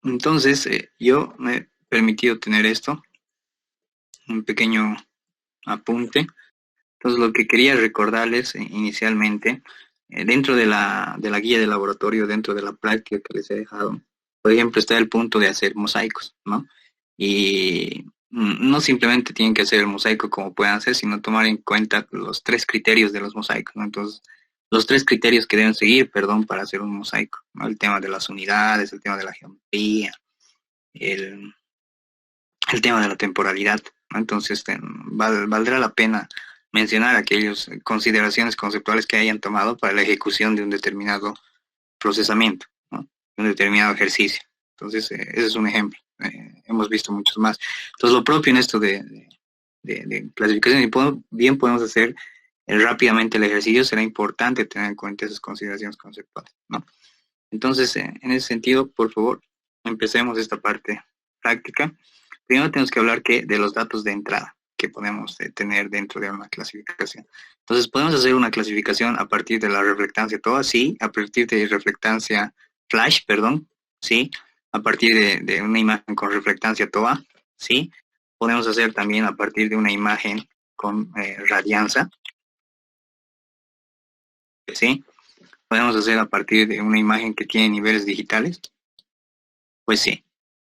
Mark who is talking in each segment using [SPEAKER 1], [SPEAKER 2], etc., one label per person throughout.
[SPEAKER 1] Entonces, yo me he permitido tener esto, un pequeño apunte. Entonces, lo que quería recordarles inicialmente, dentro de la guía de laboratorio, dentro de la práctica que les he dejado, por ejemplo, está el punto de hacer mosaicos, ¿no? Y no simplemente tienen que hacer el mosaico como puedan hacer, sino tomar en cuenta los tres criterios de los mosaicos, ¿no? Entonces, los tres criterios que deben seguir, perdón, para hacer un mosaico, ¿no? El tema de las unidades, el tema de la geometría, el, el tema de la temporalidad, ¿no? Entonces, valdrá la pena mencionar aquellas consideraciones conceptuales que hayan tomado para la ejecución de un determinado procesamiento, ¿no? De un determinado ejercicio. Entonces, ese es un ejemplo. Hemos visto muchos más. Entonces, lo propio en esto de clasificación, y bien podemos hacer rápidamente el ejercicio, será importante tener en cuenta esas consideraciones conceptuales, ¿no? Entonces, en ese sentido, por favor, empecemos esta parte práctica. Primero tenemos que hablar de los datos de entrada que podemos tener dentro de una clasificación. Entonces, podemos hacer una clasificación a partir de la reflectancia TOA, sí, a partir de reflectancia flash, perdón, sí, a partir de una imagen con reflectancia TOA, sí. Podemos hacer también a partir de una imagen con radianza, sí. Podemos hacer a partir de una imagen que tiene niveles digitales, pues sí,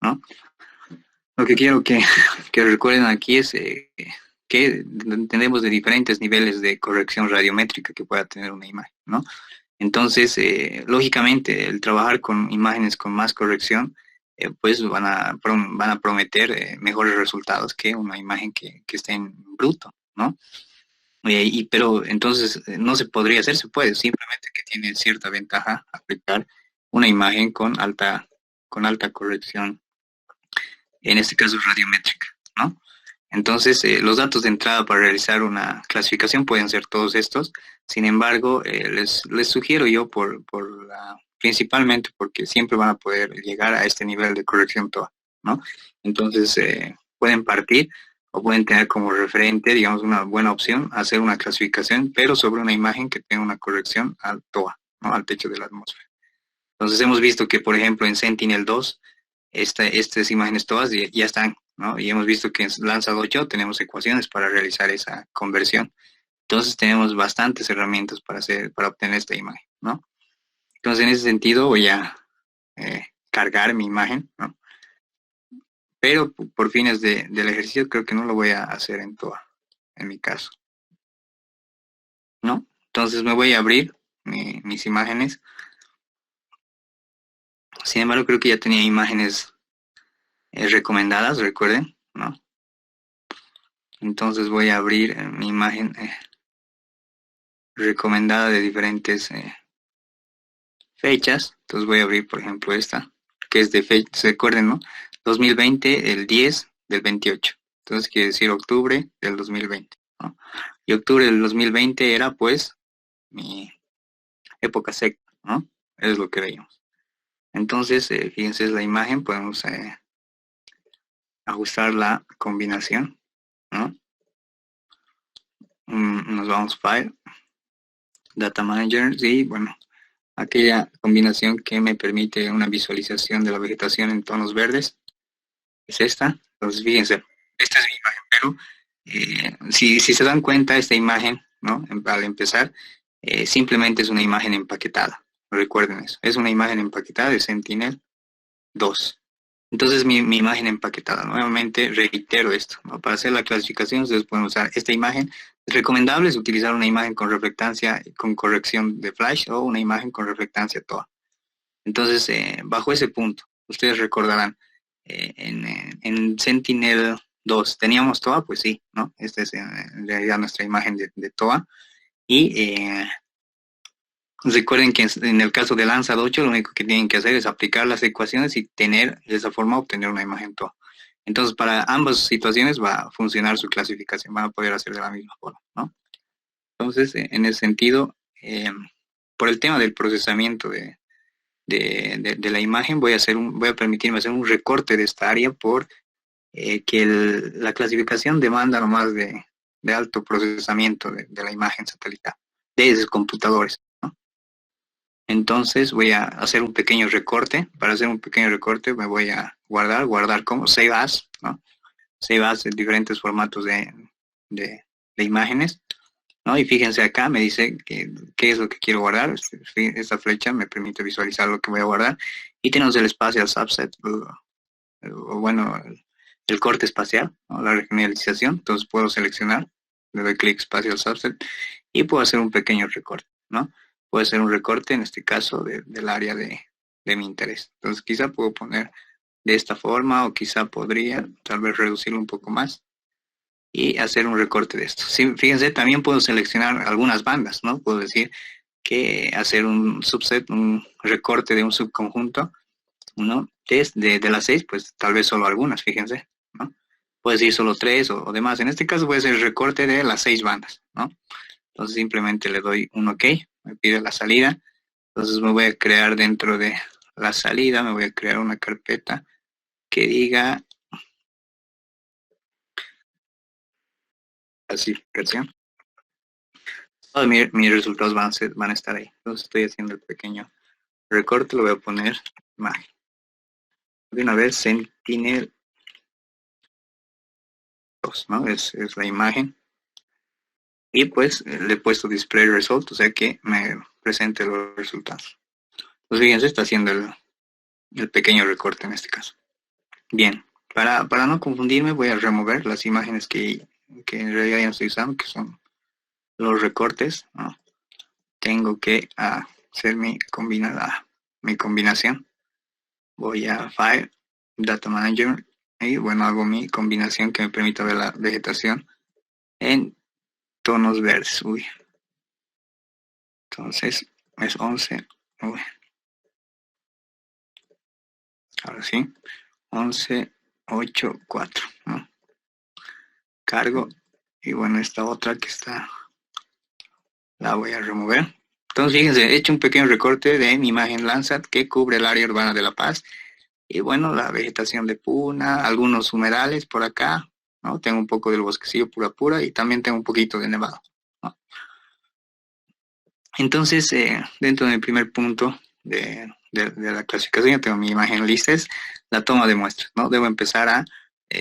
[SPEAKER 1] ¿no? Lo que quiero que recuerden aquí es que tenemos de diferentes niveles de corrección radiométrica que pueda tener una imagen, ¿no? Entonces, lógicamente, el trabajar con imágenes con más corrección, pues van a prometer mejores resultados que una imagen que esté en bruto, ¿no? Pero entonces no se podría hacer, se puede, simplemente que tiene cierta ventaja aplicar una imagen con alta corrección, en este caso radiométrica, ¿no? Entonces, los datos de entrada para realizar una clasificación pueden ser todos estos. Sin embargo, les sugiero yo principalmente porque siempre van a poder llegar a este nivel de corrección TOA, ¿no? Entonces, pueden partir o pueden tener como referente, digamos, una buena opción, hacer una clasificación, pero sobre una imagen que tenga una corrección al TOA, ¿no? Al techo de la atmósfera. Entonces, hemos visto que, por ejemplo, en Sentinel-2, estas imágenes todas ya están, ¿no? Y hemos visto que en Landsat 8 tenemos ecuaciones para realizar esa conversión. Entonces tenemos bastantes herramientas para obtener esta imagen, ¿no? Entonces, en ese sentido voy a cargar mi imagen, ¿no? Pero por fines del ejercicio creo que no lo voy a hacer en mi caso, ¿no? Entonces me voy a abrir mis imágenes. Sin embargo, creo que ya tenía imágenes recomendadas, recuerden, ¿no? Entonces voy a abrir mi imagen recomendada de diferentes fechas. Entonces voy a abrir, por ejemplo, esta, que es de fecha, se acuerden, ¿no? 2020, el 10 del 28. Entonces quiere decir octubre del 2020, ¿no? Y octubre del 2020 era, pues, mi época seca, ¿no? Es lo que veíamos. Entonces, fíjense, es la imagen, podemos ajustar la combinación, ¿no? Nos vamos File, Data Manager, y bueno, aquella combinación que me permite una visualización de la vegetación en tonos verdes es esta. Entonces, fíjense, esta es mi imagen, pero si se dan cuenta, esta imagen, ¿no? Al empezar, simplemente es una imagen empaquetada. Recuerden eso, es una imagen empaquetada de Sentinel-2. Entonces, mi imagen empaquetada. Nuevamente reitero esto, ¿no? Para hacer la clasificación, ustedes pueden usar esta imagen. Es recomendable utilizar una imagen con reflectancia, con corrección de flash, o una imagen con reflectancia TOA. Entonces, bajo ese punto, ustedes recordarán, en Sentinel-2 teníamos TOA, pues sí, ¿no? Esta es en realidad nuestra imagen de TOA. Y recuerden que en el caso de Landsat 8, lo único que tienen que hacer es aplicar las ecuaciones y de esa forma obtener una imagen TOA. Entonces, para ambas situaciones va a funcionar su clasificación, van a poder hacer de la misma forma, ¿no? Entonces, en ese sentido, por el tema del procesamiento de la imagen, voy a permitirme hacer un recorte de esta área por que la clasificación demanda nomás de alto procesamiento de la imagen satelital, de esos computadores, ¿no? Entonces voy a hacer un pequeño recorte. Para hacer un pequeño recorte me voy a guardar como Save As, ¿no? Save As en diferentes formatos de, de imágenes, ¿no? Y fíjense acá, me dice qué es lo que quiero guardar. Esta flecha me permite visualizar lo que voy a guardar. Y tenemos el espacial subset, o bueno, el corte espacial, ¿no? La regionalización. Entonces puedo seleccionar, le doy clic espacial subset y puedo hacer un pequeño recorte, ¿no? Puedo hacer un recorte, en este caso, del área de mi interés. Entonces quizá puedo poner de esta forma o quizá podría tal vez reducirlo un poco más y hacer un recorte de esto. Sí, fíjense, también puedo seleccionar algunas bandas, ¿no? Puedo decir que hacer un subset, un recorte de un subconjunto, ¿no? De las 6, pues tal vez solo algunas, fíjense, ¿no? Puede decir solo 3 o demás. En este caso puede ser el recorte de las 6 bandas, ¿no? Entonces simplemente le doy un OK, me pide la salida. Entonces me voy a crear dentro de la salida, me voy a crear una carpeta que diga clasificación. Todos mis resultados van a estar ahí. Entonces estoy haciendo el pequeño recorte, lo voy a poner imagen. De una vez, Sentinel 2, ¿no? Es la imagen. Y pues le he puesto display result, o sea que me presente los resultados. Pues fíjense, está haciendo el pequeño recorte en este caso. Bien, para no confundirme voy a remover las imágenes que en realidad ya estoy usando, que son los recortes, ¿no? Tengo que hacer mi combinación. Voy a File, Data Manager, y bueno, hago mi combinación que me permita ver la vegetación en tonos verdes. Uy. Entonces es 11. Uy. Ahora sí. 11, 8, 4. ¿No? Cargo. Y bueno, esta otra que está, la voy a remover. Entonces, fíjense, he hecho un pequeño recorte de mi imagen Landsat que cubre el área urbana de La Paz. Y bueno, la vegetación de Puna, algunos humedales por acá, ¿no? Tengo un poco del bosquecillo pura y también tengo un poquito de nevado, ¿no? Entonces, dentro del primer punto de la clasificación, yo tengo mi imagen lista, es la toma de muestras, ¿no? Debo empezar a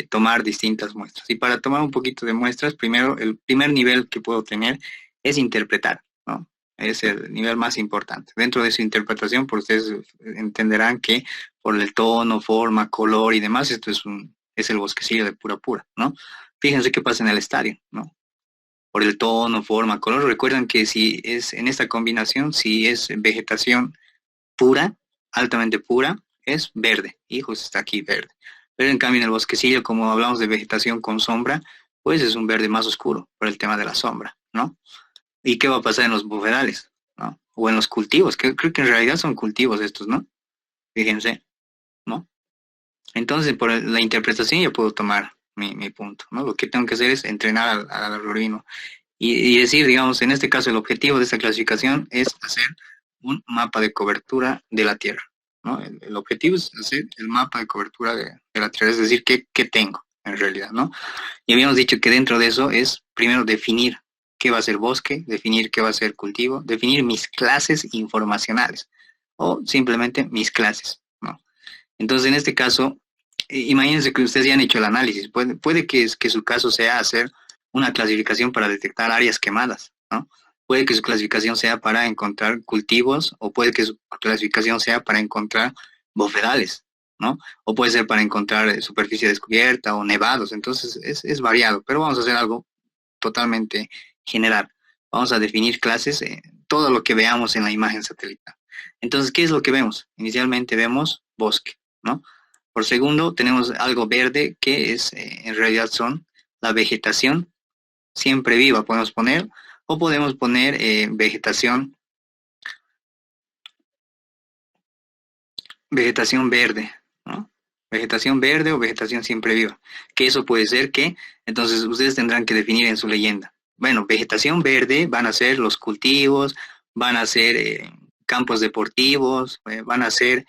[SPEAKER 1] tomar distintas muestras. Y para tomar un poquito de muestras, primero, el primer nivel que puedo tener es interpretar, ¿no? Es el nivel más importante. Dentro de su interpretación, por ustedes entenderán que por el tono, forma, color y demás, esto es el bosquecillo de pura, ¿no? Fíjense qué pasa en el estadio, ¿no? Por el tono, forma, color. Recuerden que si es en esta combinación, si es vegetación pura, altamente pura, es verde. Y justo está aquí verde. Pero en cambio en el bosquecillo, como hablamos de vegetación con sombra, pues es un verde más oscuro por el tema de la sombra, ¿no? ¿Y qué va a pasar en los bufedales, ¿no? O en los cultivos, que creo que en realidad son cultivos estos, ¿no? Fíjense, ¿no? Entonces, por la interpretación yo puedo tomar mi punto, ¿no? Lo que tengo que hacer es entrenar al algoritmo y decir, digamos, en este caso el objetivo de esta clasificación es hacer un mapa de cobertura de la Tierra, ¿no? El objetivo es hacer el mapa de cobertura de la Tierra, es decir, ¿qué tengo en realidad, ¿no? Y habíamos dicho que dentro de eso es primero definir qué va a ser bosque, definir qué va a ser cultivo, definir mis clases informacionales o simplemente mis clases, ¿no? Entonces, en este caso, imagínense que ustedes ya han hecho el análisis. Puede que su caso sea hacer una clasificación para detectar áreas quemadas, ¿no? Puede que su clasificación sea para encontrar cultivos o puede que su clasificación sea para encontrar bofedales, ¿no? O puede ser para encontrar superficie descubierta o nevados. Entonces, es variado, pero vamos a hacer algo totalmente general. Vamos a definir clases, todo lo que veamos en la imagen satelital. Entonces, ¿qué es lo que vemos? Inicialmente vemos bosque, ¿no? Por segundo, tenemos algo verde que es, en realidad son la vegetación siempre viva, podemos poner, o podemos poner vegetación verde, ¿no? Vegetación verde o vegetación siempre viva. Que eso puede ser que, entonces ustedes tendrán que definir en su leyenda. Bueno, vegetación verde van a ser los cultivos, van a ser campos deportivos, van a ser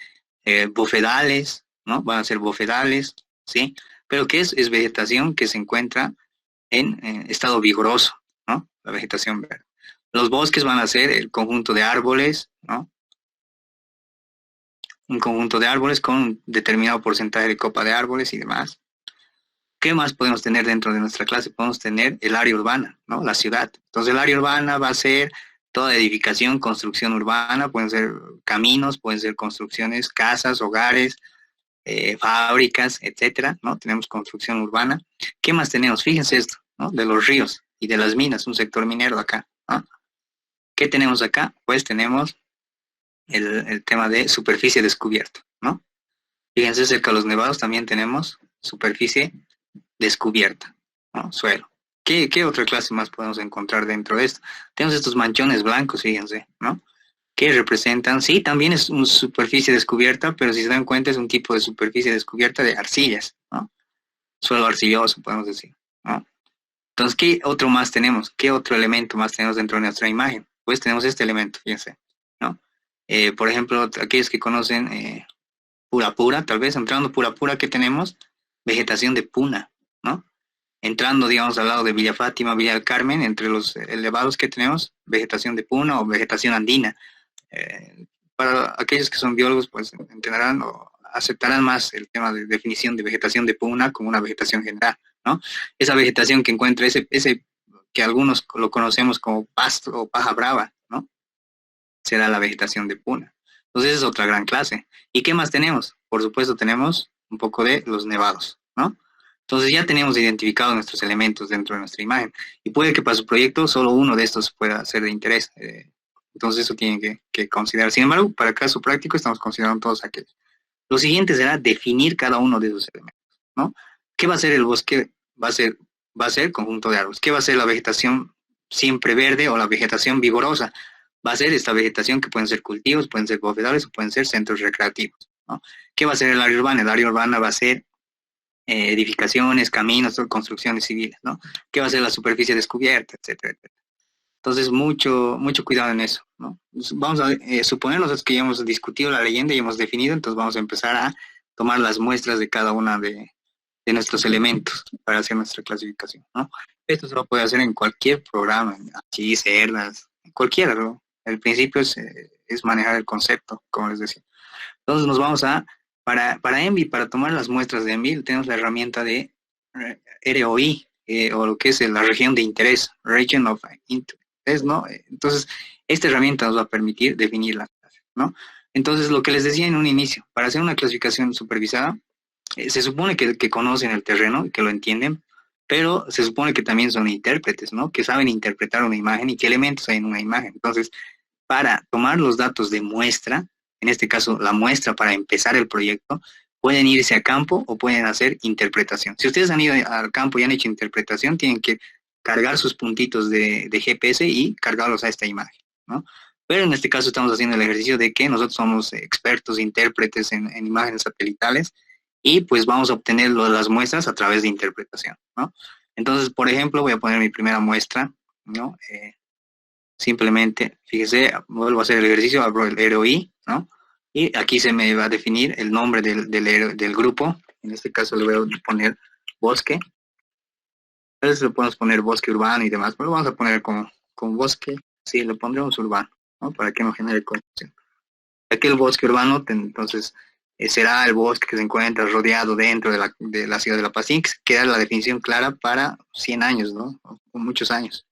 [SPEAKER 1] bofedales, ¿no? Van a ser bofedales, ¿sí? Pero ¿qué es? Es vegetación que se encuentra en estado vigoroso, ¿no? La vegetación verde. Los bosques van a ser el conjunto de árboles, ¿no? un conjunto de árboles con un determinado porcentaje de copa de árboles y demás. ¿Qué más podemos tener dentro de nuestra clase? Podemos tener el área urbana, ¿no? La ciudad. Entonces el área urbana va a ser toda edificación, construcción urbana, pueden ser caminos, pueden ser construcciones, casas, hogares, fábricas, etcétera, ¿no? Tenemos construcción urbana. ¿Qué más tenemos? Fíjense esto, ¿no? De los ríos y de las minas, un sector minero acá, ¿no? ¿Qué tenemos acá? Pues tenemos el tema de superficie descubierta, ¿no? Fíjense, cerca de los nevados también tenemos superficie descubierta, ¿no? Suelo. ¿Qué otra clase más podemos encontrar dentro de esto? Tenemos estos manchones blancos, fíjense, ¿no? Que representan, sí, también es una superficie descubierta, pero si se dan cuenta es un tipo de superficie descubierta de arcillas, ¿no? Suelo arcilloso, podemos decir, ¿no? Entonces, ¿qué otro más tenemos? ¿Qué otro elemento más tenemos dentro de nuestra imagen? Pues tenemos este elemento, fíjense, ¿no? Por ejemplo, aquellos que conocen Pura Pura, tal vez entrando Pura Pura, ¿qué tenemos? Vegetación de puna, ¿no? Entrando, digamos, al lado de Villa Fátima, Villa del Carmen, entre los elevados que tenemos, vegetación de puna o vegetación andina. Para aquellos que son biólogos, pues entenderán o aceptarán más el tema de definición de vegetación de puna como una vegetación general, ¿no? Esa vegetación que encuentra ese que algunos lo conocemos como pasto o paja brava, ¿no? Será la vegetación de puna. Entonces es otra gran clase. ¿Y qué más tenemos? Por supuesto tenemos un poco de los nevados, ¿no? Entonces ya tenemos identificados nuestros elementos dentro de nuestra imagen. Y puede que para su proyecto solo uno de estos pueda ser de interés. Entonces eso tienen que considerar. Sin embargo, para caso práctico estamos considerando todos aquellos. Lo siguiente será definir cada uno de esos elementos, ¿no? ¿Qué va a ser el bosque? Va a ser conjunto de árboles. ¿Qué va a ser la vegetación siempre verde o la vegetación vigorosa? Va a ser esta vegetación que pueden ser cultivos, pueden ser bofedales o pueden ser centros recreativos, ¿no? ¿Qué va a ser el área urbana? El área urbana va a ser edificaciones, caminos, construcciones civiles, ¿no? ¿Qué va a ser la superficie descubierta, etcétera, etcétera? Entonces, mucho cuidado en eso, ¿no? Vamos a suponer nosotros que ya hemos discutido la leyenda y hemos definido, entonces vamos a empezar a tomar las muestras de cada una de nuestros elementos para hacer nuestra clasificación, ¿no? Esto se lo puede hacer en cualquier programa, aquí, cerdas, cualquiera, ¿no? El principio es manejar el concepto, como les decía. Entonces nos vamos para ENVI, para tomar las muestras de ENVI, tenemos la herramienta de ROI, o lo que es la región de interés, Region of Interest, ¿no? Entonces, esta herramienta nos va a permitir definir la clase, ¿no? Entonces, lo que les decía en un inicio, para hacer una clasificación supervisada, se supone que conocen el terreno y que lo entienden, pero se supone que también son intérpretes, ¿no? Que saben interpretar una imagen y qué elementos hay en una imagen. Entonces, para tomar los datos de muestra, en este caso la muestra para empezar el proyecto, pueden irse a campo o pueden hacer interpretación. Si ustedes han ido al campo y han hecho interpretación, tienen que cargar sus puntitos de GPS y cargarlos a esta imagen, ¿no? Pero en este caso estamos haciendo el ejercicio de que nosotros somos expertos, intérpretes en imágenes satelitales y pues vamos a obtener las muestras a través de interpretación, ¿no? Entonces, por ejemplo, voy a poner mi primera muestra, ¿no? Simplemente, fíjese, vuelvo a hacer el ejercicio, abro el ROI, ¿no? Y aquí se me va a definir el nombre del grupo. En este caso le voy a poner bosque. A veces le podemos poner bosque urbano y demás, pero lo vamos a poner con bosque. Sí, le pondremos urbano, ¿no? Para que no genere confusión. Aquí el bosque urbano, entonces, será el bosque que se encuentra rodeado dentro de la ciudad de La Paz, que queda la definición clara para 100 años, ¿no? O muchos años.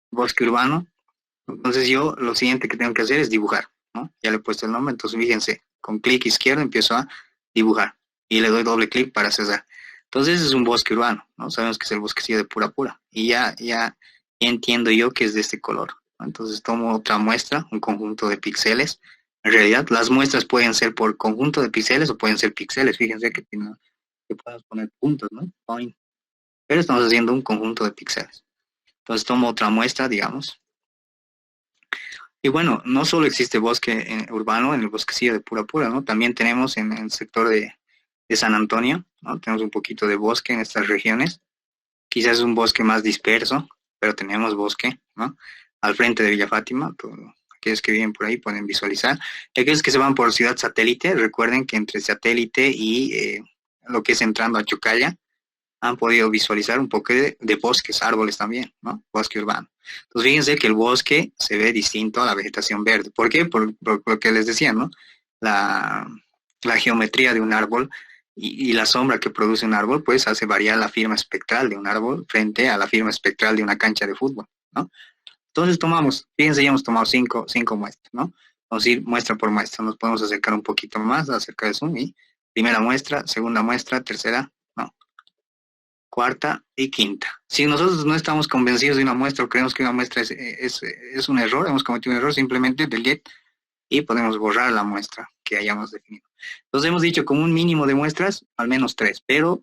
[SPEAKER 1] Bosque urbano. Entonces yo lo siguiente que tengo que hacer es dibujar, ¿no? Ya le he puesto el nombre, entonces fíjense, con clic izquierdo empiezo a dibujar y le doy doble clic para cesar. Entonces es un bosque urbano, ¿no? Sabemos que es el bosquecillo de Pura Pura y ya entiendo yo que es de este color, ¿no? Entonces tomo otra muestra, un conjunto de píxeles. En realidad las muestras pueden ser por conjunto de píxeles o pueden ser píxeles, fíjense que podemos poner puntos, ¿no? Point. Pero estamos haciendo un conjunto de píxeles. Entonces tomo otra muestra, digamos. Y bueno, no solo existe bosque urbano en el bosquecillo de Pura Pura, ¿no? También tenemos en el sector de San Antonio, ¿no? Tenemos un poquito de bosque en estas regiones. Quizás es un bosque más disperso, pero tenemos bosque, ¿no? Al frente de Villa Fátima, aquellos que viven por ahí pueden visualizar. Y aquellos que se van por Ciudad Satélite, recuerden que entre Satélite y lo que es entrando a Chocalla, han podido visualizar un poco de bosques, árboles también, ¿no? Bosque urbano. Entonces fíjense que el bosque se ve distinto a la vegetación verde. ¿Por qué? Por lo que les decía, ¿no? la, la geometría de un árbol y la sombra que produce un árbol, pues hace variar la firma espectral de un árbol frente a la firma espectral de una cancha de fútbol, ¿no? Entonces tomamos, fíjense, ya hemos tomado cinco muestras, ¿no? Vamos a ir muestra por muestra, nos podemos acercar un poquito más acerca de Zoom y primera muestra, segunda muestra, tercera, no, cuarta y quinta. Si nosotros no estamos convencidos de una muestra o creemos que una muestra es un error, hemos cometido un error, simplemente delete y podemos borrar la muestra que hayamos definido. Entonces hemos dicho como un mínimo de muestras, al menos 3, pero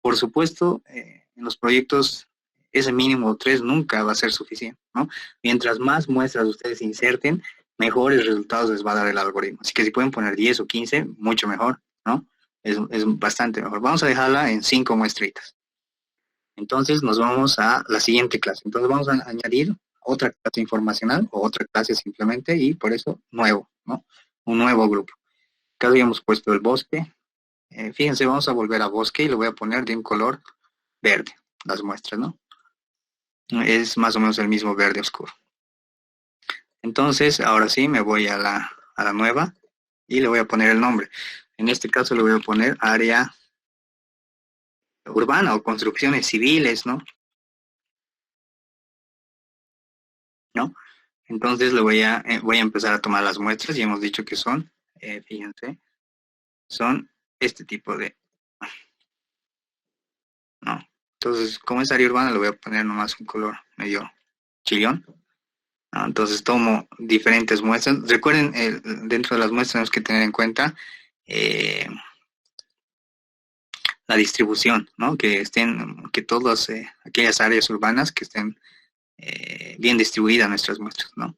[SPEAKER 1] por supuesto en los proyectos ese mínimo 3 nunca va a ser suficiente, ¿no? Mientras más muestras ustedes inserten, mejores resultados les va a dar el algoritmo. Así que si pueden poner 10 o 15, mucho mejor, ¿no? Es bastante mejor. Vamos a dejarla en 5 muestritas. Entonces nos vamos a la siguiente clase. Entonces vamos a añadir otra clase informacional o otra clase simplemente y por eso nuevo, ¿no? Un nuevo grupo. Acá habíamos puesto el bosque. Fíjense, vamos a volver a bosque y lo voy a poner de un color verde, las muestras, ¿no? Es más o menos el mismo verde oscuro. Entonces, ahora sí, me voy a la nueva y le voy a poner el nombre. En este caso le voy a poner área urbana o construcciones civiles, ¿no? ¿No? Entonces voy a empezar a tomar las muestras y hemos dicho que son, fíjense, son este tipo de, ¿no? Entonces, como es área urbana, le voy a poner nomás un color medio chillón, ¿no? Entonces tomo diferentes muestras. Recuerden, dentro de las muestras tenemos que tener en cuenta la distribución, ¿no? Que todas aquellas áreas urbanas que estén bien distribuidas nuestras muestras, ¿no?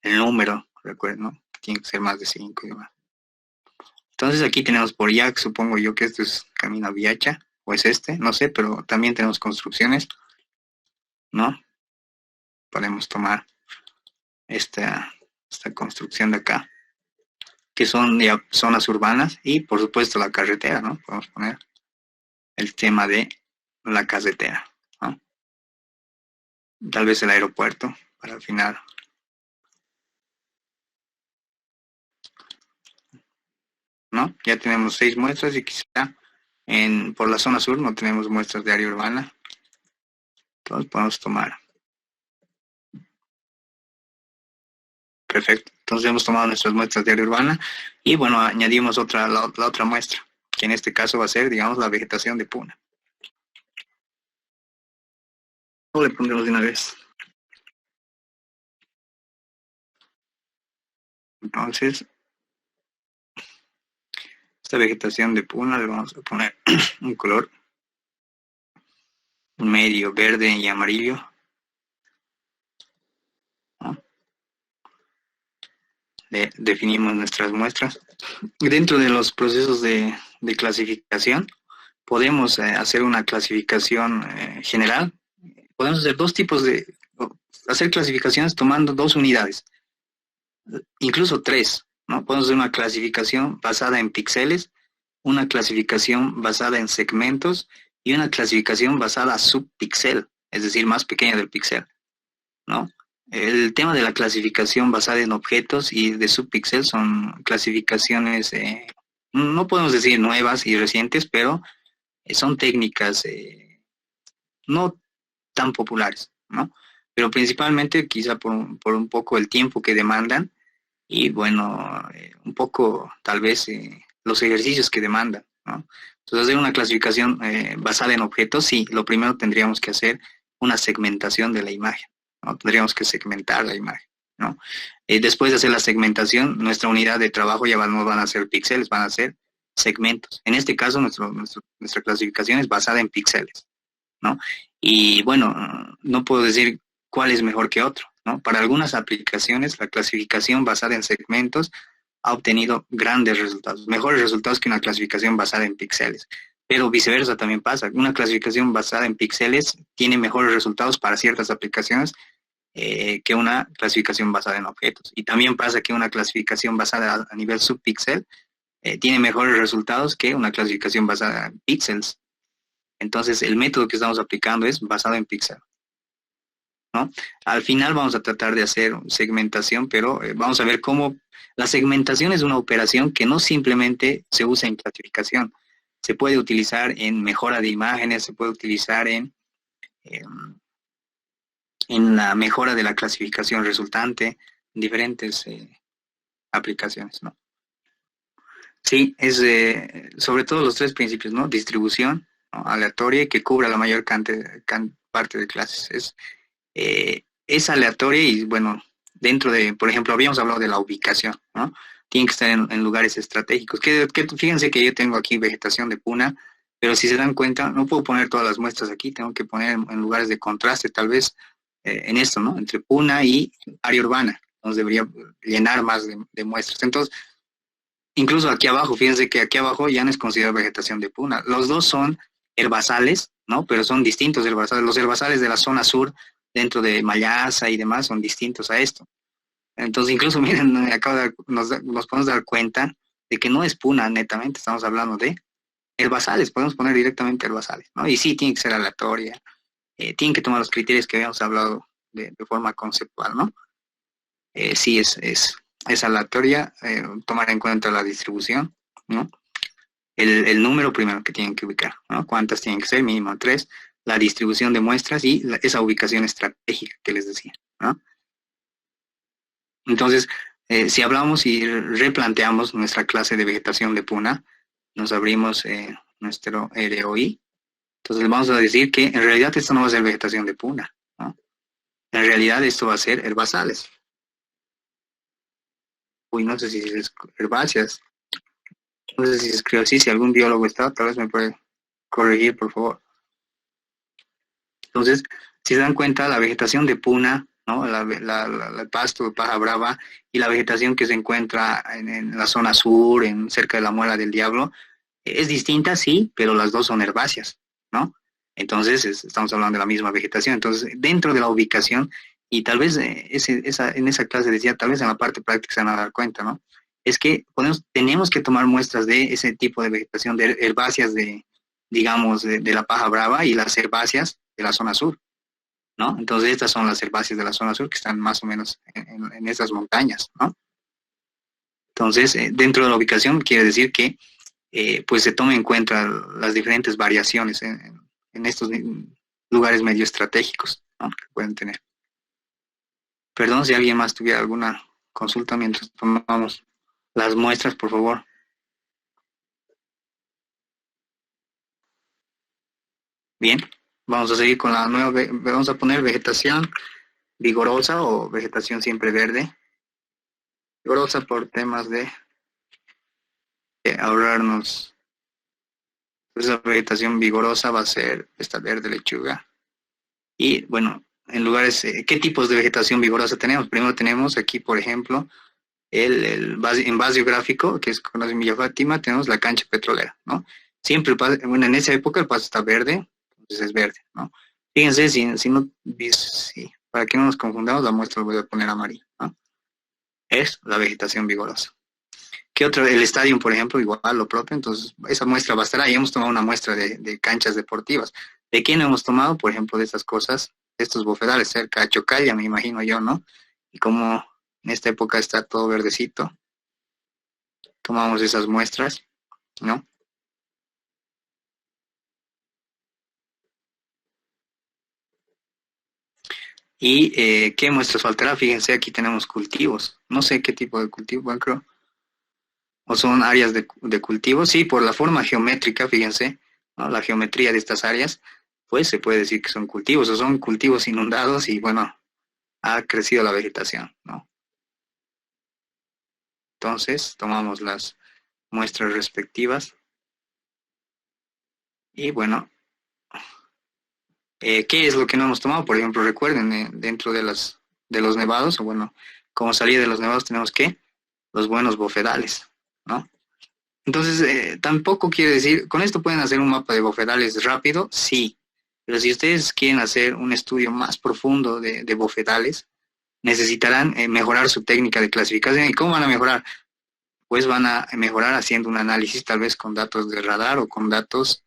[SPEAKER 1] El número, recuerden, ¿no? Tiene que ser más de 5 y demás. Entonces aquí tenemos por Yac, supongo yo que este es Camino a Viacha, o es este, no sé, pero también tenemos construcciones, ¿no? Podemos tomar esta construcción de acá, que son ya zonas urbanas, y por supuesto la carretera, ¿no? Podemos poner el tema de la carretera, ¿no? Tal vez el aeropuerto, para el final. ¿No? Ya tenemos 6 muestras y quizá por la zona sur no tenemos muestras de área urbana. Entonces podemos tomar. Perfecto. Entonces hemos tomado nuestras muestras de área urbana y bueno, añadimos la otra muestra, que en este caso va a ser, digamos, la vegetación de Puna. O le pondremos de una vez. Entonces, esta vegetación de Puna le vamos a poner un color medio verde y amarillo. ¿No? Definimos nuestras muestras. Dentro de los procesos de clasificación, podemos hacer una clasificación general. Podemos hacer hacer clasificaciones tomando 2 unidades, incluso 3, ¿no? Podemos hacer una clasificación basada en píxeles, una clasificación basada en segmentos y una clasificación basada a subpíxel, es decir, más pequeña del píxel, ¿no? El tema de la clasificación basada en objetos y de subpíxel son clasificaciones, no podemos decir nuevas y recientes, pero son técnicas no tan populares, ¿no? Pero principalmente quizá por un poco el tiempo que demandan y bueno, un poco tal vez los ejercicios que demandan, ¿no? Entonces hacer una clasificación basada en objetos, sí, lo primero tendríamos que hacer una segmentación de la imagen, ¿no? Tendríamos que segmentar la imagen, ¿no? Después de hacer la segmentación, nuestra unidad de trabajo ya no van a ser píxeles, van a ser segmentos. En este caso, nuestra clasificación es basada en píxeles, ¿no? Y bueno, no puedo decir cuál es mejor que otro, ¿no? Para algunas aplicaciones, la clasificación basada en segmentos ha obtenido grandes resultados, mejores resultados que una clasificación basada en píxeles. Pero viceversa también pasa. Una clasificación basada en píxeles tiene mejores resultados para ciertas aplicaciones que una clasificación basada en objetos. Y también pasa que una clasificación basada a nivel subpíxel tiene mejores resultados que una clasificación basada en píxeles. Entonces, el método que estamos aplicando es basado en píxel, ¿no? Al final vamos a tratar de hacer segmentación, pero vamos a ver cómo La segmentación es una operación que no simplemente se usa en clasificación, se puede utilizar en mejora de imágenes, se puede utilizar en la mejora de la clasificación resultante, en diferentes aplicaciones, ¿no? Sí, es sobre todo los tres principios, ¿no? Distribución, ¿no? Aleatoria y que cubra la mayor parte de clases. Es aleatoria y, bueno, dentro de, por ejemplo, habíamos hablado de la ubicación, ¿no? Tiene que estar en lugares estratégicos. Fíjense que yo tengo aquí vegetación de puna, pero si se dan cuenta, no puedo poner todas las muestras aquí, tengo que poner en lugares de contraste, tal vez en esto, ¿no? Entre puna y área urbana. Entonces debería llenar más de muestras. Entonces, incluso aquí abajo, fíjense que aquí abajo ya no es considerado vegetación de puna. Los dos son herbazales, ¿no? Pero son distintos herbazales. Los herbazales de la zona sur, dentro de Mayasa y demás, son distintos a esto. Entonces, incluso, miren, nos podemos dar cuenta de que no es puna, netamente, estamos hablando de herbazales, podemos poner directamente herbazales, ¿no? Y sí, tiene que ser aleatoria, tienen que tomar los criterios que habíamos hablado de forma conceptual, ¿no? Sí, es aleatoria, tomar en cuenta la distribución, ¿no? El número primero que tienen que ubicar, ¿no? ¿Cuántas tienen que ser? Mínimo 3, la distribución de muestras y esa ubicación estratégica que les decía, ¿no? Entonces, si hablamos y replanteamos nuestra clase de vegetación de puna, nos abrimos nuestro ROI, entonces vamos a decir que en realidad esto no va a ser vegetación de puna, ¿no? En realidad esto va a ser herbazales. Uy, no sé si es herbáceas. No sé si se escribe así, si algún biólogo está, tal vez me puede corregir, por favor. Entonces, si se dan cuenta, la vegetación de puna, ¿no? El pasto de paja brava y la vegetación que se encuentra en la zona sur, cerca de la Muela del Diablo, es distinta, sí, pero las dos son herbáceas, ¿no? Entonces, estamos hablando de la misma vegetación. Entonces, dentro de la ubicación, y tal vez en esa clase decía, tal vez en la parte práctica se van a dar cuenta, ¿no? Es que tenemos que tomar muestras de ese tipo de vegetación, de herbáceas digamos, de la paja brava y las herbáceas de la zona sur, ¿no? Entonces, estas son las herbáceas de la zona sur que están más o menos en esas montañas, ¿no? Entonces, dentro de la ubicación quiere decir que pues se tome en cuenta las diferentes variaciones en estos lugares medio estratégicos, ¿no? Que pueden tener. Perdón si alguien más tuviera alguna consulta mientras tomamos las muestras, por favor. Bien, vamos a seguir con la nueva, vamos a poner vegetación vigorosa o vegetación siempre verde. Vigorosa por temas de ahorrarnos. Esa vegetación vigorosa va a ser esta verde lechuga. Y bueno, en lugares, ¿qué tipos de vegetación vigorosa tenemos? Primero tenemos aquí, por ejemplo, en base gráfico, que es con la Villa Fátima, tenemos la cancha petrolera, ¿no? Siempre, bueno, en esa época el pasto está verde, entonces es verde, ¿no? Fíjense, para que no nos confundamos, la muestra la voy a poner amarillo, ¿no? Es la vegetación vigorosa. ¿Qué otro? El estadio, por ejemplo, igual lo propio, entonces esa muestra bastará. Y hemos tomado una muestra de canchas deportivas. ¿De quién hemos tomado? Por ejemplo, de estas cosas, de estos bofedales cerca de Chocalla, me imagino yo, ¿no? Y como en esta época está todo verdecito, tomamos esas muestras, ¿no? ¿Y qué muestras faltará? Fíjense, aquí tenemos cultivos. No sé qué tipo de cultivo, bueno, creo. O son áreas de cultivo. Sí, por la forma geométrica, fíjense, ¿no? La geometría de estas áreas, pues se puede decir que son cultivos, o son cultivos inundados y, bueno, ha crecido la vegetación, ¿no? Entonces, tomamos las muestras respectivas. Y, bueno, ¿qué es lo que no hemos tomado? Por ejemplo, recuerden, dentro de los nevados, o bueno, como salida de los nevados tenemos que los buenos bofedales, ¿no? Entonces, tampoco quiere decir, con esto pueden hacer un mapa de bofedales rápido, sí, pero si ustedes quieren hacer un estudio más profundo de bofedales, necesitarán mejorar su técnica de clasificación. ¿Y cómo van a mejorar? Pues van a mejorar haciendo un análisis tal vez con datos de radar o con datos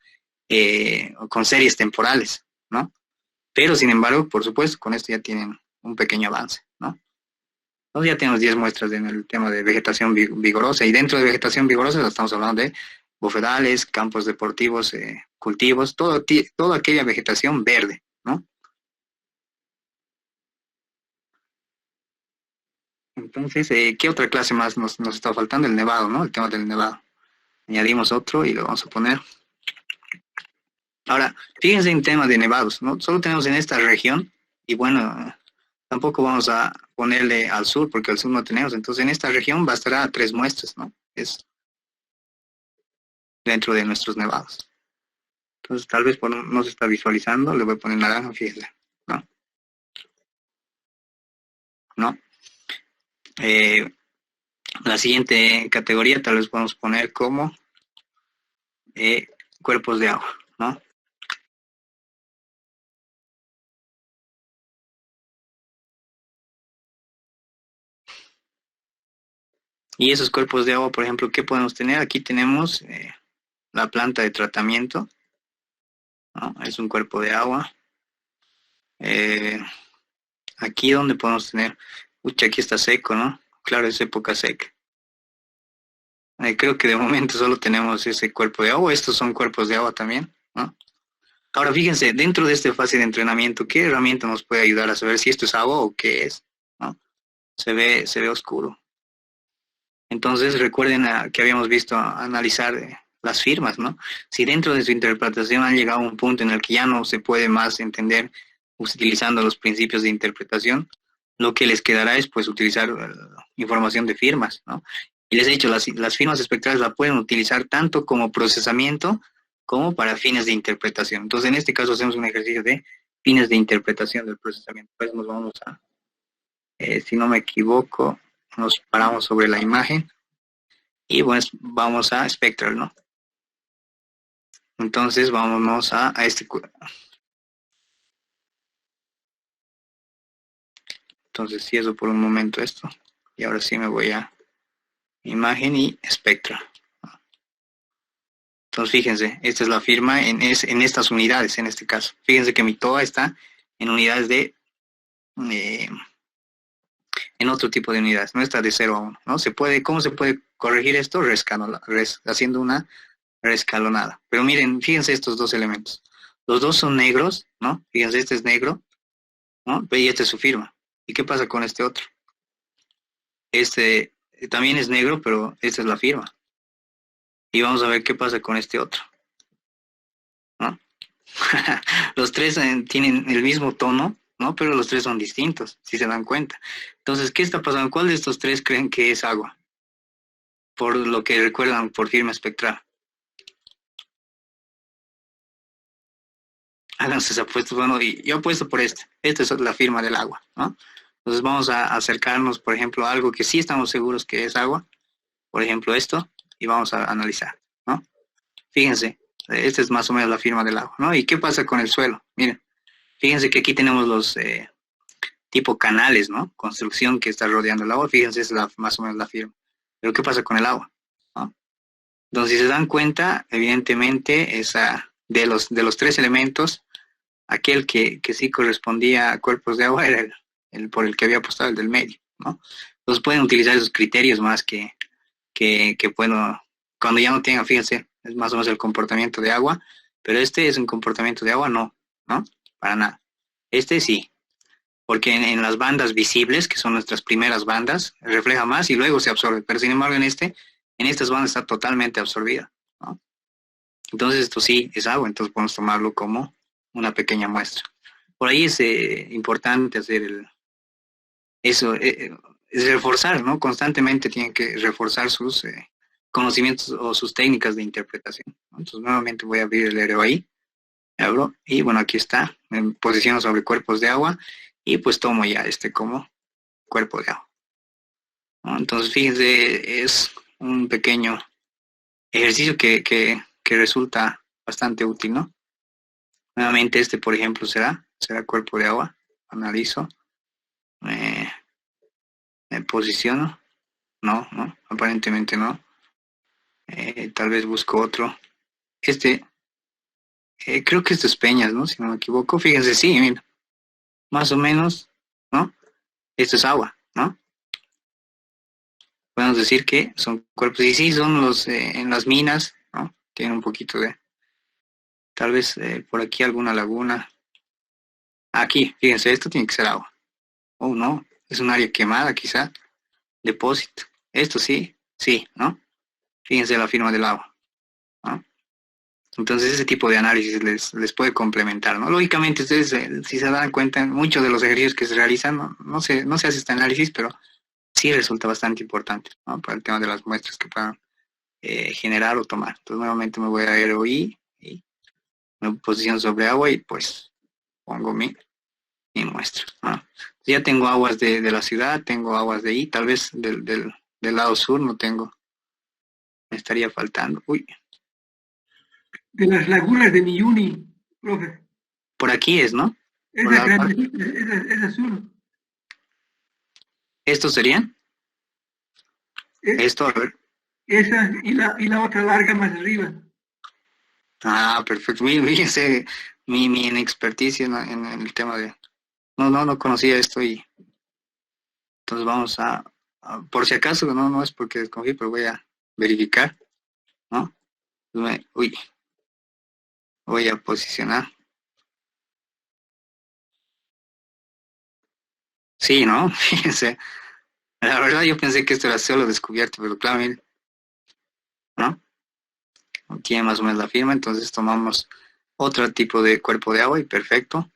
[SPEAKER 1] o con series temporales, ¿no? Pero sin embargo, por supuesto, con esto ya tienen un pequeño avance, ¿no? Entonces ya tenemos 10 muestras en el tema de vegetación vigorosa, y dentro de vegetación vigorosa estamos hablando de bofedales, campos deportivos, cultivos, toda aquella vegetación verde, ¿no? Entonces, ¿qué otra clase más nos está faltando? El nevado, ¿no? El tema del nevado. Añadimos otro y lo vamos a poner. Ahora, fíjense en tema de nevados, ¿no? Solo tenemos en esta región, y bueno, tampoco vamos a ponerle al sur, porque al sur no tenemos. Entonces, en esta región bastará 3 muestras, ¿no? Es dentro de nuestros nevados. Entonces, tal vez no se está visualizando, le voy a poner naranja, fíjense, ¿no? ¿No? Eh, la siguiente categoría tal vez podemos poner como cuerpos de agua, ¿no? Y esos cuerpos de agua, por ejemplo, ¿qué podemos tener? Aquí tenemos la planta de tratamiento, ¿no? Es un cuerpo de agua. Eh, aquí donde podemos tener, aquí está seco, ¿no? Claro, es época seca. Creo que de momento solo tenemos ese cuerpo de agua. Estos son cuerpos de agua también, ¿no? Ahora fíjense, dentro de esta fase de entrenamiento, ¿qué herramienta nos puede ayudar a saber si esto es agua o qué es? ¿No? Se ve oscuro. Entonces recuerden que habíamos visto analizar las firmas, ¿no? Si dentro de su interpretación han llegado a un punto en el que ya no se puede más entender utilizando los principios de interpretación, lo que les quedará es pues utilizar información de firmas, ¿no? Y les he dicho, las firmas espectrales la pueden utilizar tanto como procesamiento como para fines de interpretación. Entonces en este caso hacemos un ejercicio de fines de interpretación del procesamiento. Pues nos vamos a, si no me equivoco, nos paramos sobre la imagen y pues vamos a Spectral, ¿no? Entonces vámonos a este. Entonces cierro por un momento esto y ahora sí me voy a imagen y Spectral. Entonces fíjense, esta es la firma en estas unidades, en este caso. Fíjense que mi TOA está en unidades de, en otro tipo de unidades, no está de 0 a 1, ¿no? ¿Cómo se puede corregir esto? Haciendo una reescalonada. Pero miren, fíjense estos dos elementos. Los dos son negros, ¿no? Fíjense, este es negro, ¿no? Y esta es su firma. ¿Y qué pasa con este otro? Este también es negro, pero esta es la firma. Y vamos a ver qué pasa con este otro, ¿no? Los tres tienen el mismo tono, ¿no? Pero los tres son distintos, si se dan cuenta. Entonces, ¿qué está pasando? ¿Cuál de estos tres creen que es agua? Por lo que recuerdan por firma espectral. Háganse esa apuesta. Bueno, y yo apuesto por este. Esta es la firma del agua, ¿no? Entonces vamos a acercarnos, por ejemplo, a algo que sí estamos seguros que es agua. Por ejemplo, esto. Y vamos a analizar, ¿no? Fíjense, esta es más o menos la firma del agua, ¿no? ¿Y qué pasa con el suelo? Miren, fíjense que aquí tenemos los tipo canales, ¿no? Construcción que está rodeando el agua. Fíjense, es más o menos la firma. Pero ¿qué pasa con el agua? ¿No? Entonces, si se dan cuenta, evidentemente, de los 3 elementos, aquel que sí correspondía a cuerpos de agua era el por el que había apostado, el del medio, ¿no? Entonces pueden utilizar esos criterios más bueno, cuando ya no tengan, fíjense, es más o menos el comportamiento de agua, pero este es un comportamiento de agua, no, para nada. Este sí, porque en las bandas visibles, que son nuestras primeras bandas, refleja más y luego se absorbe, pero sin embargo en estas bandas está totalmente absorbida, ¿no? Entonces esto sí es agua, entonces podemos tomarlo como una pequeña muestra. Por ahí es importante hacer eso, es reforzar, ¿no? Constantemente tienen que reforzar sus conocimientos o sus técnicas de interpretación, ¿no? Entonces nuevamente voy a abrir el aéreo ahí, abro, y bueno, aquí está, en posición sobre cuerpos de agua, y pues tomo ya este como cuerpo de agua, ¿no? Entonces fíjense, es un pequeño ejercicio que resulta bastante útil, ¿no? Nuevamente este, por ejemplo, será cuerpo de agua. Analizo. Me posiciono. No, aparentemente no. Tal vez busco otro. Este, creo que esto es Peñas, ¿no? Si no me equivoco. Fíjense, sí, mira. Más o menos, ¿no? Esto es agua, ¿no? podemos decir que son cuerpos, y sí, son los en las minas, ¿no? Tienen un poquito de, tal vez por aquí alguna laguna. Aquí, fíjense, esto tiene que ser agua. Oh, no, es un área quemada quizá, depósito. Esto sí, sí, ¿no? Fíjense la firma del agua, ¿no? Entonces ese tipo de análisis les puede complementar, ¿no? Lógicamente ustedes, si se dan cuenta, muchos de los ejercicios que se realizan, no se hace este análisis, pero sí resulta bastante importante, ¿no? Para el tema de las muestras que puedan generar o tomar. Entonces nuevamente me voy a ROI y me posiciono sobre agua y pues pongo mi muestra, ¿no? Ya tengo aguas de la ciudad, tengo aguas de ahí, tal vez del lado sur no tengo, me estaría faltando. Uy,
[SPEAKER 2] De las lagunas de Miyuni, profe.
[SPEAKER 1] por aquí es, ¿no? Por
[SPEAKER 2] Esa
[SPEAKER 1] la parte,
[SPEAKER 2] grandecita, esa azul.
[SPEAKER 1] ¿estos serían?
[SPEAKER 2] Eh,
[SPEAKER 1] Esto, a ver.
[SPEAKER 2] Esa y la otra larga más arriba.
[SPEAKER 1] Ah, perfecto. Fíjense mi inexperticia en el tema de... No conocía esto y entonces vamos por si acaso, no es porque desconfío, pero voy a verificar, ¿no? Uy, voy a posicionar. Sí, ¿no? Fíjense, la verdad yo pensé que esto era solo descubierto, pero claro, miren, ¿no? Tiene más o menos la firma, entonces tomamos otro tipo de cuerpo de agua y perfecto.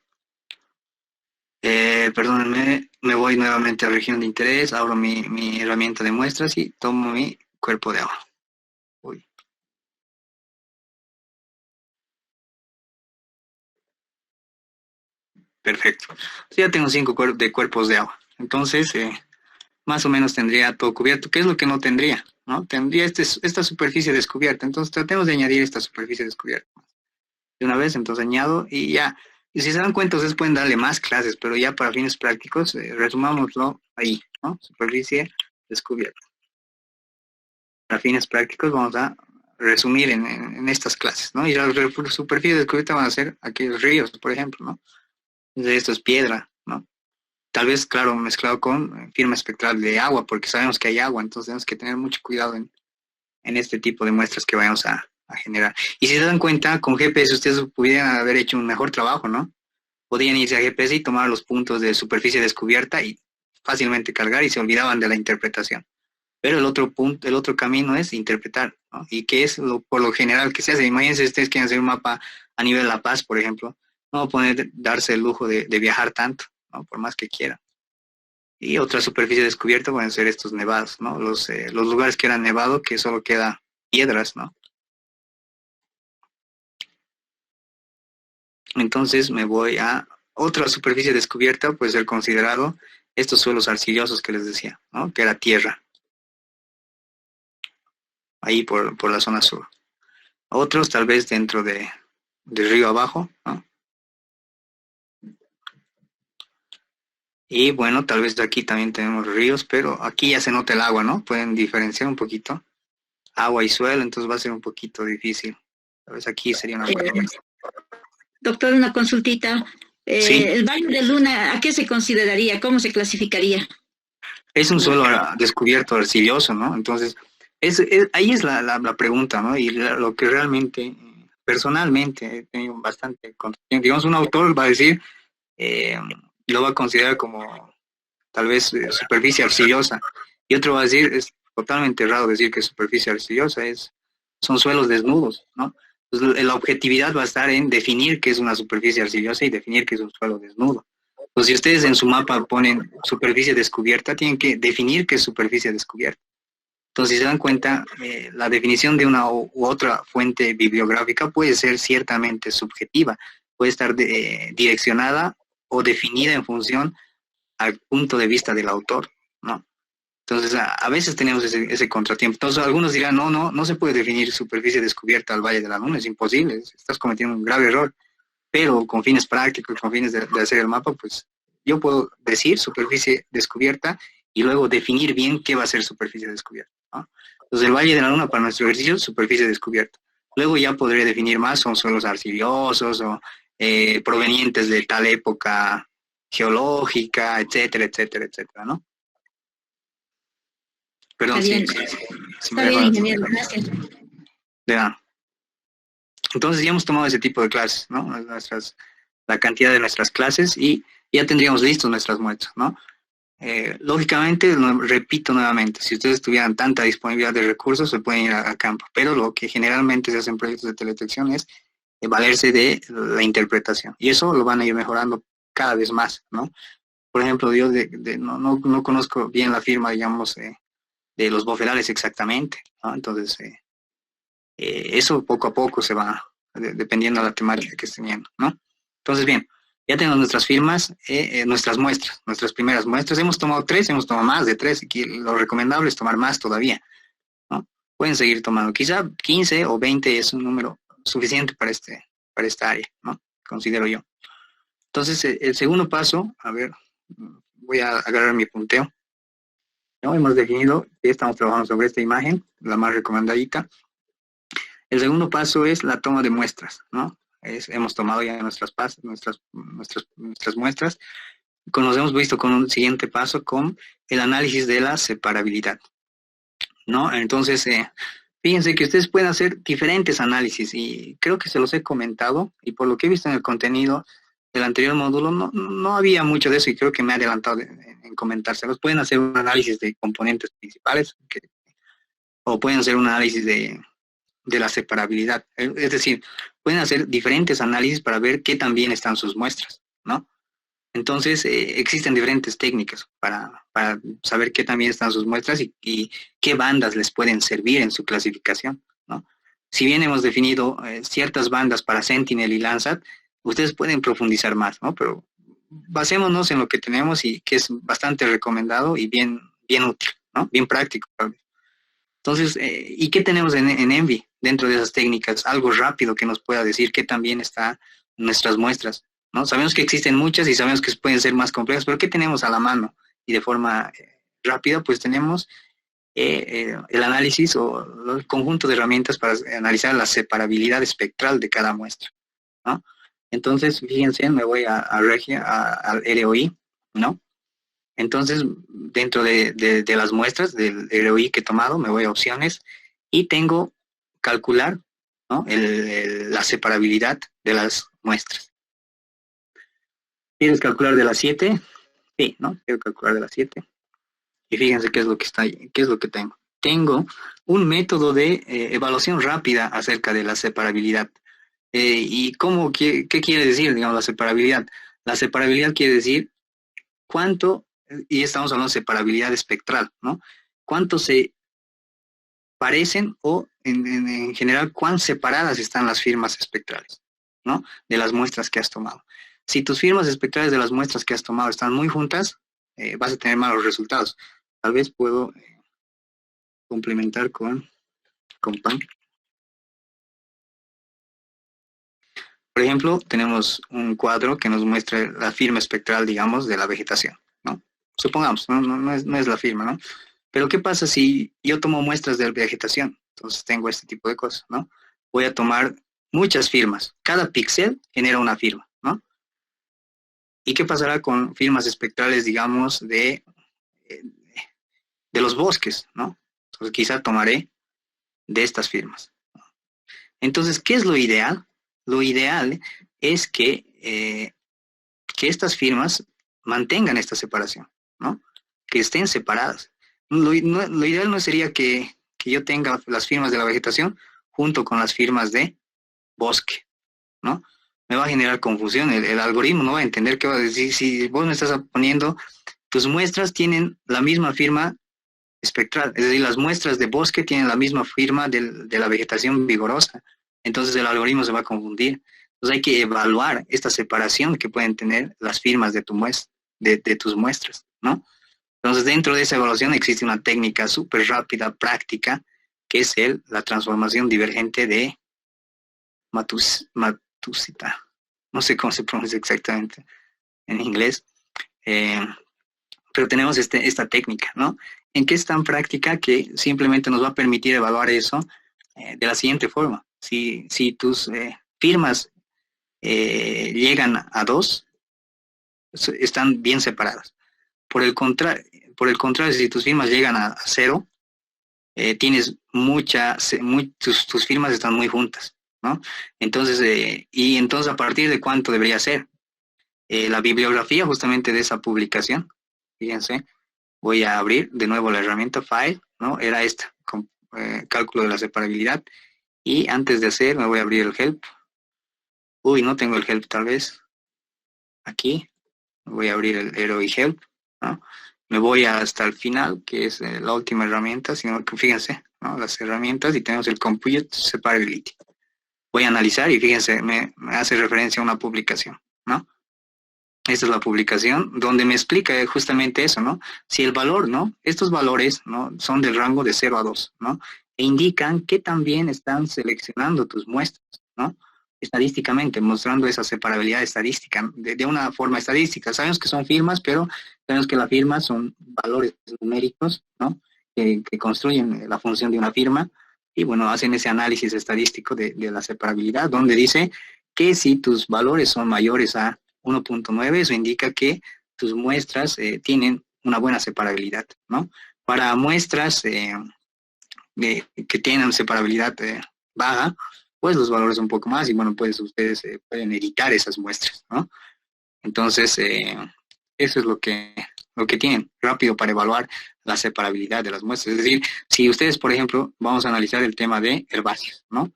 [SPEAKER 1] Perdónenme, me voy nuevamente a región de interés, abro mi herramienta de muestras y tomo mi cuerpo de agua. Uy, perfecto. Ya tengo 5 cuerpos de agua. Entonces, más o menos tendría todo cubierto. ¿Qué es lo que no tendría? ¿No? Tendría esta superficie descubierta. Entonces, tratemos de añadir esta superficie descubierta. De una vez, entonces añado y ya. Y si se dan cuenta, ustedes pueden darle más clases, pero ya para fines prácticos, resumámoslo ahí, ¿no? Superficie descubierta. Para fines prácticos vamos a resumir en estas clases, ¿no? Y las superficies descubiertas van a ser aquellos ríos, por ejemplo, ¿no? Esto es piedra, ¿no? Tal vez, claro, mezclado con firma espectral de agua, porque sabemos que hay agua, entonces tenemos que tener mucho cuidado en este tipo de muestras que vayamos a generar. Y si se dan cuenta, con GPS ustedes pudieran haber hecho un mejor trabajo, ¿no? Podían irse a GPS y tomar los puntos de superficie descubierta y fácilmente cargar y se olvidaban de la interpretación. Pero el otro punto, el otro camino es interpretar, ¿no? Y que es por lo general que se hace. Imagínense ustedes quieren hacer un mapa a nivel La Paz, por ejemplo, no poder darse el lujo de viajar tanto, ¿no? Por más que quieran. Y otra superficie descubierta pueden ser estos nevados, ¿no? Los lugares que eran nevado, que solo queda piedras, ¿no? Entonces me voy a otra superficie descubierta, puede ser considerado estos suelos arcillosos que les decía, ¿no? Que era tierra, ahí por la zona sur. Otros tal vez dentro de río abajo, ¿no? Y bueno, tal vez de aquí también tenemos ríos, pero aquí ya se nota el agua, ¿no? Pueden diferenciar un poquito agua y suelo, entonces va a ser un poquito difícil. Tal vez aquí sería una buena.
[SPEAKER 3] Doctor, una consultita.
[SPEAKER 1] Sí,
[SPEAKER 3] El Valle de Luna, ¿a qué se consideraría? ¿Cómo se clasificaría?
[SPEAKER 1] es un suelo descubierto arcilloso, ¿no? Entonces, ahí es la pregunta, ¿no? Y lo que realmente, personalmente, he tenido bastante contratiempo. Digamos, un autor va a decir, eh, lo va a considerar como tal vez superficie arcillosa, y otro va a decir, es totalmente errado decir que superficie arcillosa son suelos desnudos, ¿no? Entonces, la objetividad va a estar en definir qué es una superficie arcillosa y definir qué es un suelo desnudo. Pues si ustedes en su mapa ponen superficie descubierta, tienen que definir qué es superficie descubierta. Entonces, si se dan cuenta, la definición de una u otra fuente bibliográfica puede ser ciertamente subjetiva, puede estar direccionada o definida en función al punto de vista del autor, ¿no? Entonces, a veces tenemos ese contratiempo. Entonces, algunos dirán, no se puede definir superficie descubierta al Valle de la Luna, es imposible, estás cometiendo un grave error, pero con fines prácticos, con fines de hacer el mapa, pues yo puedo decir superficie descubierta y luego definir bien qué va a ser superficie descubierta, ¿no? Entonces, el Valle de la Luna para nuestro ejercicio, superficie descubierta. Luego ya podré definir más, son suelos arcillosos o provenientes de tal época geológica, etcétera, etcétera, etcétera, ¿no? Perdón,
[SPEAKER 3] Está bien,
[SPEAKER 1] si me
[SPEAKER 3] está bien,
[SPEAKER 1] dejas.
[SPEAKER 3] ingeniero, gracias.
[SPEAKER 1] Ya. Entonces ya hemos tomado ese tipo de clases, ¿no? La cantidad de nuestras clases y ya tendríamos listos nuestras muestras, ¿no? Lógicamente, repito nuevamente, si ustedes tuvieran tanta disponibilidad de recursos, se pueden ir a campo, pero lo que generalmente se hace en proyectos de teledetección es valerse de la interpretación, y eso lo van a ir mejorando cada vez más, ¿no? Por ejemplo, yo no conozco bien la firma, digamos, de los bofedales exactamente, ¿no? Entonces, eso poco a poco se va, dependiendo de la temática que estén viendo, ¿no? Entonces, bien, ya tenemos nuestras firmas, nuestras muestras, nuestras primeras muestras. Hemos tomado 3, hemos tomado más de 3, y lo recomendable es tomar más todavía, ¿no? Pueden seguir tomando, quizá 15 o 20 es un número suficiente para esta área, ¿no? Considero yo. Entonces, el segundo paso, a ver, voy a agarrar mi punteo, ¿no? Hemos definido que estamos trabajando sobre esta imagen, la más recomendadita. El segundo paso es la toma de muestras, ¿no? Hemos tomado ya nuestras muestras. Nos hemos visto con un siguiente paso con el análisis de la separabilidad, ¿no? Entonces, fíjense que ustedes pueden hacer diferentes análisis y creo que se los he comentado y por lo que he visto en el contenido del anterior módulo no había mucho de eso y creo que me he adelantado en comentárselos. Pueden hacer un análisis de componentes principales o pueden hacer un análisis de la separabilidad. Es decir, pueden hacer diferentes análisis para ver qué tan bien están sus muestras, ¿no? Entonces, existen diferentes técnicas para saber qué tan bien están sus muestras y qué bandas les pueden servir en su clasificación, ¿no? Si bien hemos definido ciertas bandas para Sentinel y Landsat, ustedes pueden profundizar más, ¿no? Pero basémonos en lo que tenemos y que es bastante recomendado y bien útil, ¿no? Bien práctico. Entonces, ¿y qué tenemos en ENVI dentro de esas técnicas? Algo rápido que nos pueda decir qué tan bien están nuestras muestras, ¿no? Sabemos que existen muchas y sabemos que pueden ser más complejas, pero ¿qué tenemos a la mano? Y de forma rápida, pues tenemos el análisis o el conjunto de herramientas para analizar la separabilidad espectral de cada muestra, ¿no? Entonces, fíjense, me voy al ROI, ¿no? Entonces, dentro de las muestras del ROI que he tomado, me voy a opciones y tengo calcular, ¿no? La separabilidad de las muestras. ¿Quieres calcular de las 7? Sí, ¿no? Quiero calcular de las 7. Y fíjense qué es lo que está ahí, qué es lo que tengo. Tengo un método de evaluación rápida acerca de la separabilidad. ¿Y qué quiere decir, digamos, la separabilidad? La separabilidad quiere decir cuánto, y estamos hablando de separabilidad espectral, ¿no? Cuánto se parecen o en general cuán separadas están las firmas espectrales, ¿no? De las muestras que has tomado. Si tus firmas espectrales de las muestras que has tomado están muy juntas, vas a tener malos resultados. Tal vez puedo complementar con PAN. Por ejemplo, tenemos un cuadro que nos muestra la firma espectral, digamos, de la vegetación, ¿no? Supongamos, no es la firma, ¿no? Pero ¿qué pasa si yo tomo muestras de vegetación? Entonces tengo este tipo de cosas, ¿no? Voy a tomar muchas firmas. Cada píxel genera una firma, ¿no? ¿Y qué pasará con firmas espectrales, digamos, de los bosques, ¿no? Entonces quizá tomaré de estas firmas. Entonces, ¿qué es lo ideal? Lo ideal es que estas firmas mantengan esta separación, ¿no? Que estén separadas. Lo ideal no sería que yo tenga las firmas de la vegetación junto con las firmas de bosque, ¿no? Me va a generar confusión, el algoritmo no va a entender qué va a decir. Si vos me estás poniendo, tus muestras tienen la misma firma espectral, es decir, las muestras de bosque tienen la misma firma de la vegetación vigorosa, entonces el algoritmo se va a confundir. Entonces hay que evaluar esta separación que pueden tener las firmas de tus muestras, ¿no? Entonces dentro de esa evaluación existe una técnica súper rápida, práctica, que es la transformación divergente de Matsushita. No sé cómo se pronuncia exactamente en inglés, pero tenemos esta técnica, ¿no? En que es tan práctica que simplemente nos va a permitir evaluar eso de la siguiente forma. Si tus firmas llegan a 2, están bien separadas. Por el contrario, si tus firmas llegan a 0, tienes tus firmas están muy juntas, ¿no? Entonces, y entonces, ¿a partir de cuánto debería ser? La bibliografía justamente de esa publicación, fíjense, voy a abrir de nuevo la herramienta File, ¿no? Era esta, con, cálculo de la separabilidad, y antes de hacer me voy a abrir el Help. Uy, no tengo el Help tal vez. Aquí, voy a abrir el Hero y Help, ¿no? Me voy hasta el final, que es la última herramienta, sino que fíjense, ¿no? Las herramientas, y tenemos el Compute Separability. Voy a analizar y fíjense, me hace referencia a una publicación, ¿no? Esta es la publicación donde me explica justamente eso, ¿no? Si el valor, ¿no? Estos valores, ¿no? Son del rango de 0 a 2, ¿no? E indican que también están seleccionando tus muestras, ¿no? Estadísticamente, mostrando esa separabilidad estadística, de una forma estadística. Sabemos que son firmas, pero sabemos que las firmas son valores numéricos, ¿no? Que construyen la función de una firma, y bueno, hacen ese análisis estadístico de la separabilidad, donde dice que si tus valores son mayores a 1.9, eso indica que tus muestras tienen una buena separabilidad, ¿no? Para muestras que tienen separabilidad baja, pues los valores un poco más, y bueno, pues ustedes pueden editar esas muestras, ¿no? Entonces, eso es lo que tienen rápido para evaluar la separabilidad de las muestras. Es decir, si ustedes, por ejemplo, vamos a analizar el tema de herbáceas, ¿no?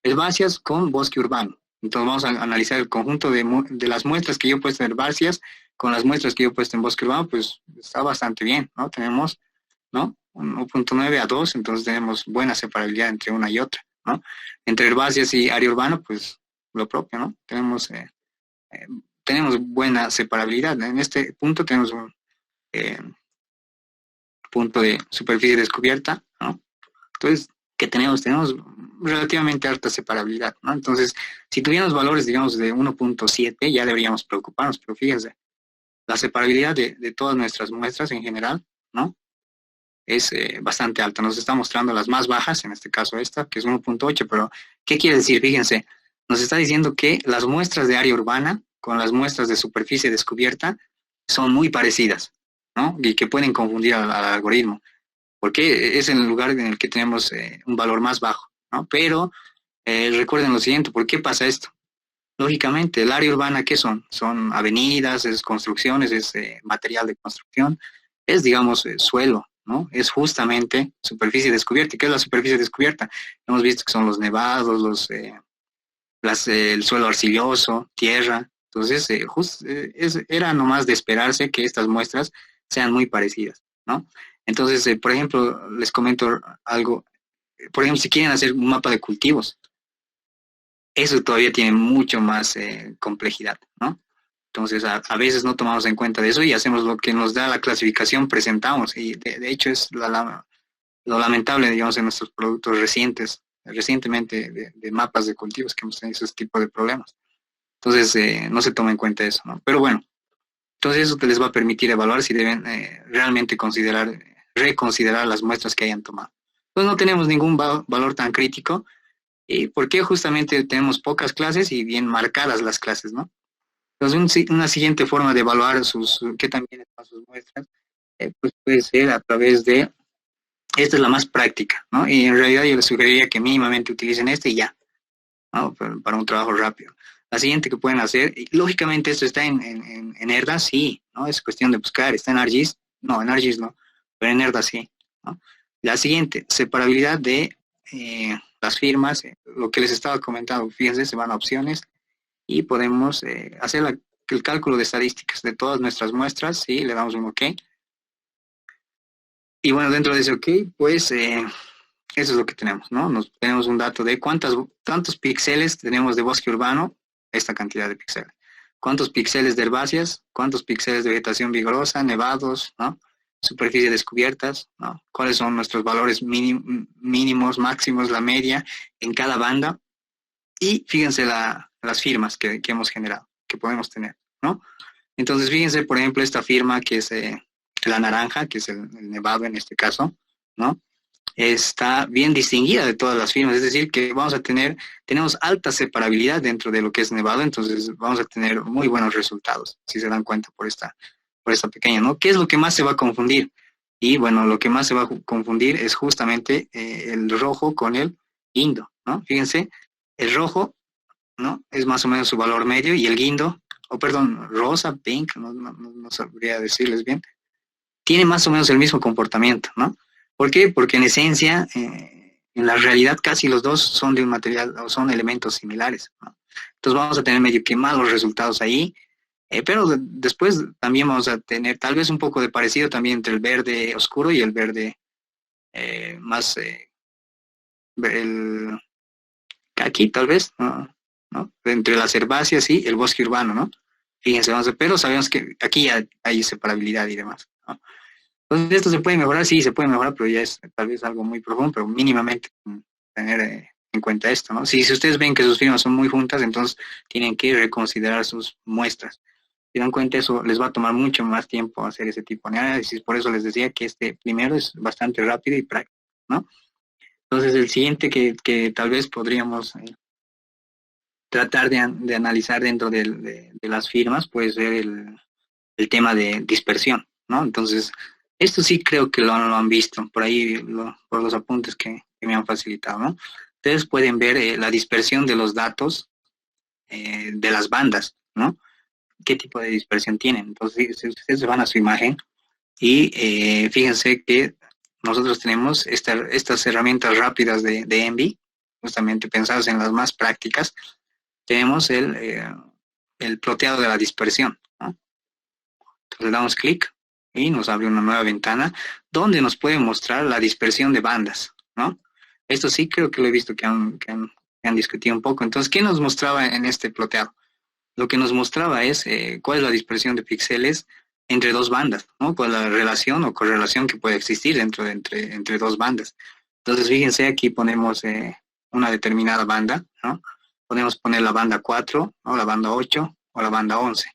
[SPEAKER 1] Herbáceas con bosque urbano. Entonces vamos a analizar el conjunto de las muestras que yo he puesto en herbáceas con las muestras que yo he puesto en bosque urbano, pues está bastante bien, ¿no? Tenemos, ¿no? 1.9 a 2, entonces tenemos buena separabilidad entre una y otra, ¿no? Entre herbáceas y área urbana, pues lo propio, ¿no? Tenemos buena separabilidad. En este punto tenemos un punto de superficie descubierta, ¿no? Entonces, ¿qué tenemos? Tenemos relativamente alta separabilidad, ¿no? Entonces, si tuviéramos valores, digamos, de 1.7, ya deberíamos preocuparnos, pero fíjense, la separabilidad de todas nuestras muestras en general, ¿no? Es bastante alta. Nos está mostrando las más bajas, en este caso esta, que es 1.8, pero ¿qué quiere decir? Fíjense, nos está diciendo que las muestras de área urbana con las muestras de superficie descubierta son muy parecidas, ¿no? Y que pueden confundir al algoritmo, porque es en el lugar en el que tenemos un valor más bajo, ¿no? Pero recuerden lo siguiente, ¿por qué pasa esto? Lógicamente, el área urbana, ¿qué son? Son avenidas, es construcciones, es material de construcción, es, digamos, suelo, ¿no? Es justamente superficie descubierta. ¿Qué es la superficie descubierta? Hemos visto que son los nevados, el suelo arcilloso, tierra. Entonces, era nomás de esperarse que estas muestras sean muy parecidas, ¿no? Entonces, por ejemplo, les comento algo. Por ejemplo, si quieren hacer un mapa de cultivos, eso todavía tiene mucho más complejidad, ¿no? Entonces, a veces no tomamos en cuenta de eso y hacemos lo que nos da la clasificación, presentamos. Y de hecho es lo lamentable, digamos, en nuestros productos recientemente de mapas de cultivos que hemos tenido ese tipo de problemas. Entonces, no se toma en cuenta eso, ¿no? Pero bueno, entonces eso te les va a permitir evaluar si deben realmente reconsiderar las muestras que hayan tomado. Entonces no tenemos ningún valor tan crítico, porque justamente tenemos pocas clases y bien marcadas las clases, ¿no? Entonces una siguiente forma de evaluar qué también están sus muestras, pues puede ser a través de, esta es la más práctica, ¿no? Y en realidad yo les sugeriría que mínimamente utilicen este y ya, ¿no? Para un trabajo rápido. La siguiente que pueden hacer, y lógicamente esto está en ERDA, sí, ¿no? Es cuestión de buscar. Está en ArcGIS, no, en ArcGIS no, pero en ERDA sí, ¿no? La siguiente, separabilidad de las firmas, lo que les estaba comentando, fíjense, se van a opciones y podemos hacer el cálculo de estadísticas de todas nuestras muestras, sí, le damos un OK. Y bueno, dentro de ese OK, pues eso es lo que tenemos, ¿no? Tenemos un dato de cuántos píxeles tenemos de bosque urbano, esta cantidad de píxeles. ¿Cuántos píxeles de herbáceas? ¿Cuántos píxeles de vegetación vigorosa, nevados, ¿no? Superficie descubiertas, ¿no? ¿Cuáles son nuestros valores mínimos, máximos, la media en cada banda? Y fíjense las firmas que hemos generado, que podemos tener, ¿no? Entonces, fíjense, por ejemplo, esta firma que es la naranja, que es el nevado en este caso, ¿no? Está bien distinguida de todas las firmas, es decir, que tenemos alta separabilidad dentro de lo que es nevado, entonces vamos a tener muy buenos resultados, si se dan cuenta por esta pequeña, ¿no? ¿Qué es lo que más se va a confundir? Y bueno, lo que más se va a confundir es justamente el rojo con el guindo, ¿no? Fíjense, el rojo, ¿no? Es más o menos su valor medio y el guindo, o perdón, rosa, pink, no sabría decirles bien, tiene más o menos el mismo comportamiento, ¿no? ¿Por qué? Porque en esencia, en la realidad casi los dos son de un material o son elementos similares, ¿no? Entonces vamos a tener medio que malos resultados ahí, pero después también vamos a tener tal vez un poco de parecido también entre el verde oscuro y el verde más, el caqui tal vez, ¿no? ¿No? Entre las herbáceas y el bosque urbano, ¿no? Fíjense, pero sabemos que aquí ya hay separabilidad y demás, ¿no? Entonces, ¿esto se puede mejorar? Sí, se puede mejorar, pero ya es tal vez algo muy profundo, pero mínimamente tener en cuenta esto, ¿no? Si ustedes ven que sus firmas son muy juntas, entonces tienen que reconsiderar sus muestras. Si dan cuenta, eso les va a tomar mucho más tiempo hacer ese tipo de análisis, por eso les decía que este primero es bastante rápido y práctico, ¿no? Entonces, el siguiente que tal vez podríamos tratar de analizar dentro de las firmas puede ser el tema de dispersión, ¿no? Entonces, esto sí creo que lo han visto por ahí, por los apuntes que me han facilitado, ¿no? Ustedes pueden ver la dispersión de los datos de las bandas, ¿no? ¿Qué tipo de dispersión tienen? Entonces, si ustedes van a su imagen y fíjense que nosotros tenemos estas herramientas rápidas de Envy, justamente pensadas en las más prácticas. Tenemos el ploteado de la dispersión, ¿no? Entonces le damos clic y nos abre una nueva ventana donde nos puede mostrar la dispersión de bandas, ¿no? Esto sí creo que lo he visto que han discutido un poco. Entonces, ¿qué nos mostraba en este ploteado? Lo que nos mostraba es cuál es la dispersión de píxeles entre dos bandas, ¿no? Cuál es la relación o correlación que puede existir entre dos bandas. Entonces, fíjense, aquí ponemos una determinada banda, ¿no? Podemos poner la banda 4, ¿no? La banda 8 o la banda 11.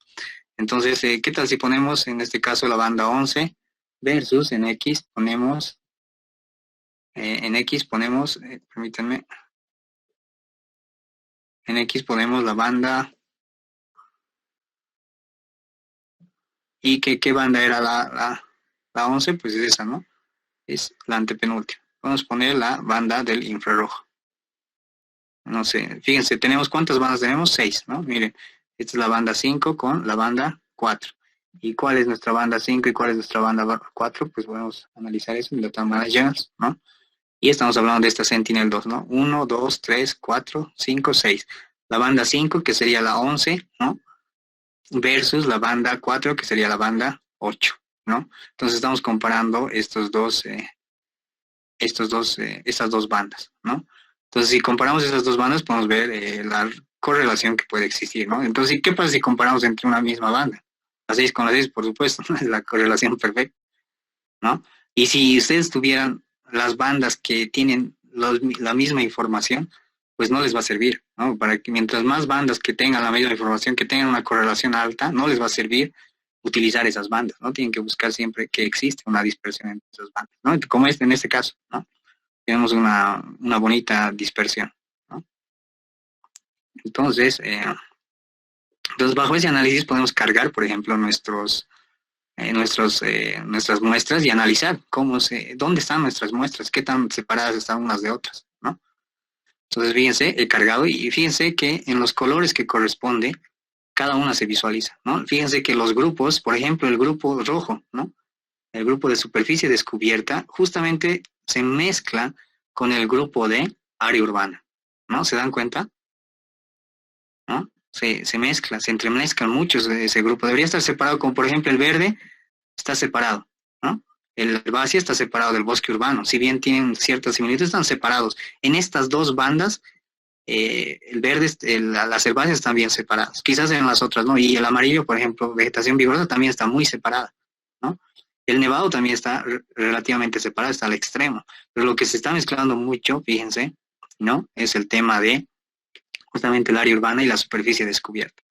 [SPEAKER 1] Entonces, ¿qué tal si ponemos en este caso la banda 11 versus en X ponemos, permítanme, en X ponemos la banda, y ¿qué banda era la 11? Pues es esa, ¿no? Es la antepenúltima. Vamos a poner la banda del infrarrojo. No sé, fíjense, ¿cuántas bandas tenemos? 6, ¿no? Miren, esta es la banda 5 con la banda 4. ¿Y cuál es nuestra banda 5 y cuál es nuestra banda 4? Pues podemos analizar eso en Data Management, ¿no? Y estamos hablando de esta Sentinel-2, ¿no? 1, 2, 3, 4, 5, 6. La banda 5, que sería la 11, ¿no? Versus la banda 4, que sería la banda 8, ¿no? Entonces estamos comparando estas dos bandas, ¿no? Entonces, si comparamos esas dos bandas, podemos ver la correlación que puede existir, ¿no? Entonces, ¿qué pasa si comparamos entre una misma banda? La 6 con la 6, por supuesto, es la correlación perfecta, ¿no? Y si ustedes tuvieran las bandas que tienen la misma información, pues no les va a servir, ¿no? Para que mientras más bandas que tengan la misma información, que tengan una correlación alta, no les va a servir utilizar esas bandas, ¿no? Tienen que buscar siempre que existe una dispersión entre esas bandas, ¿no? Como en este caso, ¿no? Tenemos una bonita dispersión, ¿no? Entonces, bajo ese análisis podemos cargar, por ejemplo, nuestras muestras y analizar dónde están nuestras muestras, qué tan separadas están unas de otras, ¿no? Entonces, fíjense, he cargado y fíjense que en los colores que corresponde, cada una se visualiza, ¿no? Fíjense que los grupos, por ejemplo, el grupo rojo, ¿no? El grupo de superficie descubierta, justamente se mezcla con el grupo de área urbana, ¿no? ¿Se dan cuenta? ¿No? Se mezcla, se entremezclan muchos de ese grupo. Debería estar separado, como por ejemplo el verde está separado, ¿no? El herbáceo está separado del bosque urbano. Si bien tienen ciertas similitudes, están separados. En estas dos bandas, el verde, las herbáceas están bien separadas. Quizás en las otras, ¿no? Y el amarillo, por ejemplo, vegetación vigorosa, también está muy separada, ¿no? El nevado también está relativamente separado, está al extremo. Pero lo que se está mezclando mucho, fíjense, ¿no? Es el tema de justamente el área urbana y la superficie descubierta.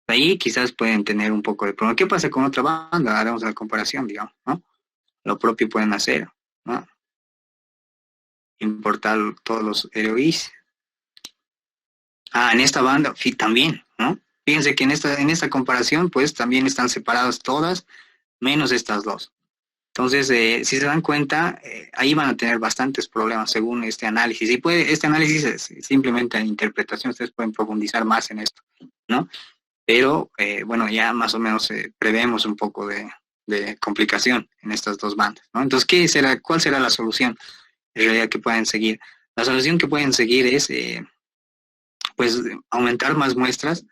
[SPEAKER 1] Ahí quizás pueden tener un poco de problema. ¿Qué pasa con otra banda? Haremos la comparación, digamos, ¿no? Lo propio pueden hacer, ¿no? Importar todos los ROIs. En esta banda también, ¿no? Fíjense que en esta comparación, pues también están separadas todas, menos estas dos. Entonces, si se dan cuenta, ahí van a tener bastantes problemas según este análisis. Y este análisis es simplemente interpretación, ustedes pueden profundizar más en esto, ¿no? Pero, bueno, ya más o menos prevemos un poco de complicación en estas dos bandas, ¿no? Entonces, ¿cuál será la solución en realidad que pueden seguir? La solución que pueden seguir es, pues, aumentar más muestras,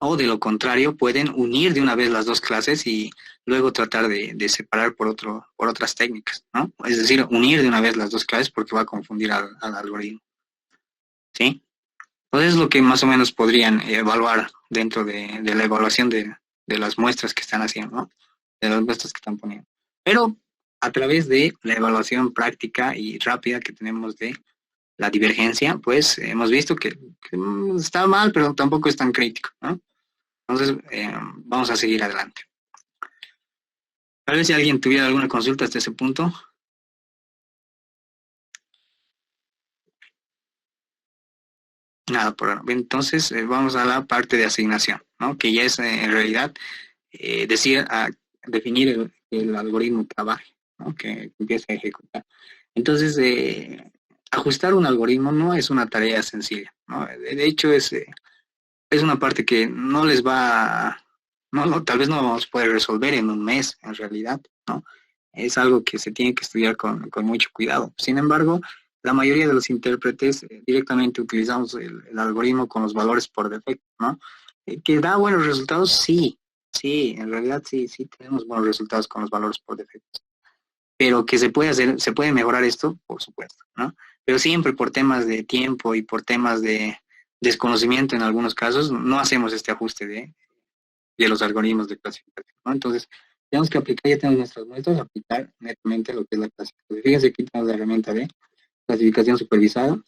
[SPEAKER 1] o de lo contrario, pueden unir de una vez las dos clases y luego tratar de separar por otras técnicas, ¿no? Es decir, unir de una vez las dos clases porque va a confundir al algoritmo, ¿sí? Entonces es lo que más o menos podrían evaluar dentro de la evaluación de las muestras que están haciendo, ¿no? De las muestras que están poniendo. Pero a través de la evaluación práctica y rápida que tenemos de la divergencia, pues hemos visto que está mal, pero tampoco es tan crítico, ¿no? Entonces, vamos a seguir adelante. Tal vez si alguien tuviera alguna consulta hasta ese punto. Nada, por ahora. Bien, entonces vamos a la parte de asignación, ¿no? Que ya es en realidad definir el algoritmo que trabaje, ¿no? Que empiece a ejecutar. Entonces, ajustar un algoritmo no es una tarea sencilla, ¿no? De hecho, es una parte que no les va, tal vez no vamos a poder resolver en un mes, en realidad, ¿no? Es algo que se tiene que estudiar con mucho cuidado. Sin embargo, la mayoría de los intérpretes directamente utilizamos el algoritmo con los valores por defecto, ¿no? ¿Que da buenos resultados? Sí, sí, en realidad sí tenemos buenos resultados con los valores por defecto. Pero que se puede mejorar esto, por supuesto, ¿no? Pero siempre por temas de tiempo y por temas de desconocimiento en algunos casos, no hacemos este ajuste de los algoritmos de clasificación, ¿no? Entonces, tenemos que aplicar, ya tenemos nuestras muestras, aplicar netamente lo que es la clasificación. Fíjense, aquí tenemos la herramienta de clasificación supervisada.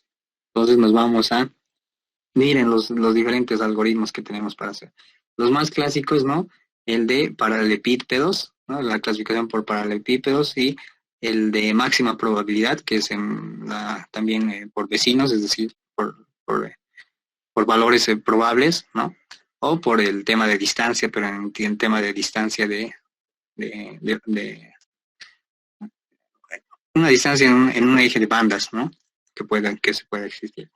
[SPEAKER 1] Entonces nos vamos a, miren los diferentes algoritmos que tenemos para hacer. Los más clásicos, ¿no? El de paralelepípedos, ¿no? La clasificación por paralelepípedos, y el de máxima probabilidad, que es también por vecinos, es decir, por valores probables, ¿no? O por el tema de distancia, pero en tema de distancia de una distancia en un eje de bandas, ¿no? Que se pueda existir.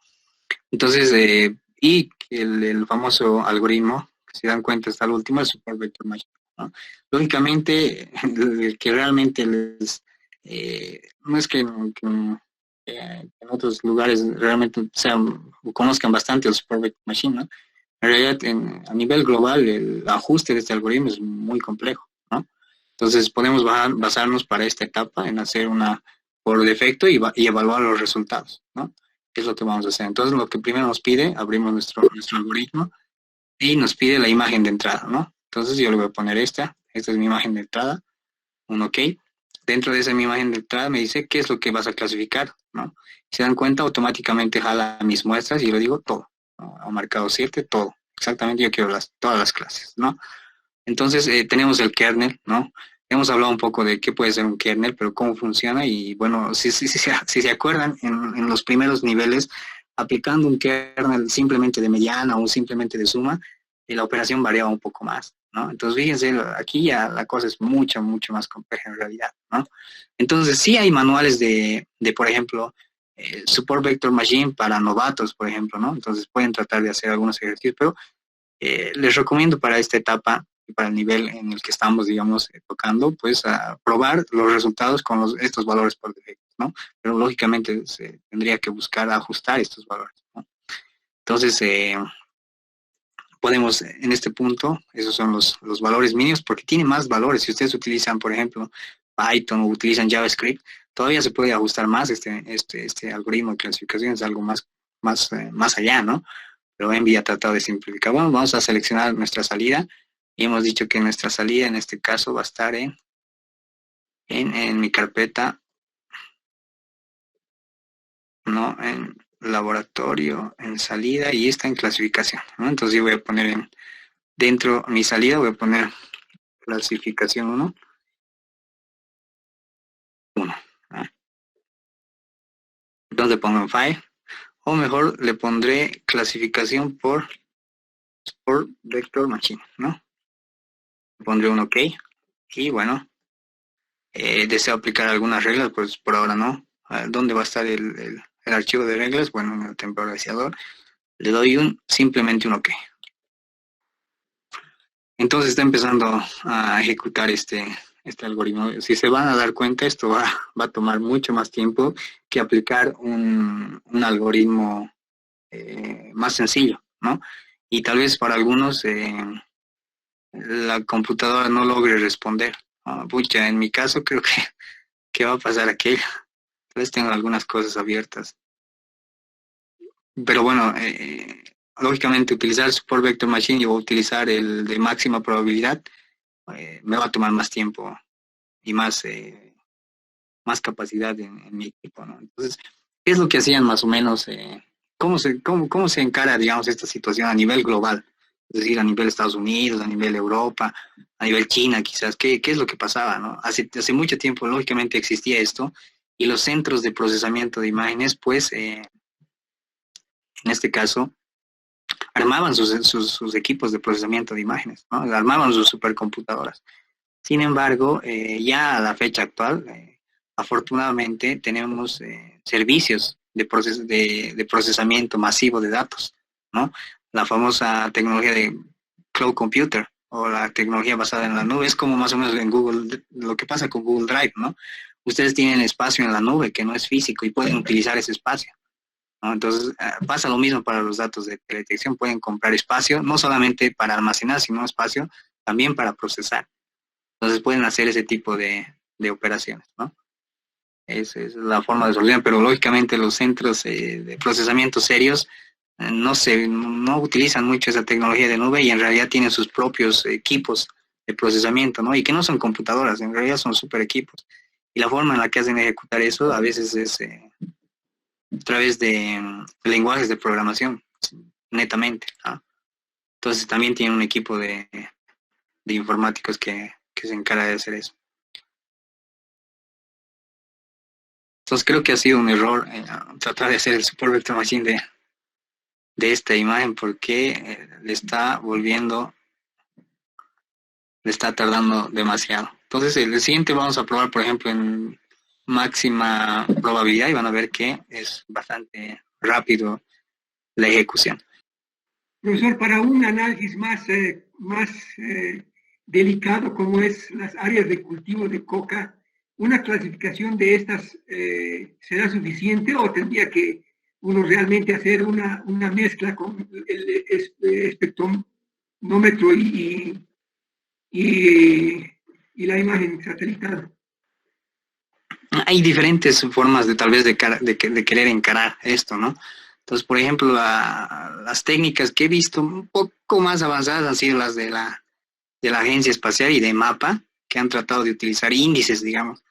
[SPEAKER 1] Entonces, y el famoso algoritmo, si se dan cuenta, está el último, el Support Vector Machine, ¿no? Lógicamente, el que realmente no es que en otros lugares realmente conozcan bastante el Support Vector Machine, ¿no? En realidad, a nivel global, el ajuste de este algoritmo es muy complejo, ¿no? Entonces, podemos basarnos para esta etapa en hacer una por defecto y evaluar los resultados, ¿no? Es lo que vamos a hacer. Entonces, lo que primero nos pide, abrimos nuestro algoritmo y nos pide la imagen de entrada, ¿no? Entonces, yo le voy a poner esta es mi imagen de entrada, un OK. Dentro de esa mi imagen de entrada me dice qué es lo que vas a clasificar, ¿no? Si se dan cuenta, automáticamente jala mis muestras y yo le digo todo, ¿no? Ha marcado 7, todo. Exactamente, yo quiero todas las clases, ¿no? Entonces, tenemos el kernel, ¿no? Hemos hablado un poco de qué puede ser un kernel, pero cómo funciona. Y bueno, si se acuerdan, en los primeros niveles, aplicando un kernel simplemente de mediana o simplemente de suma, la operación variaba un poco más, ¿no? Entonces, fíjense, aquí ya la cosa es mucho más compleja en realidad, ¿no? Entonces, sí hay manuales por ejemplo, Support Vector Machine para novatos, por ejemplo, ¿no? Entonces, pueden tratar de hacer algunos ejercicios, pero les recomiendo para esta etapa y para el nivel en el que estamos, digamos, tocando, pues a probar los resultados con estos valores por defecto, ¿no? Pero lógicamente se tendría que buscar ajustar estos valores, ¿no? Entonces, podemos, en este punto, esos son los valores mínimos, porque tiene más valores. Si ustedes utilizan, por ejemplo, Python o utilizan JavaScript, todavía se puede ajustar más este algoritmo de clasificación, es algo más allá, ¿no? Pero Envy ha tratado de simplificar. Bueno, vamos a seleccionar nuestra salida y hemos dicho que nuestra salida en este caso va a estar en mi carpeta, no, en laboratorio, en salida, y está en clasificación, ¿no? Entonces yo voy a poner dentro mi salida, voy a poner clasificación 1, ¿no? Entonces le pongo en file, o mejor le pondré clasificación por Vector Machine, ¿no? Le pondré un OK, y bueno, deseo aplicar algunas reglas, pues por ahora no. ¿Dónde va a estar el archivo de reglas? Bueno, en el temporalizador. Le doy simplemente un OK. Entonces está empezando a ejecutar este algoritmo. Si se van a dar cuenta, esto va a tomar mucho más tiempo que aplicar un algoritmo más sencillo, ¿no? Y tal vez para algunos la computadora no logre responder. Pucha, en mi caso creo que va a pasar aquello. Tal vez tengo algunas cosas abiertas. Pero bueno, lógicamente utilizar Support Vector Machine o utilizar el de máxima probabilidad me va a tomar más tiempo y más capacidad en mi equipo, ¿no? Entonces, ¿qué es lo que hacían más o menos? ¿Cómo se encara, digamos, esta situación a nivel global? Es decir, a nivel Estados Unidos, a nivel Europa, a nivel China, quizás. ¿Qué es lo que pasaba, no? Hace mucho tiempo, lógicamente, existía esto y los centros de procesamiento de imágenes, pues, en este caso, armaban sus equipos de procesamiento de imágenes, ¿no? Armaban sus supercomputadoras. Sin embargo, ya a la fecha actual, afortunadamente tenemos servicios de procesamiento masivo de datos, ¿no? La famosa tecnología de cloud computer o la tecnología basada en la nube es como más o menos en Google, lo que pasa con Google Drive, ¿no? Ustedes tienen espacio en la nube que no es físico y pueden utilizar ese espacio, ¿no? Entonces, pasa lo mismo para los datos de teledetección. Pueden comprar espacio, no solamente para almacenar, sino espacio también para procesar. Entonces, pueden hacer ese tipo de operaciones, ¿no? Esa es la forma de solucionar, pero lógicamente los centros de procesamiento serios no utilizan mucho esa tecnología de nube y en realidad tienen sus propios equipos de procesamiento, ¿no? Y que no son computadoras, en realidad son super equipos. Y la forma en la que hacen ejecutar eso a veces es a través de lenguajes de programación, netamente, ¿no? Entonces también tienen un equipo de informáticos que se encarga de hacer eso. Entonces creo que ha sido un error tratar de hacer el Support Vector Machine de esta imagen porque le está tardando demasiado. Entonces el siguiente vamos a probar, por ejemplo, en máxima probabilidad y van a ver que es bastante rápido la ejecución.
[SPEAKER 2] Profesor, para un análisis más delicado como es las áreas de cultivo de coca, ¿una clasificación de estas será suficiente o tendría que uno realmente hacer una mezcla con el espectrómetro y la imagen satelital?
[SPEAKER 1] Hay diferentes formas de tal vez de querer encarar esto, ¿no? Entonces, por ejemplo, las técnicas que he visto un poco más avanzadas han sido las de la Agencia Espacial y de MAPA, que han tratado de utilizar índices, digamos.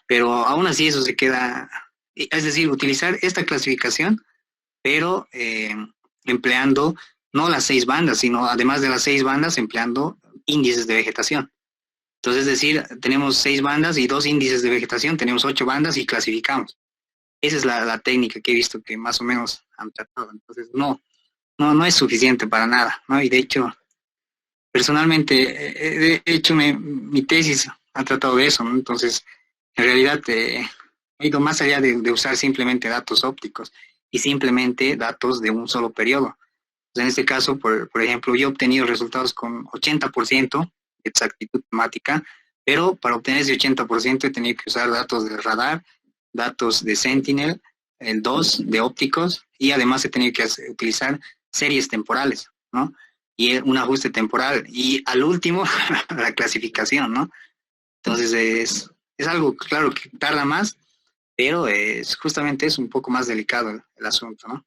[SPEAKER 1] Pero aún así eso se queda, es decir, utilizar esta clasificación, pero empleando no las 6 bandas, sino además de las 6 bandas, empleando índices de vegetación. Entonces, es decir, tenemos 6 bandas y 2 índices de vegetación, tenemos 8 bandas y clasificamos. Esa es la técnica que he visto que más o menos han tratado. Entonces, no es suficiente para nada, ¿no? Y de hecho, personalmente, he hecho mi tesis, ha tratado de eso, ¿no? Entonces, en realidad, he ido más allá de usar simplemente datos ópticos y simplemente datos de un solo periodo. Entonces, en este caso, por ejemplo, yo he obtenido resultados con 80% de exactitud temática, pero para obtener ese 80% he tenido que usar datos de radar, datos de Sentinel, el 2 de ópticos, y además he tenido que utilizar series temporales, ¿no? Y un ajuste temporal, y al último, la clasificación, ¿no? Entonces es algo, claro, que tarda más, pero justamente es un poco más delicado el asunto, ¿no?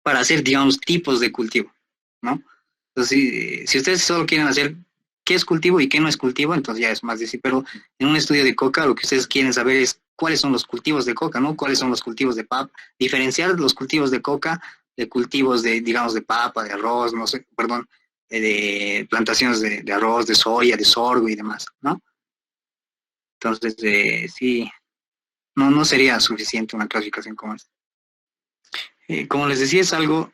[SPEAKER 1] Para hacer, digamos, tipos de cultivo, ¿no? Entonces, si ustedes solo quieren hacer qué es cultivo y qué no es cultivo, entonces ya es más difícil, pero en un estudio de coca lo que ustedes quieren saber es cuáles son los cultivos de coca, ¿no? Cuáles son los cultivos de papa, diferenciar los cultivos de coca de cultivos de, digamos, de papa, de arroz, no sé, perdón, de plantaciones de arroz, de soya, de sorgo y demás, ¿no? Entonces, sí, no sería suficiente una clasificación como esta. Como les decía, es algo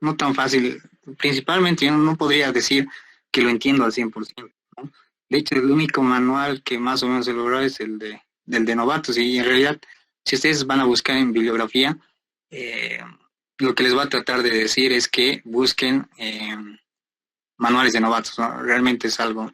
[SPEAKER 1] no tan fácil. Principalmente yo no podría decir que lo entiendo al 100%, ¿no? De hecho, el único manual que más o menos se logró es del de novatos. Y en realidad, si ustedes van a buscar en bibliografía, lo que les voy a tratar de decir es que busquen manuales de novatos, ¿no? Realmente es algo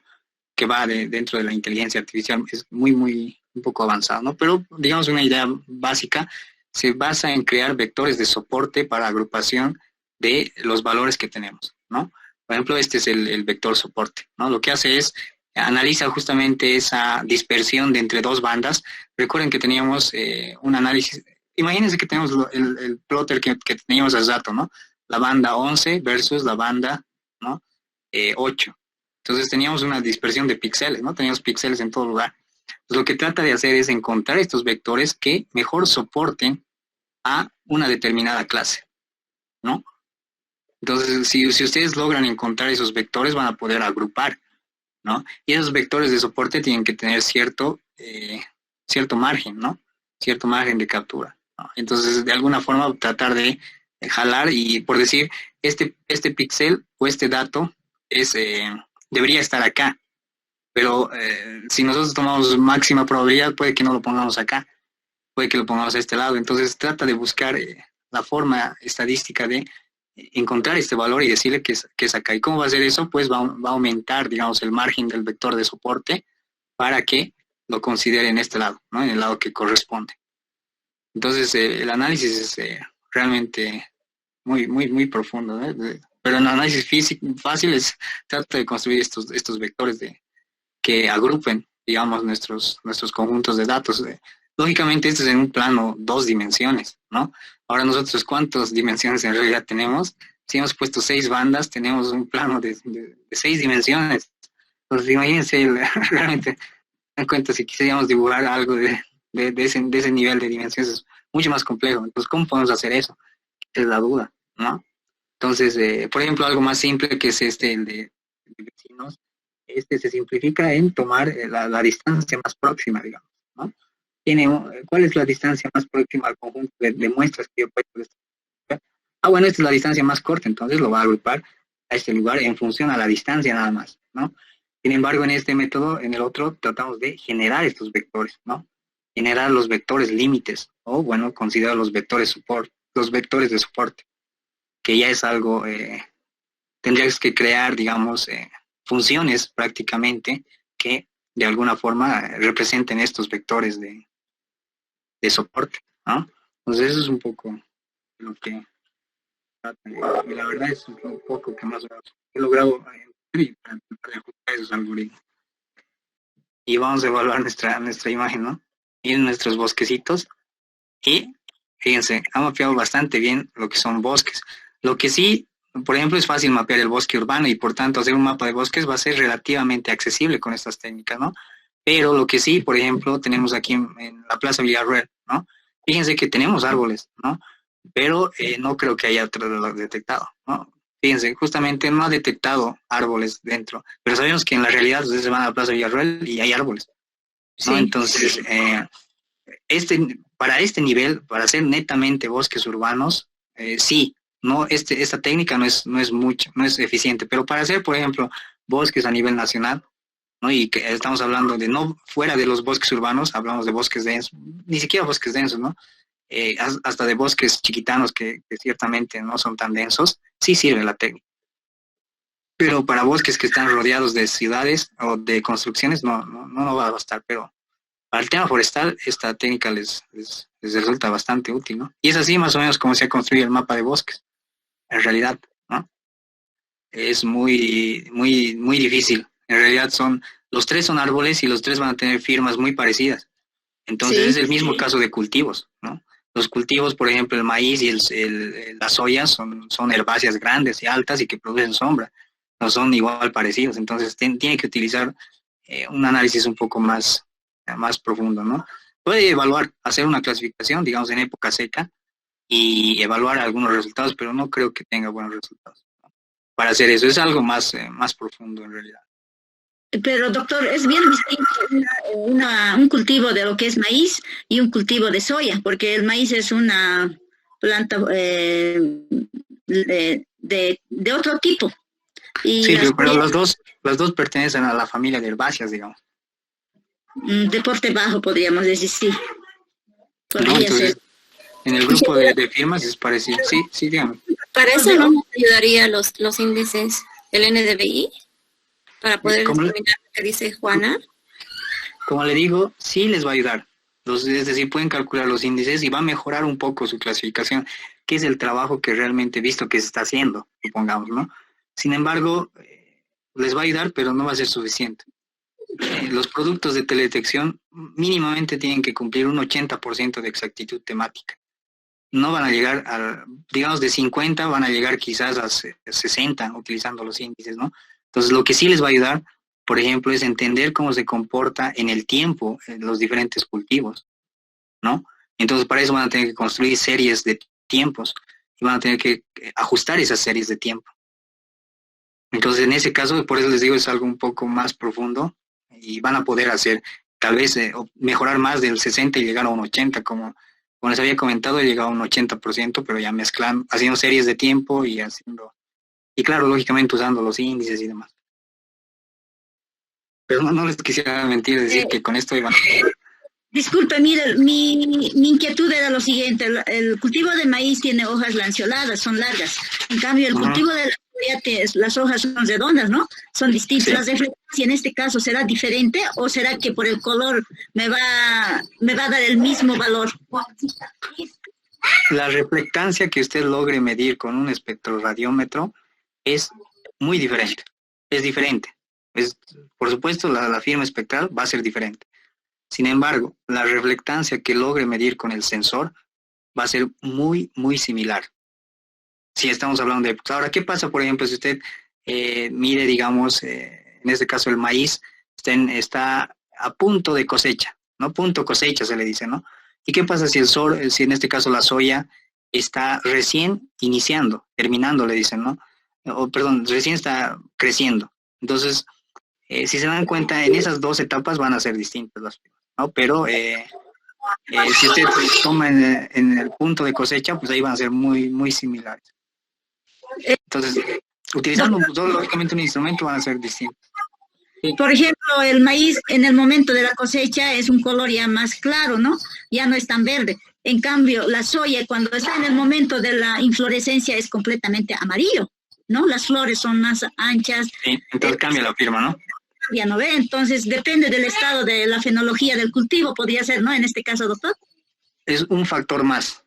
[SPEAKER 1] que va dentro de la inteligencia artificial, es un poco avanzado, ¿no? Pero, digamos, una idea básica se basa en crear vectores de soporte para agrupación de los valores que tenemos, ¿no? Por ejemplo, este es el vector soporte, ¿no? Lo que hace es analiza justamente esa dispersión de entre dos bandas. Recuerden que teníamos un análisis, imagínense que tenemos el plotter que teníamos hace rato, ¿no? La banda 11 versus la banda, ¿no? 8. Entonces teníamos una dispersión de píxeles, ¿no? Teníamos píxeles en todo lugar. Entonces, lo que trata de hacer es encontrar estos vectores que mejor soporten a una determinada clase, ¿no? Entonces, si ustedes logran encontrar esos vectores, van a poder agrupar, ¿no? Y esos vectores de soporte tienen que tener cierto margen, ¿no? Cierto margen de captura, ¿no? Entonces, de alguna forma, tratar de jalar y, por decir, este píxel o este dato debería estar acá, pero si nosotros tomamos máxima probabilidad, puede que no lo pongamos acá, puede que lo pongamos a este lado. Entonces, trata de buscar la forma estadística de encontrar este valor y decirle que es acá. ¿Y cómo va a hacer eso? Pues va a aumentar, digamos, el margen del vector de soporte para que lo considere en este lado, ¿no? En el lado que corresponde. Entonces, el análisis es realmente muy profundo, ¿no? Pero en el análisis físico fácil trata de construir estos vectores que agrupen, digamos, nuestros conjuntos de datos. Lógicamente, esto es en un plano 2 dimensiones, ¿no? Ahora nosotros, ¿cuántas dimensiones en realidad tenemos? Si hemos puesto 6 bandas, tenemos un plano de 6 dimensiones. Entonces, imagínense, realmente, en cuenta, si quisiéramos dibujar algo de ese nivel de dimensiones, es mucho más complejo. Entonces, ¿cómo podemos hacer eso? Esa es la duda, ¿no? Entonces, por ejemplo, algo más simple que es el de vecinos, se simplifica en tomar la distancia más próxima, digamos, ¿no? ¿Cuál es la distancia más próxima al conjunto de muestras que yo puedo establecer? Bueno, esta es la distancia más corta, entonces lo va a agrupar a este lugar en función a la distancia nada más, ¿no? Sin embargo, en este método, en el otro, tratamos de generar estos vectores, ¿no? Generar los vectores límites, o bueno, considerar los vectores de soporte, que ya es algo, tendrías que crear, digamos, funciones prácticamente que de alguna forma representen estos vectores de soporte, ¿no? Entonces eso es un poco lo que y la verdad es un poco que más o menos he logrado para ajustar esos algoritmos. Y vamos a evaluar nuestra imagen, ¿no? Y en nuestros bosquecitos. Y fíjense, ha mapeado bastante bien lo que son bosques. Lo que sí, por ejemplo, es fácil mapear el bosque urbano y por tanto hacer un mapa de bosques va a ser relativamente accesible con estas técnicas, ¿no? Pero lo que sí, por ejemplo, tenemos aquí en la Plaza Villarroel, ¿no? Fíjense que tenemos árboles, ¿no? Pero no creo que haya otro detectado, ¿no? Fíjense, justamente no ha detectado árboles dentro, pero sabemos que en la realidad ustedes se van a la Plaza Villarroel y hay árboles, ¿no? Sí. Entonces, para este nivel, para hacer netamente bosques urbanos, sí, no, esta técnica no es eficiente, pero para hacer, por ejemplo, bosques a nivel nacional, ¿no? Y que estamos hablando de no fuera de los bosques urbanos, hablamos de bosques densos, ni siquiera bosques densos, ¿no? Hasta de bosques chiquitanos que ciertamente no son tan densos, sí sirve la técnica. Pero para bosques que están rodeados de ciudades o de construcciones no va a bastar, pero para el tema forestal esta técnica les resulta bastante útil, ¿no? Y es así más o menos como se ha construido el mapa de bosques, en realidad, ¿no? Es muy difícil. En realidad los tres son árboles y los tres van a tener firmas muy parecidas. Entonces sí, es el mismo caso de cultivos, ¿no? Los cultivos, por ejemplo, el maíz y las soyas son herbáceas grandes y altas y que producen sombra. No son igual parecidos. Entonces tiene que utilizar un análisis un poco más profundo, ¿no? Puede hacer una clasificación, digamos, en época seca y evaluar algunos resultados, pero no creo que tenga buenos resultados, ¿no? Para hacer eso. Es algo más profundo en realidad.
[SPEAKER 3] Pero, doctor, es bien distinto un cultivo de lo que es maíz y un cultivo de soya, porque el maíz es una planta de otro tipo. Y
[SPEAKER 1] Sí, pero las dos pertenecen a la familia de herbáceas, digamos,
[SPEAKER 3] deporte bajo, podríamos decir, sí,
[SPEAKER 1] ¿no?
[SPEAKER 3] podría ser.
[SPEAKER 1] Entonces, en el grupo de firmas es parecido. Sí, sí, dígame.
[SPEAKER 4] Para eso
[SPEAKER 3] De-
[SPEAKER 4] no nos ayudaría los índices del NDVI para poder
[SPEAKER 1] Como,
[SPEAKER 4] determinar lo que dice Juana.
[SPEAKER 1] como le digo, sí les va a ayudar. Es decir, pueden calcular los índices y va a mejorar un poco su clasificación, que es el trabajo que realmente he visto que se está haciendo, supongamos, ¿no? Sin embargo, les va a ayudar, pero no va a ser suficiente. Los productos de teledetección mínimamente tienen que cumplir un 80% de exactitud temática. No van a llegar a, digamos, de 50 van a llegar quizás a 60 utilizando los índices, ¿no? Entonces, lo que sí les va a ayudar, por ejemplo, es entender cómo se comporta en el tiempo los diferentes cultivos, ¿no? Entonces, para eso van a tener que construir series de tiempos y van a tener que ajustar esas series de tiempo. Entonces, en ese caso, por eso les digo, es algo un poco más profundo y van a poder hacer, tal vez, mejorar más del 60 y llegar a un 80, como les había comentado, he llegado a un 80%, pero ya mezclando, haciendo series de tiempo y haciendo, y claro, lógicamente usando los índices y demás. Pero no les quisiera mentir, decir que con esto iban.
[SPEAKER 3] Disculpe, mire, mi inquietud era lo siguiente, el cultivo de maíz tiene hojas lanceoladas, son largas, en cambio el cultivo de la soya, las hojas son redondas, ¿no? Son distintas.
[SPEAKER 1] Sí.
[SPEAKER 3] ¿La reflectancia en este caso será diferente o será que por el color me va a dar el mismo valor?
[SPEAKER 1] La reflectancia que usted logre medir con un espectroradiómetro es muy diferente, es diferente. Por supuesto, la firma espectral va a ser diferente. Sin embargo, la reflectancia que logre medir con el sensor va a ser muy, muy similar. Si estamos hablando de... Ahora, ¿qué pasa, por ejemplo, si usted mide, digamos, en este caso el maíz, está a punto de cosecha, ¿no? Punto cosecha se le dice, ¿no? ¿Y qué pasa si si en este caso la soya está recién iniciando, terminando, le dicen, ¿no? O, perdón, recién está creciendo. Entonces, si se dan cuenta, en esas dos etapas van a ser distintas las firmas, ¿no? Pero si usted toma en el punto de cosecha, pues ahí van a ser muy, muy similares. Entonces, utilizando lógicamente un instrumento van a ser distintos. Sí.
[SPEAKER 3] Por ejemplo, el maíz en el momento de la cosecha es un color ya más claro, ¿no? Ya no es tan verde. En cambio, la soya cuando está en el momento de la inflorescencia es completamente amarillo, ¿no? Las flores son más anchas.
[SPEAKER 1] Sí, entonces cambia la firma, ¿no?
[SPEAKER 3] Ya no ve, entonces depende del estado de la fenología del cultivo, podría ser, ¿no? En este caso, doctor.
[SPEAKER 1] Es un factor más,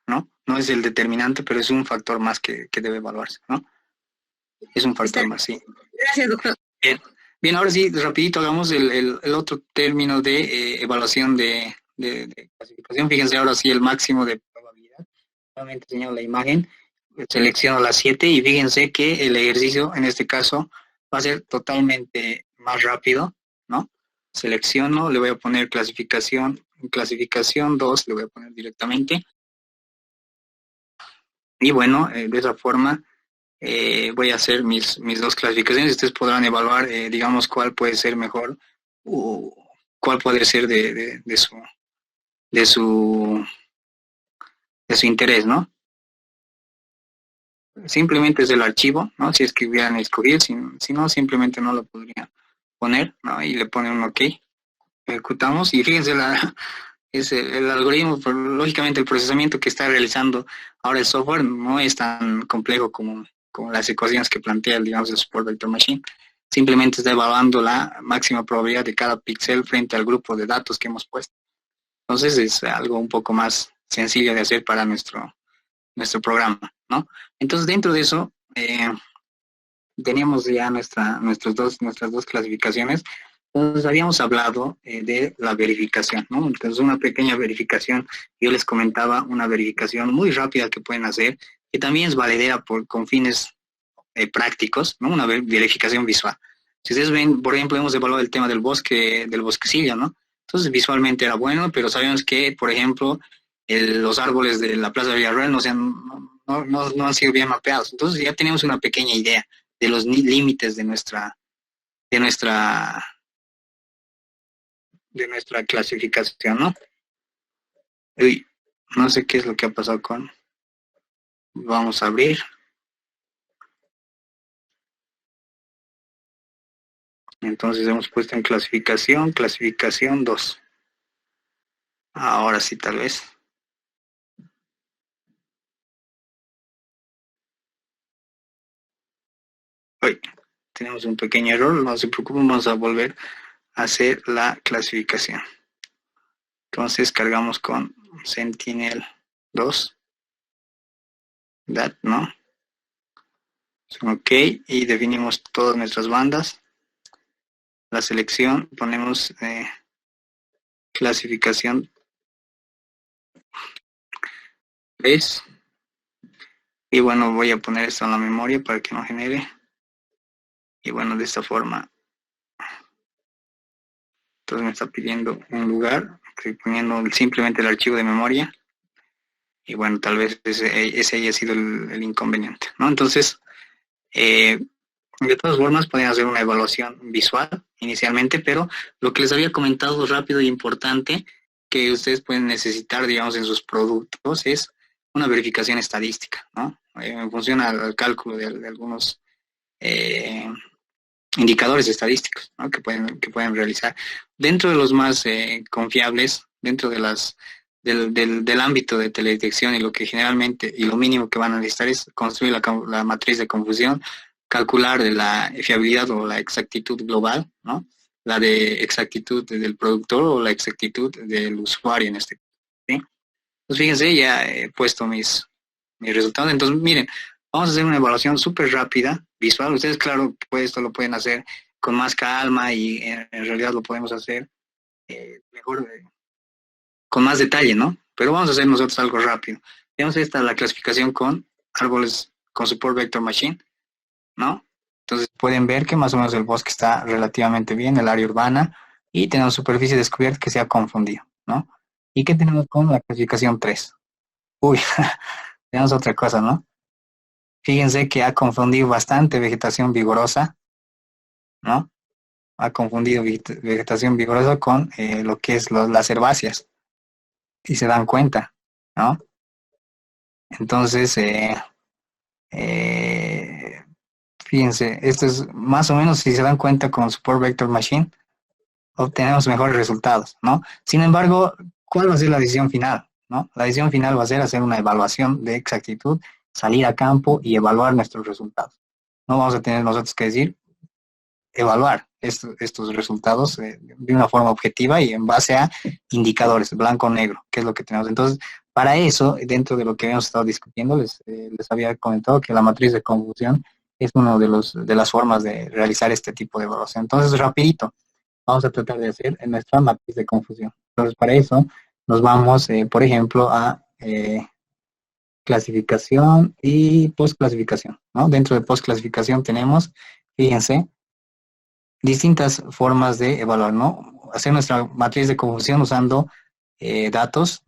[SPEAKER 1] ¿no? No es el determinante, pero es un factor más que debe evaluarse, ¿no? Es un factor más, sí.
[SPEAKER 3] Gracias, doctor.
[SPEAKER 1] Bien, ahora sí, rapidito hagamos el otro término de evaluación de clasificación. Fíjense ahora sí el máximo de probabilidad. Nuevamente señalo la imagen, selecciono las 7 y fíjense que el ejercicio en este caso va a ser totalmente más rápido, ¿no? Selecciono, le voy a poner clasificación 2, le voy a poner directamente. Y bueno, de esa forma voy a hacer mis dos clasificaciones. Ustedes podrán evaluar, digamos, cuál puede ser mejor o cuál puede ser de su interés, ¿no? Simplemente es el archivo, ¿no? Si es que hubieran escogido, si no, simplemente no lo podría poner, ¿no? Y le ponen un OK. Ejecutamos y fíjense, es el algoritmo, lógicamente el procesamiento que está realizando ahora el software no es tan complejo como las ecuaciones que plantea, digamos, el Support Vector Machine. Simplemente está evaluando la máxima probabilidad de cada píxel frente al grupo de datos que hemos puesto. Entonces es algo un poco más sencillo de hacer para nuestro programa, ¿no? Entonces dentro de eso teníamos ya nuestras dos clasificaciones. Entonces habíamos hablado de la verificación, ¿no? Entonces una pequeña verificación, yo les comentaba una verificación muy rápida que pueden hacer, que también es valedera con fines prácticos, ¿no? Una verificación visual. Si ustedes ven, por ejemplo, hemos evaluado el tema del bosquecillo, ¿no? Entonces visualmente era bueno, pero sabemos que, por ejemplo, los árboles de la Plaza de Villarreal no han sido bien mapeados. Entonces ya tenemos una pequeña idea de los límites de nuestra clasificación, ¿no? Uy, no sé qué es lo que ha pasado vamos a abrir. Entonces hemos puesto en clasificación, clasificación 2. Ahora sí, tal vez. Hoy tenemos un pequeño error, no se preocupen, vamos a volver a hacer la clasificación. Entonces cargamos con Sentinel 2. ¿No? Ok, y definimos todas nuestras bandas. La selección, ponemos clasificación 3. Y bueno, voy a poner esto en la memoria para que no genere. Y bueno, de esta forma. Entonces me está pidiendo un lugar. Estoy poniendo simplemente el archivo de memoria. Y bueno, tal vez ese haya sido el inconveniente, ¿no? Entonces, de todas formas, pueden hacer una evaluación visual inicialmente, pero lo que les había comentado rápido e importante que ustedes pueden necesitar, digamos, en sus productos es una verificación estadística, ¿no? En función al cálculo de algunos indicadores estadísticos, ¿no? que pueden realizar. Dentro de los más confiables, dentro de del ámbito de teledetección, y lo que generalmente y lo mínimo que van a necesitar es construir la matriz de confusión, calcular de la fiabilidad o la exactitud global, ¿no? La de exactitud del productor o la exactitud del usuario en este caso, ¿sí? Pues fíjense, ya he puesto mis resultados. Entonces, miren, vamos a hacer una evaluación súper rápida, visual. Ustedes, claro, pues esto lo pueden hacer con más calma y en realidad lo podemos hacer mejor, con más detalle, ¿no? Pero vamos a hacer nosotros algo rápido. Tenemos esta la clasificación con árboles con support vector machine, ¿no? Entonces pueden ver que más o menos el bosque está relativamente bien, el área urbana, y tenemos superficie descubierta que se ha confundido, ¿no? ¿Y qué tenemos con la clasificación 3? Uy, tenemos otra cosa, ¿no? Fíjense que ha confundido bastante vegetación vigorosa, ¿no? Ha confundido vegetación vigorosa con lo que es las herbáceas. Y se dan cuenta, ¿no? Entonces, fíjense, esto es más o menos, si se dan cuenta con Support Vector Machine, obtenemos mejores resultados, ¿no? Sin embargo, ¿cuál va a ser la decisión final? ¿No? La decisión final va a ser hacer una evaluación de exactitud, salir a campo y evaluar nuestros resultados. No vamos a tener nosotros que decir, evaluar estos resultados de una forma objetiva y en base a indicadores, blanco-negro, que es lo que tenemos. Entonces, para eso, dentro de lo que habíamos estado discutiendo, les había comentado que la matriz de confusión es una de las formas de realizar este tipo de evaluación. Entonces, rapidito, vamos a tratar de hacer nuestra matriz de confusión. Entonces, para eso, nos vamos, por ejemplo, a clasificación y postclasificación, ¿no? Dentro de postclasificación tenemos, fíjense, distintas formas de evaluar, ¿no? Hacer nuestra matriz de confusión usando datos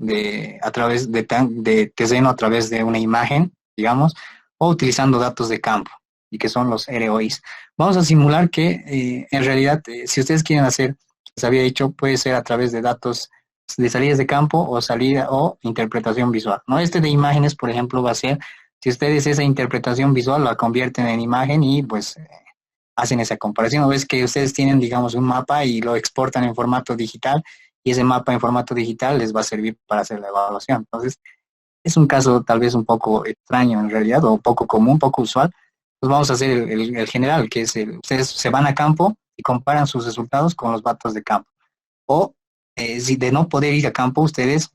[SPEAKER 1] a través de terreno, a través de una imagen, digamos, o utilizando datos de campo, y que son los ROIs. Vamos a simular que, en realidad, si ustedes quieren hacer, les había dicho, puede ser a través de datos de salidas de campo o salida o interpretación visual, ¿no? Este de imágenes, por ejemplo, va a ser, si ustedes esa interpretación visual la convierten en imagen y, pues, hacen esa comparación. O ves que ustedes tienen, digamos, un mapa y lo exportan en formato digital, y ese mapa en formato digital les va a servir para hacer la evaluación. Entonces, es un caso tal vez un poco extraño en realidad, o poco común, poco usual. Pues vamos a hacer el general, que es ustedes se van a campo y comparan sus resultados con los datos de campo. O, si de no poder ir a campo, ustedes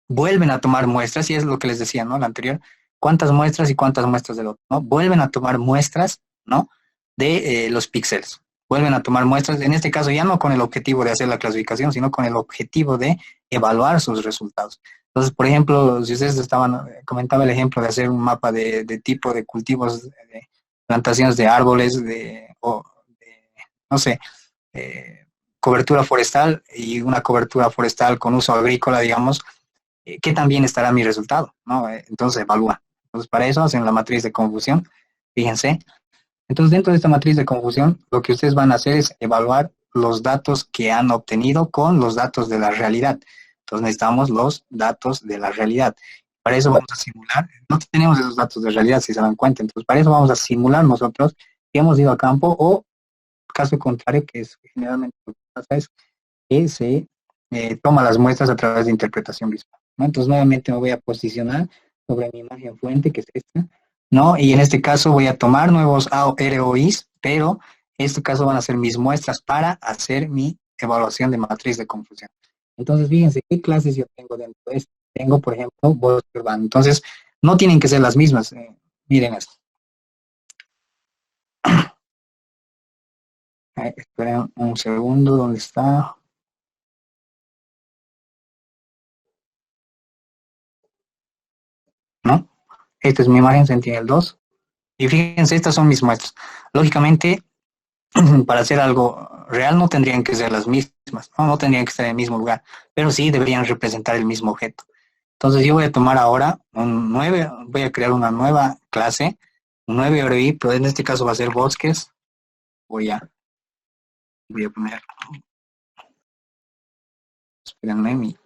[SPEAKER 1] vuelven a tomar muestras, y es lo que les decía, ¿no? La anterior, cuántas muestras y cuántas muestras del otro, ¿no? Vuelven a tomar muestras, ¿no? De los píxeles. Vuelven a tomar muestras, en este caso ya no con el objetivo de hacer la clasificación, sino con el objetivo de evaluar sus resultados. Entonces, por ejemplo, si ustedes comentaba el ejemplo de hacer un mapa de tipo de cultivos, de plantaciones de árboles, no sé, cobertura forestal y una cobertura forestal con uso agrícola, digamos, ¿qué también estará mi resultado? ¿No? Entonces, evalúa. Entonces, para eso hacen la matriz de confusión, fíjense. Entonces, dentro de esta matriz de confusión, lo que ustedes van a hacer es evaluar los datos que han obtenido con los datos de la realidad. Entonces, necesitamos los datos de la realidad. Para eso vamos a simular. No tenemos esos datos de realidad, si se dan cuenta. Entonces, para eso vamos a simular nosotros que hemos ido a campo o caso contrario, que es generalmente lo que pasa es que se toma las muestras a través de interpretación visual, ¿no? Entonces nuevamente me voy a posicionar sobre mi imagen fuente, que es esta, ¿no? Y en este caso voy a tomar nuevos ROIs, pero en este caso van a ser mis muestras para hacer mi evaluación de matriz de confusión. Entonces, fíjense qué clases yo tengo dentro de esto. Tengo, por ejemplo, bosque urbano. Entonces, no tienen que ser las mismas. Miren esto. Esperen un segundo, ¿dónde está? ¿No? Esta es mi imagen Sentinel 2. Y fíjense, estas son mis muestras. Lógicamente, para hacer algo real no tendrían que ser las mismas, ¿no? No tendrían que estar en el mismo lugar, pero sí deberían representar el mismo objeto. Entonces yo voy a tomar ahora voy a crear una nueva clase, un 9 RI, pero en este caso va a ser bosques. Voy a poner, espérenme,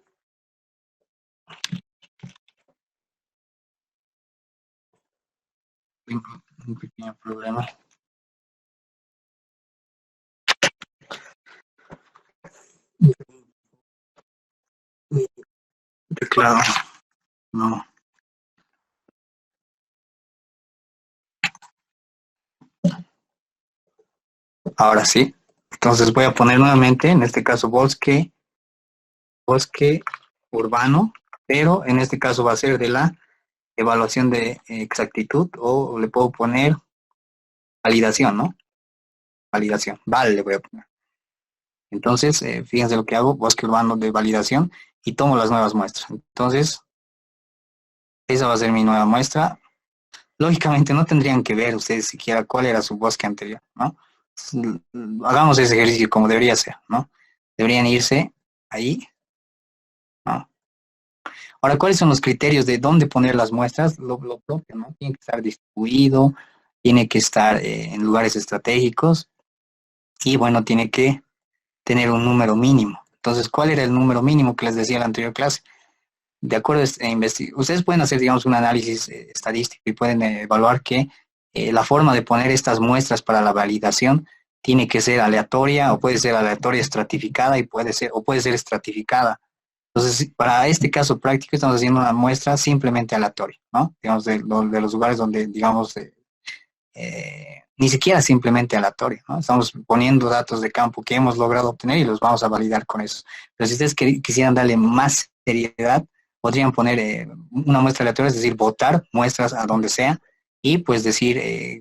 [SPEAKER 1] un pequeño problema. Teclado, no. Ahora sí. Entonces voy a poner nuevamente, en este caso, bosque urbano, pero en este caso va a ser de la evaluación de exactitud, o le puedo poner validación, ¿no? Validación, vale, le voy a poner. Entonces, fíjense lo que hago, bosque urbano de validación, y tomo las nuevas muestras. Entonces, esa va a ser mi nueva muestra. Lógicamente no tendrían que ver ustedes siquiera cuál era su bosque anterior, ¿no? Hagamos ese ejercicio como debería ser, ¿no? Deberían irse ahí, ¿no? Ahora, ¿cuáles son los criterios de dónde poner las muestras? Lo propio, ¿no? Tiene que estar distribuido, tiene que estar en lugares estratégicos y, bueno, tiene que tener un número mínimo. Entonces, ¿cuál era el número mínimo que les decía en la anterior clase? De acuerdo a ustedes pueden hacer, digamos, un análisis estadístico y pueden evaluar que la forma de poner estas muestras para la validación tiene que ser aleatoria, o puede ser aleatoria estratificada, puede ser estratificada. Entonces, para este caso práctico estamos haciendo una muestra simplemente aleatoria, ¿no? Digamos, de los lugares donde, digamos, ni siquiera simplemente aleatoria, ¿no? Estamos poniendo datos de campo que hemos logrado obtener y los vamos a validar con eso. Pero si ustedes quisieran darle más seriedad, podrían poner una muestra aleatoria, es decir, votar muestras a donde sea y pues decir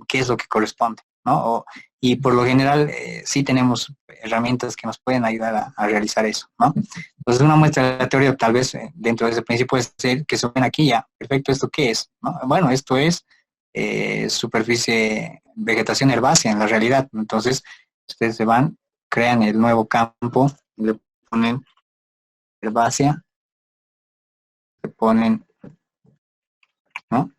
[SPEAKER 1] qué es lo que corresponde, ¿no? Y por lo general sí tenemos herramientas que nos pueden ayudar a realizar eso, ¿no? Entonces una muestra aleatoria tal vez dentro de ese principio puede ser que se ven aquí ya, perfecto, ¿esto qué es? ¿No? Bueno, esto es superficie, vegetación herbácea en la realidad. Entonces ustedes se van, crean el nuevo campo, le ponen herbácea, le ponen, ¿no?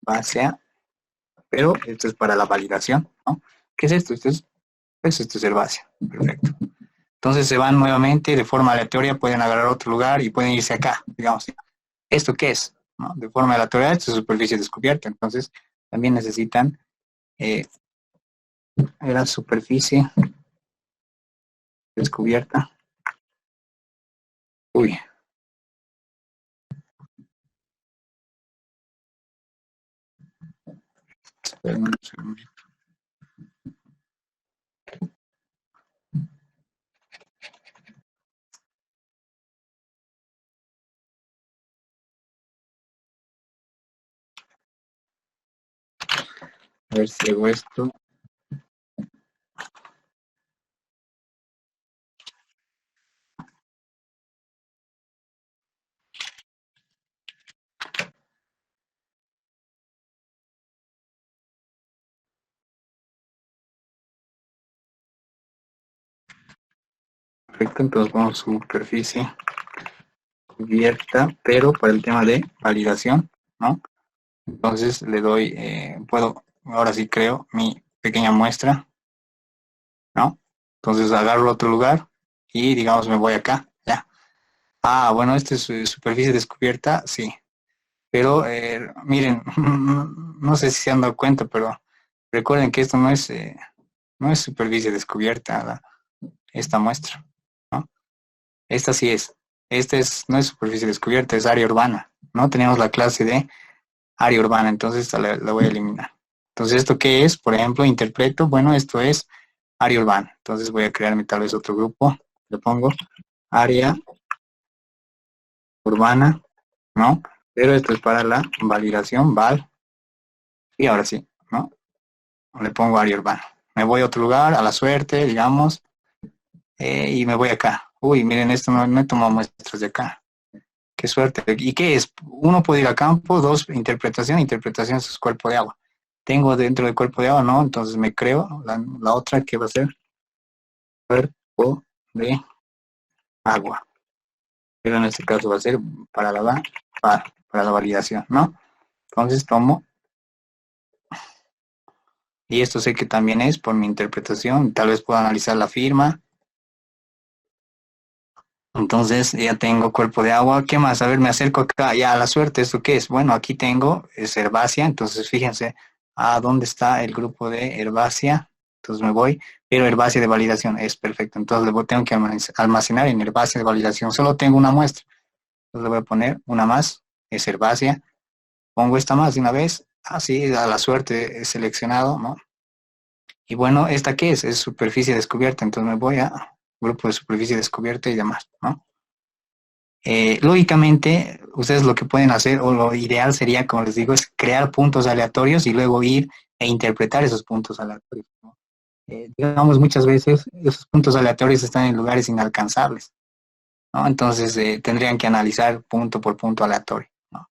[SPEAKER 1] Herbácea, pero esto es para la validación, ¿no? ¿Qué es esto? Esto es herbácea, perfecto. Entonces se van nuevamente de forma aleatoria, pueden agarrar otro lugar y pueden irse acá, digamos. ¿Esto qué es? ¿No? De forma aleatoria, esto es superficie descubierta, entonces también necesitan la superficie descubierta. Uy. Esperen un segundo. A ver si hago esto. Perfecto, entonces vamos a superficie cubierta, pero para el tema de validación, ¿no? Entonces le doy, ahora sí creo mi pequeña muestra, ¿no? Entonces agarro otro lugar y digamos me voy acá, ya. Ah, bueno, esta es superficie descubierta, sí. Pero miren, no sé si se han dado cuenta, pero Recuerden que esto no es superficie descubierta, esta muestra, ¿no? Esta sí es. No es superficie descubierta, es área urbana, ¿no? Tenemos la clase de área urbana, entonces esta la voy a eliminar. Entonces, ¿esto qué es? Por ejemplo, interpreto, bueno, esto es área urbana. Entonces voy a crearme tal vez otro grupo. Le pongo área urbana, ¿no? Pero esto es para la validación, val. Y ahora sí, ¿no? Le pongo área urbana. Me voy a otro lugar, a la suerte, digamos, y me voy acá. Uy, miren, esto no he tomado muestras de acá. Qué suerte. ¿Y qué es? Uno puede ir a campo, dos, interpretación. Interpretación es cuerpo de agua. Tengo dentro del cuerpo de agua, ¿no? Entonces me creo la otra que va a ser cuerpo de agua. Pero en este caso va a ser para la validación, ¿no? Entonces tomo. Y esto sé que también es por mi interpretación. Tal vez puedo analizar la firma. Entonces ya tengo cuerpo de agua. ¿Qué más? A ver, me acerco acá. Ya a la suerte, ¿esto qué es? Bueno, aquí tengo es herbácea. Entonces fíjense, ¿dónde está el grupo de herbácea? Entonces me voy. Pero herbácea de validación es perfecto. Entonces tengo que almacenar en herbácea de validación. Solo tengo una muestra. Entonces le voy a poner una más. Es herbácea. Pongo esta más de una vez. Así, a la suerte he seleccionado, ¿no? Y bueno, ¿esta qué es? Es superficie descubierta. Entonces me voy a grupo de superficie descubierta y demás, ¿no? Lógicamente, ustedes lo que pueden hacer, o lo ideal sería, como les digo, es crear puntos aleatorios y luego ir e interpretar esos puntos aleatorios, ¿no? Digamos, muchas veces esos puntos aleatorios están en lugares inalcanzables, ¿no? Entonces tendrían que analizar punto por punto aleatorio, ¿no?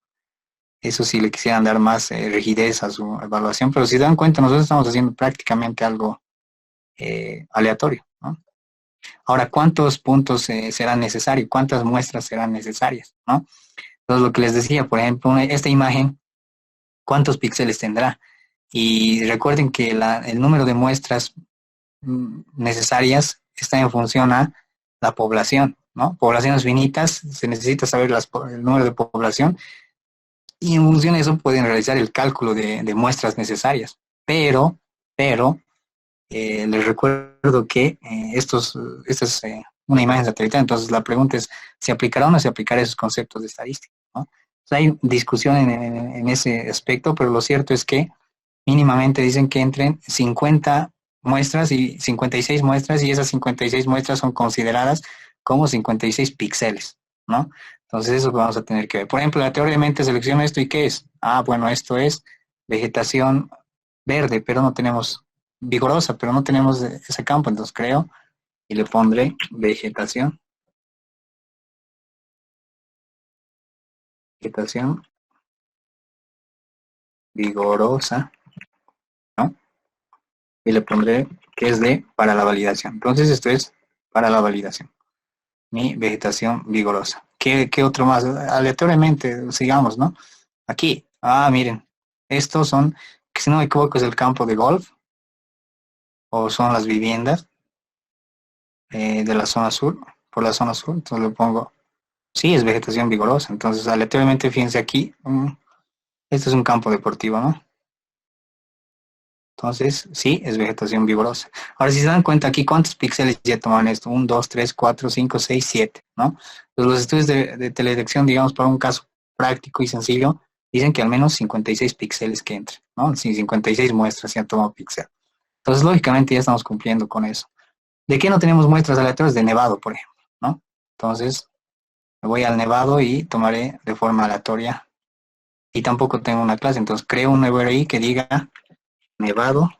[SPEAKER 1] Eso sí le quisieran dar más rigidez a su evaluación, pero si se dan cuenta, nosotros estamos haciendo prácticamente algo aleatorio, ¿no? Ahora, ¿cuántos puntos serán necesarios? ¿Cuántas muestras serán necesarias? ¿No? Entonces, lo que les decía, por ejemplo, esta imagen, ¿cuántos píxeles tendrá? Y recuerden que el número de muestras necesarias está en función a la población, ¿no? Poblaciones finitas, se necesita saber el número de población y en función de eso pueden realizar el cálculo de muestras necesarias. Pero, les recuerdo que esta es una imagen satelital, entonces la pregunta es, ¿se aplicará o no se aplicará esos conceptos de estadística, ¿no? O sea, hay discusión en ese aspecto, pero lo cierto es que mínimamente dicen que entren 50 muestras y 56 muestras, y esas 56 muestras son consideradas como 56 píxeles, ¿no? Entonces eso vamos a tener que ver. Por ejemplo, aleatoriamente selecciono esto y ¿qué es? Bueno, esto es vegetación verde, pero no tenemos vigorosa, pero no tenemos ese campo, entonces creo y le pondré vegetación vigorosa, ¿no? Y le pondré que es para la validación. Entonces esto es para la validación. Mi vegetación vigorosa. ¿Qué otro más? Aleatoriamente, sigamos, ¿no? Aquí, miren, estos son, que si no me equivoco es el campo de golf, o son las viviendas de la zona sur, por la zona sur, entonces le pongo, sí, es vegetación vigorosa, entonces aleatoriamente, fíjense aquí, este es un campo deportivo, ¿no? Entonces, sí, es vegetación vigorosa. Ahora, si se dan cuenta aquí, ¿cuántos píxeles ya toman esto? 1, 2, 3, 4, 5, 6, 7, ¿no? Pues los estudios de teledetección, digamos, para un caso práctico y sencillo, dicen que al menos 56 píxeles que entren, ¿no? Si 56 muestras se han tomado píxel. Entonces, lógicamente, ya estamos cumpliendo con eso. ¿De qué no tenemos muestras aleatorias? De nevado, por ejemplo, ¿no? Entonces, me voy al nevado y tomaré de forma aleatoria. Y tampoco tengo una clase, entonces creo un nuevo array que diga nevado,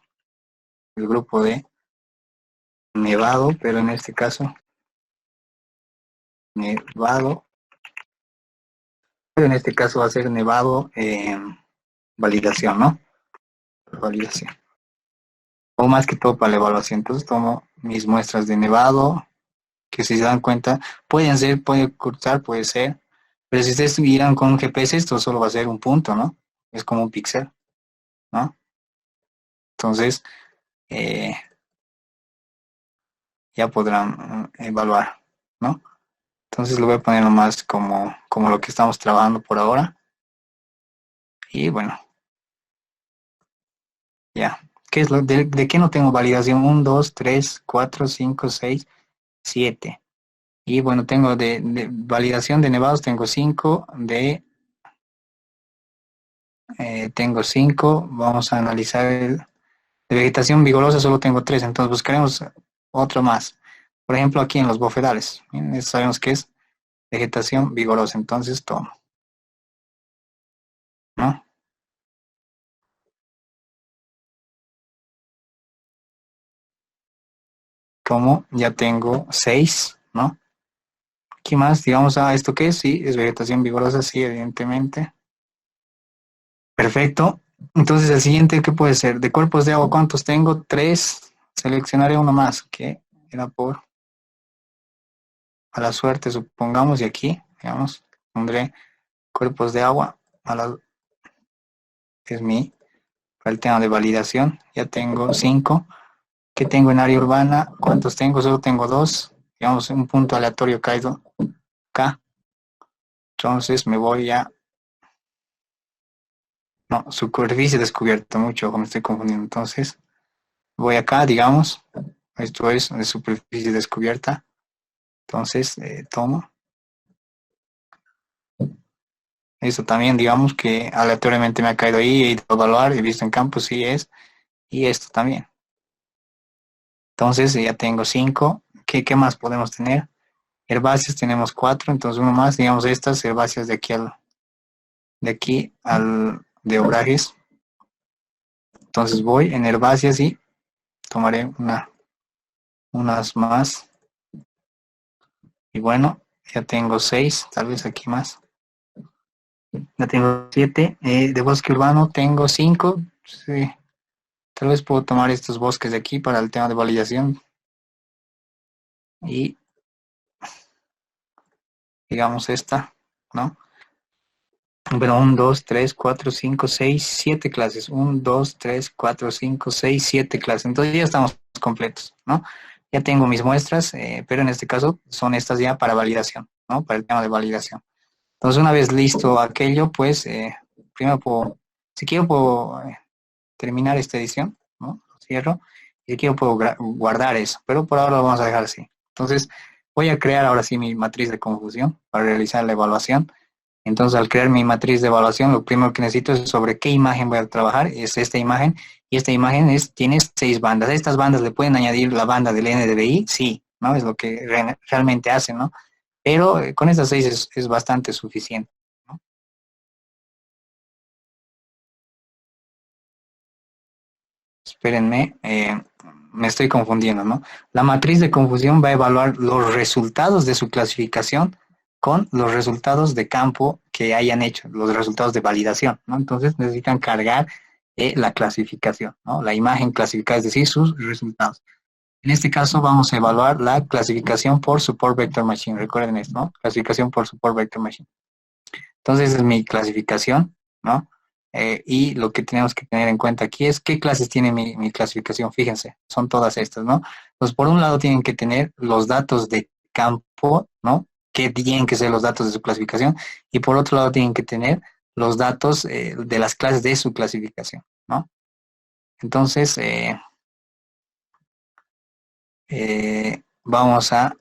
[SPEAKER 1] el grupo de nevado, pero en este caso, nevado, pero en este caso va a ser nevado validación, ¿no? Validación. O más que todo para la evaluación. Entonces tomo mis muestras de nevado, que si se dan cuenta, puede ocultar, puede ser, pero si ustedes miran con un GPS, esto solo va a ser un punto, ¿no? Es como un píxel, ¿no? Entonces, ya podrán evaluar, ¿no? Entonces lo voy a poner nomás como lo que estamos trabajando por ahora. Y bueno, ya, ¿qué es de qué no tengo validación? 1, 2, 3, 4, 5, 6, 7. Y bueno, tengo de validación de nevados, tengo 5, tengo 5. Vamos a analizar de vegetación vigorosa, solo tengo 3, entonces buscaremos otro más. Por ejemplo, aquí en los bofedales, sabemos que es vegetación vigorosa, entonces tomo, ¿no? Como ya tengo 6, ¿no? ¿Qué más? Digamos, ¿esto qué es? Sí, es vegetación vigorosa, sí, evidentemente. Perfecto. Entonces, el siguiente, ¿qué puede ser? De cuerpos de agua, ¿cuántos tengo? 3. Seleccionaré uno más, que era a la suerte, supongamos, y aquí, digamos, pondré cuerpos de agua, que es para el tema de validación. Ya tengo 5. ¿Qué tengo en área urbana? ¿Cuántos tengo? Solo tengo 2. Digamos, un punto aleatorio caído acá. Entonces me voy a... No, superficie descubierta, mucho, me estoy confundiendo. Entonces, voy acá, digamos, esto es de superficie descubierta. Entonces, tomo. Esto también, digamos que aleatoriamente me ha caído ahí, he ido a evaluar, he visto en campo, sí es. Y esto también. Entonces, ya tengo 5. ¿Qué más podemos tener? Herbáceas tenemos 4, entonces uno más, digamos, estas herbáceas de aquí al de obrajes. Entonces voy en herbáceas y tomaré unas más. Y bueno, ya tengo 6, tal vez aquí más. Ya tengo 7. De bosque urbano tengo 5. Sí. Tal vez puedo tomar estos bosques de aquí para el tema de validación. Y digamos esta, ¿no? Pero 1, 2, 3, 4, 5, 6, 7 clases. 1, 2, 3, 4, 5, 6, 7 clases. Entonces ya estamos completos, ¿no? Ya tengo mis muestras, pero en este caso son estas ya para validación, ¿no? Para el tema de validación. Entonces una vez listo aquello, pues primero si quiero puedo terminar esta edición, ¿no? Cierro. Y si quiero puedo guardar eso, pero por ahora lo vamos a dejar así. Entonces voy a crear ahora sí mi matriz de confusión para realizar la evaluación. Entonces, al crear mi matriz de evaluación, lo primero que necesito es sobre qué imagen voy a trabajar. Es esta imagen. Y esta imagen tiene 6 bandas. A estas bandas le pueden añadir la banda del NDVI, sí, ¿no? Es lo que realmente hacen, ¿no? Pero con estas 6 es bastante suficiente, ¿no? Espérenme, me estoy confundiendo, ¿no? La matriz de confusión va a evaluar los resultados de su clasificación con los resultados de campo que hayan hecho, los resultados de validación, ¿no? Entonces necesitan cargar la clasificación, ¿no? La imagen clasificada, es decir, sus resultados. En este caso vamos a evaluar la clasificación por Support Vector Machine. Recuerden esto, ¿no? Clasificación por Support Vector Machine. Entonces es mi clasificación, ¿no? Y lo que tenemos que tener en cuenta aquí es qué clases tiene mi clasificación. Fíjense, son todas estas, ¿no? Pues por un lado tienen que tener los datos de campo, ¿no? Que tienen que ser los datos de su clasificación. Y por otro lado tienen que tener los datos de las clases de su clasificación, ¿no? Entonces, vamos a,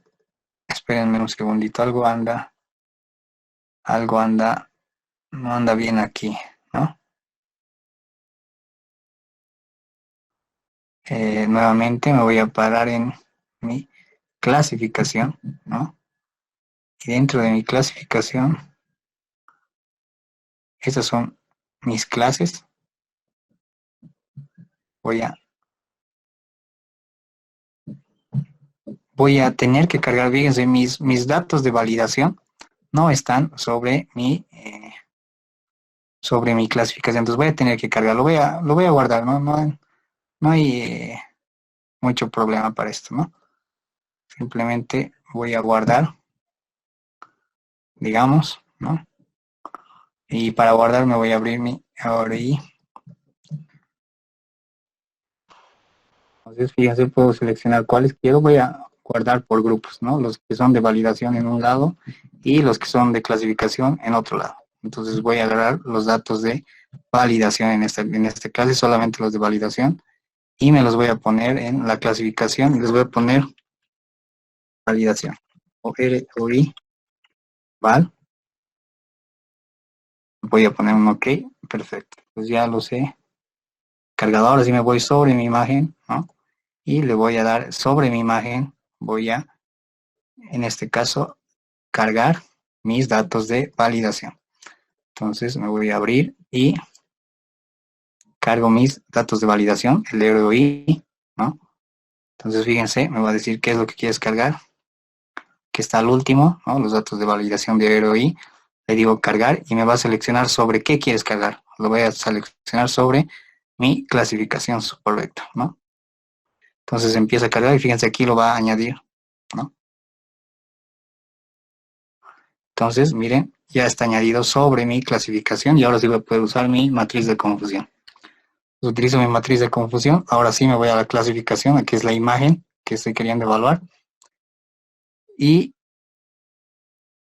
[SPEAKER 1] espérenme un segundito, algo anda, no anda bien aquí, ¿no? Nuevamente me voy a parar en mi clasificación, ¿no? Y dentro de mi clasificación, estas son mis clases. Voy a tener que cargar, fíjense, mis datos de validación no están sobre mi clasificación. Entonces voy a tener que cargar, lo voy a guardar, ¿no? No hay mucho problema para esto, ¿no? Simplemente voy a guardar, digamos, ¿no? Y para guardar me voy a abrir mi AORI. Entonces, fíjense, puedo seleccionar cuáles quiero. Voy a guardar por grupos, ¿no? Los que son de validación en un lado y los que son de clasificación en otro lado. Entonces voy a agarrar los datos de validación en esta clase, solamente los de validación. y me los voy a poner en la clasificación y les voy a poner validación. O R, O, I, val. Voy a poner un OK, perfecto. Pues ya lo sé. Cargado, ahora sí me voy sobre mi imagen, ¿no? Y le voy a dar sobre mi imagen, voy a, en este caso, cargar mis datos de validación. Entonces me voy a abrir y cargo mis datos de validación, el ROI, ¿no? Entonces fíjense, me va a decir qué es lo que quieres cargar, que está al último, ¿no? Los datos de validación de ROI. Le digo cargar y me va a seleccionar sobre qué quieres cargar. Lo voy a seleccionar sobre mi clasificación correcta, ¿no? Entonces empieza a cargar y fíjense aquí lo va a añadir, ¿no? Entonces, miren, ya está añadido sobre mi clasificación y ahora sí voy a poder usar mi matriz de confusión. Utilizo mi matriz de confusión, ahora sí me voy a la clasificación, aquí es la imagen que estoy queriendo evaluar. Y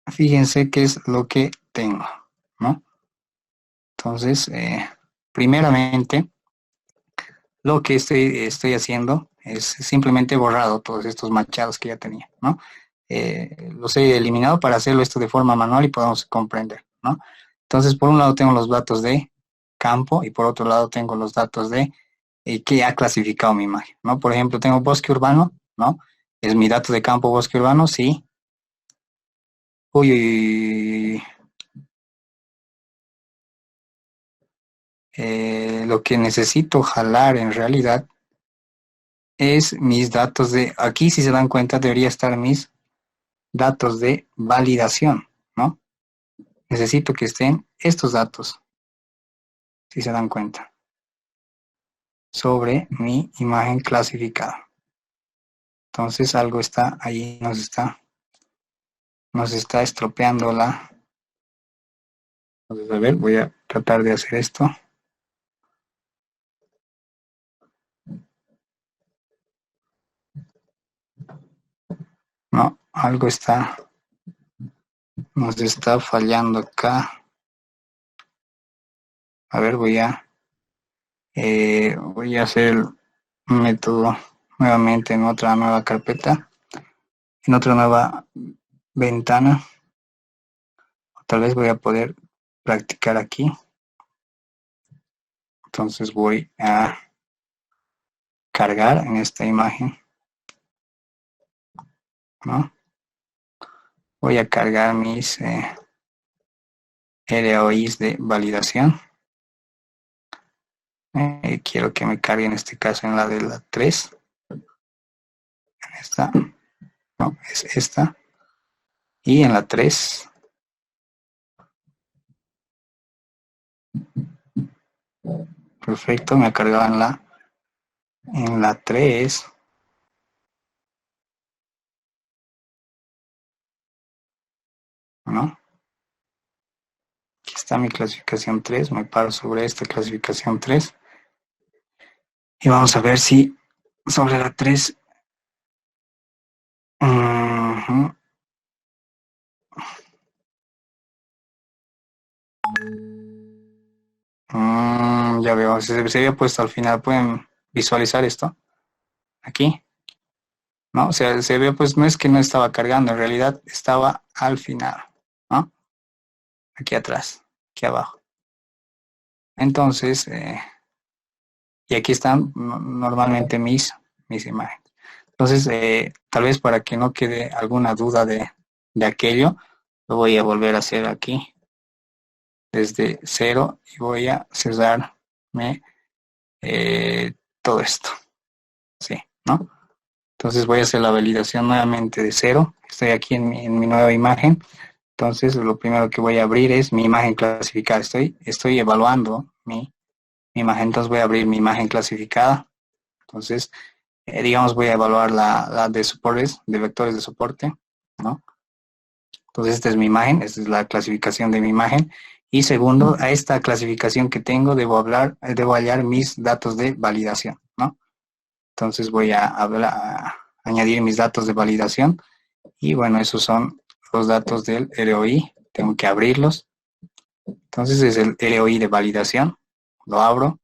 [SPEAKER 1] fíjense qué es lo que tengo, ¿no? Entonces, primeramente, lo que estoy haciendo es simplemente borrado todos estos machados que ya tenía, ¿no? Los he eliminado para hacerlo esto de forma manual y podamos comprender, ¿no? Entonces, por un lado tengo los datos de campo y por otro lado tengo los datos de que ha clasificado mi imagen, ¿no? Por ejemplo, tengo bosque urbano, ¿no? Es mi dato de campo bosque urbano, sí. Uy. Lo que necesito jalar en realidad es mis datos de, aquí si se dan cuenta debería estar mis datos de validación, ¿no? Necesito que estén estos datos, si se dan cuenta, sobre mi imagen clasificada. Entonces algo está ahí, nos está estropeando la... Entonces, a ver, voy a tratar de hacer esto. No, algo nos está fallando acá. A ver, voy a hacer el método nuevamente en otra nueva carpeta, en otra nueva ventana. Tal vez voy a poder practicar aquí. Entonces voy a cargar en esta imagen, ¿no? Voy a cargar mis ROIs de validación. Quiero que me cargue en este caso en la de la 3. En esta. No, es esta. Y en la 3. Perfecto, me ha cargado en la 3. ¿No? Aquí está mi clasificación 3. Me paro sobre esta clasificación 3. Y vamos a ver si sobre la 3. Ya veo, se había puesto al final. ¿Pueden visualizar esto? Aquí. ¿No? O sea, se ve, pues no es que no estaba cargando, en realidad estaba al final, ¿no? Aquí atrás, aquí abajo. Entonces, y aquí están normalmente mis imágenes. Entonces, tal vez para que no quede alguna duda de aquello, lo voy a volver a hacer aquí desde 0 y voy a cerrarme todo esto. Sí, ¿no? Entonces voy a hacer la validación nuevamente de 0. Estoy aquí en mi nueva imagen. Entonces lo primero que voy a abrir es mi imagen clasificada. Estoy evaluando mi imagen. Entonces voy a abrir mi imagen clasificada. Entonces, digamos, voy a evaluar la de soportes, de vectores de soporte, ¿no? Entonces esta es mi imagen, esta es la clasificación de mi imagen. Y segundo, a esta clasificación que tengo debo hallar mis datos de validación, ¿no? Entonces voy a añadir mis datos de validación y bueno, esos son los datos del ROI. Tengo que abrirlos. Entonces es el ROI de validación. Lo abro.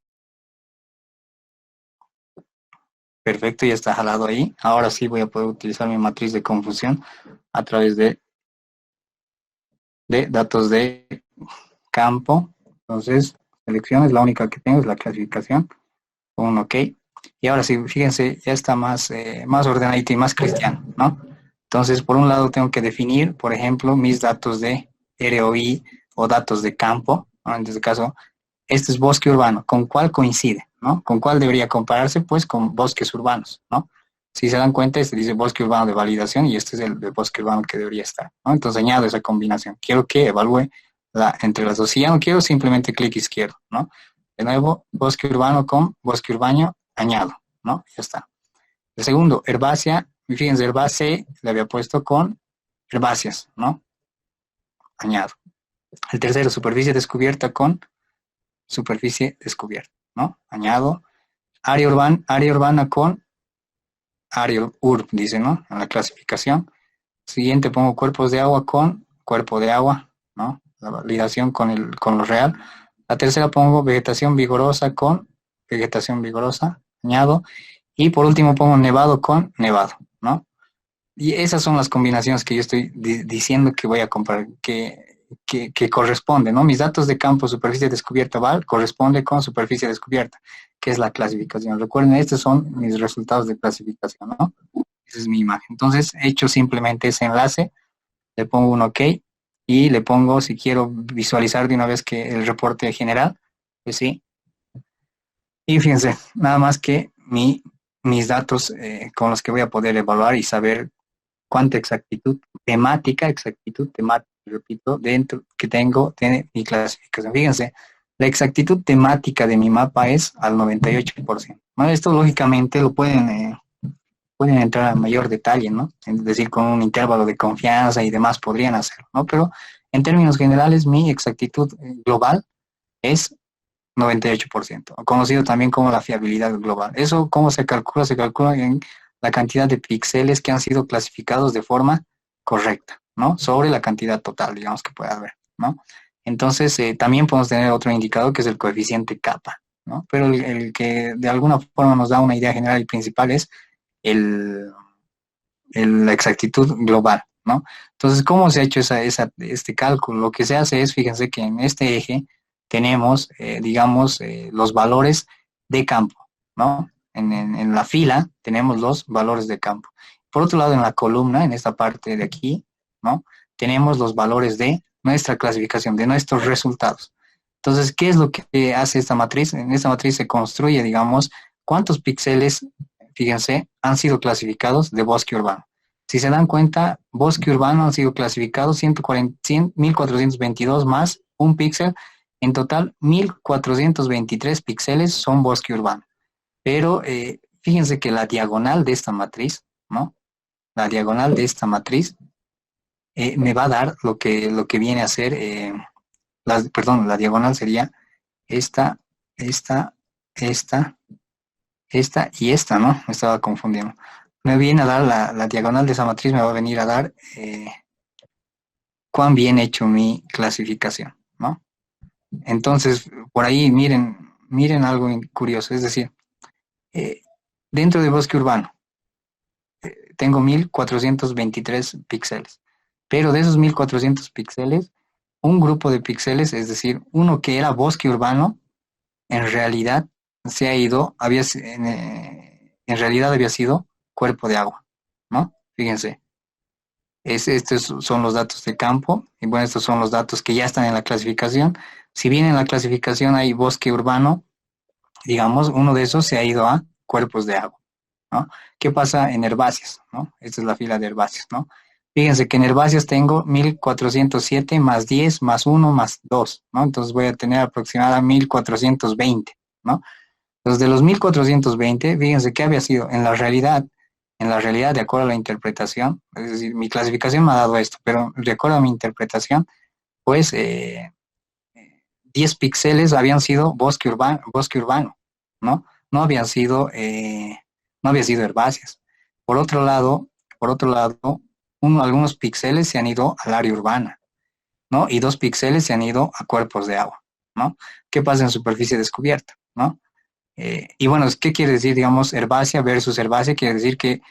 [SPEAKER 1] Perfecto, ya está jalado ahí. Ahora sí voy a poder utilizar mi matriz de confusión a través de datos de campo. Entonces, selección es la única que tengo, es la clasificación. Un OK. Y ahora sí, fíjense, ya está más ordenadito y más cristiano, ¿no? Entonces, por un lado tengo que definir, por ejemplo, mis datos de ROI o datos de campo, ¿no? En este caso, este es bosque urbano. ¿Con cuál coincide, no? ¿Con cuál debería compararse? Pues con bosques urbanos, ¿no? Si se dan cuenta, este dice bosque urbano de validación y este es el bosque urbano que debería estar, ¿no? Entonces añado esa combinación. Quiero que evalúe entre las dos. Si ya no quiero, simplemente clic izquierdo, ¿no? De nuevo, bosque urbano con bosque urbano, añado, ¿no? Ya está. El segundo, herbácea. Fíjense, herbácea le había puesto con herbáceas, ¿no? Añado. El tercero, superficie descubierta con superficie descubierta, ¿no? Añado. Área urbana con área urb, dice, ¿no? En la clasificación. Siguiente pongo cuerpos de agua con cuerpo de agua, ¿no? La validación con lo real. La tercera pongo vegetación vigorosa con vegetación vigorosa, añado. Y por último pongo nevado con nevado, ¿no? Y esas son las combinaciones que yo estoy diciendo que voy a comparar, que corresponde, ¿no? Mis datos de campo, superficie descubierta, val, corresponde con superficie descubierta, que es la clasificación. Recuerden, estos son mis resultados de clasificación, ¿no? Esa es mi imagen. Entonces, he hecho simplemente ese enlace, le pongo un OK y le pongo, si quiero visualizar de una vez que el reporte general, pues sí. Y fíjense, nada más que mis datos con los que voy a poder evaluar y saber cuánta exactitud temática, repito, dentro que tengo, tiene mi clasificación. Fíjense, la exactitud temática de mi mapa es al 98%. ¿No? Esto lógicamente lo pueden entrar a mayor detalle, ¿no? Es decir, con un intervalo de confianza y demás podrían hacerlo, ¿no? Pero en términos generales, mi exactitud global es 98%, conocido también como la fiabilidad global. ¿Eso cómo se calcula? Se calcula en la cantidad de píxeles que han sido clasificados de forma correcta, ¿no? Sobre la cantidad total, digamos, que pueda haber, ¿no? Entonces, también podemos tener otro indicador que es el coeficiente kappa, ¿no? Pero el que de alguna forma nos da una idea general y principal es la exactitud global, ¿no? Entonces, ¿cómo se ha hecho este cálculo? Lo que se hace es, fíjense que en este eje tenemos, digamos, los valores de campo, ¿no? En la fila tenemos los valores de campo. Por otro lado, en la columna, en esta parte de aquí, ¿no? Tenemos los valores de nuestra clasificación, de nuestros resultados. Entonces, ¿qué es lo que hace esta matriz? En esta matriz se construye, digamos, cuántos píxeles, fíjense, han sido clasificados de bosque urbano. Si se dan cuenta, bosque urbano han sido clasificados 1422 más un píxel. En total, 1423 píxeles son bosque urbano. Pero fíjense que la diagonal de esta matriz, ¿no? La diagonal de esta matriz me va a dar lo que viene a ser, la diagonal sería esta y esta, ¿no? Me estaba confundiendo. Me viene a dar la diagonal de esa matriz, me va a venir a dar cuán bien he hecho mi clasificación, ¿no? Entonces, por ahí miren algo curioso, es decir, dentro de bosque urbano tengo 1423 píxeles, pero de esos 1400 píxeles, un grupo de píxeles, es decir, uno que era bosque urbano, en realidad se ha ido, en realidad había sido cuerpo de agua, ¿no? Fíjense. Estos son los datos de campo, y bueno, estos son los datos que ya están en la clasificación. Si bien en la clasificación hay bosque urbano, digamos, uno de esos se ha ido a cuerpos de agua, ¿no? ¿Qué pasa en herbáceas, ¿no? Esta es la fila de herbáceas, ¿no? Fíjense que en herbáceas tengo 1407 más 10 más 1 más 2, ¿no? Entonces voy a tener aproximadamente 1420, ¿no? Entonces de los 1420, fíjense que había sido en la realidad, de acuerdo a la interpretación, es decir, mi clasificación me ha dado esto, pero de acuerdo a mi interpretación, pues 10 píxeles habían sido bosque urbano, ¿no? No había sido herbáceas. Por otro lado, algunos píxeles se han ido al área urbana, ¿no? Y 2 píxeles se han ido a cuerpos de agua, ¿no? ¿Qué pasa en superficie descubierta, ¿no? Y bueno, ¿qué quiere decir, digamos, herbácea versus herbácea? Quiere decir que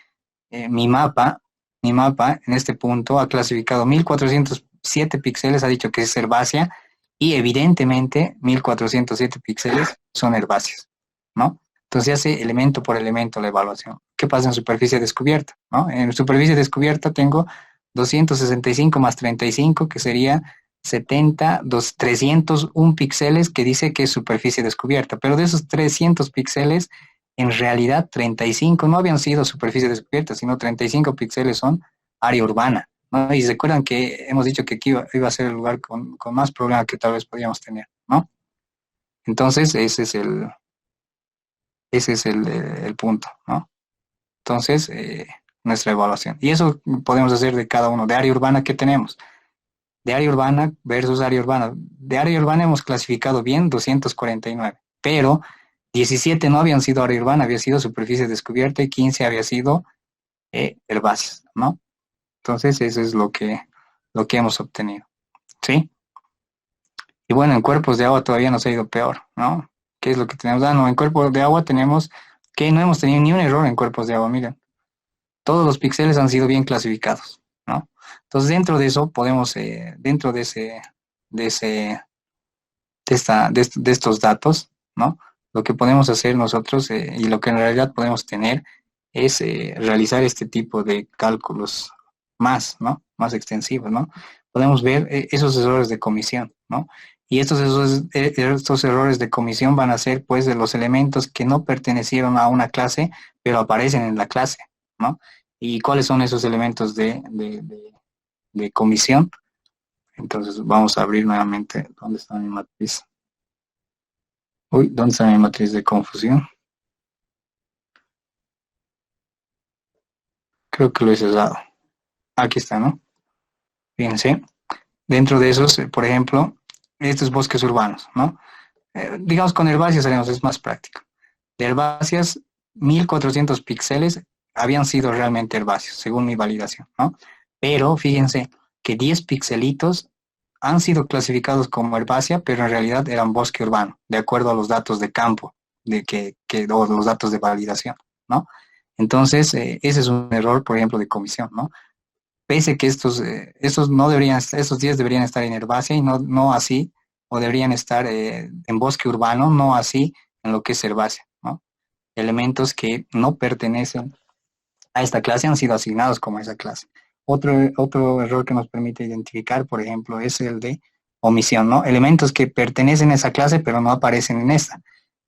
[SPEAKER 1] mi mapa en este punto ha clasificado 1407 píxeles, ha dicho que es herbácea, y evidentemente 1407 píxeles son herbáceas, ¿no? Entonces hace elemento por elemento la evaluación. ¿Qué pasa en superficie descubierta? ¿No? En superficie descubierta tengo 265 más 35, que sería 301 píxeles, que dice que es superficie descubierta, pero de esos 300 píxeles, en realidad 35 no habían sido superficie descubierta, sino 35 píxeles son área urbana, ¿no? Y se acuerdan que hemos dicho que aquí iba a ser el lugar con más problemas que tal vez podíamos tener, ¿no? Entonces, ese es el punto, ¿no? Entonces, nuestra evaluación. Y eso podemos hacer de cada uno. De área urbana, ¿qué tenemos? De área urbana versus área urbana. De área urbana hemos clasificado bien 249, pero 17 no habían sido área urbana, había sido superficie descubierta, y 15 había sido herbáceas, ¿no? Entonces, eso es lo que hemos obtenido, ¿sí? Y bueno, en cuerpos de agua todavía nos ha ido peor, ¿no? ¿Qué es lo que tenemos? No, en cuerpos de agua tenemos que no hemos tenido ni un error en cuerpos de agua, miren. Todos los píxeles han sido bien clasificados, ¿no? Entonces, dentro de eso podemos, dentro de estos datos, ¿no? Lo que podemos hacer nosotros, y lo que en realidad podemos tener, es realizar este tipo de cálculos más, ¿no? Más extensivos, ¿no? Podemos ver esos errores de comisión, ¿no? Y estos errores de comisión van a ser, pues, de los elementos que no pertenecieron a una clase, pero aparecen en la clase, ¿no? ¿Y cuáles son esos elementos de comisión? Entonces, vamos a abrir nuevamente. ¿Dónde está mi matriz? Uy, ¿dónde está mi matriz de confusión? Creo que lo he cerrado. Aquí está, ¿no? Fíjense. Dentro de esos, por ejemplo, estos bosques urbanos, ¿no? Digamos, con herbáceas haremos, es más práctico. De herbáceas, 1400 píxeles habían sido realmente herbáceos, según mi validación, ¿no? Pero fíjense que 10 pixelitos han sido clasificados como herbácea, pero en realidad eran bosque urbano, de acuerdo a los datos de campo, o los datos de validación, ¿no? Entonces, ese es un error, por ejemplo, de comisión, ¿no? Pese que estos 10 deberían estar en herbácea y no así, o deberían estar en bosque urbano, no así en lo que es herbácea, ¿no? Elementos que no pertenecen a esta clase han sido asignados como esa clase. Otro error que nos permite identificar, por ejemplo, es el de omisión, ¿no? Elementos que pertenecen a esa clase pero no aparecen en esta.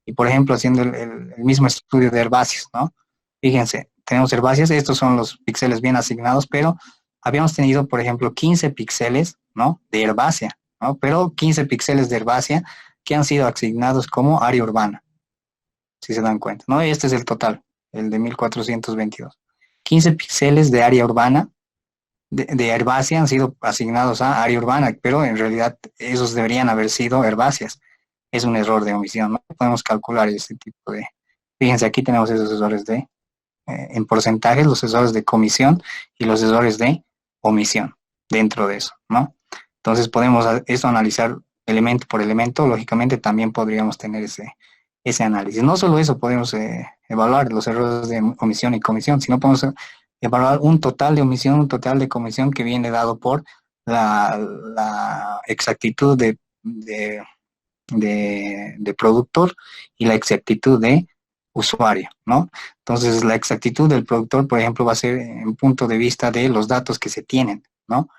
[SPEAKER 1] Y, por ejemplo, haciendo el mismo estudio de herbáceas, ¿no? Fíjense, tenemos herbáceas, estos son los píxeles bien asignados, pero habíamos tenido, por ejemplo, 15 píxeles, ¿no? De herbácea, ¿no? Pero 15 píxeles de herbácea que han sido asignados como área urbana, si se dan cuenta, ¿no? Y este es el total, el de 1422. 15 píxeles de área urbana, de herbácea, han sido asignados a área urbana, pero en realidad esos deberían haber sido herbáceas. Es un error de omisión, no podemos calcular ese tipo de... Fíjense, aquí tenemos esos errores en porcentajes, los errores de comisión y los errores de omisión dentro de eso, ¿no? Entonces podemos esto analizar elemento por elemento, lógicamente también podríamos tener ese análisis. No solo eso, podemos evaluar los errores de omisión y comisión, sino podemos evaluar un total de omisión, un total de comisión que viene dado por la exactitud de productor y la exactitud de usuario, ¿no? Entonces, la exactitud del productor, por ejemplo, va a ser en punto de vista de los datos que se tienen, ¿no?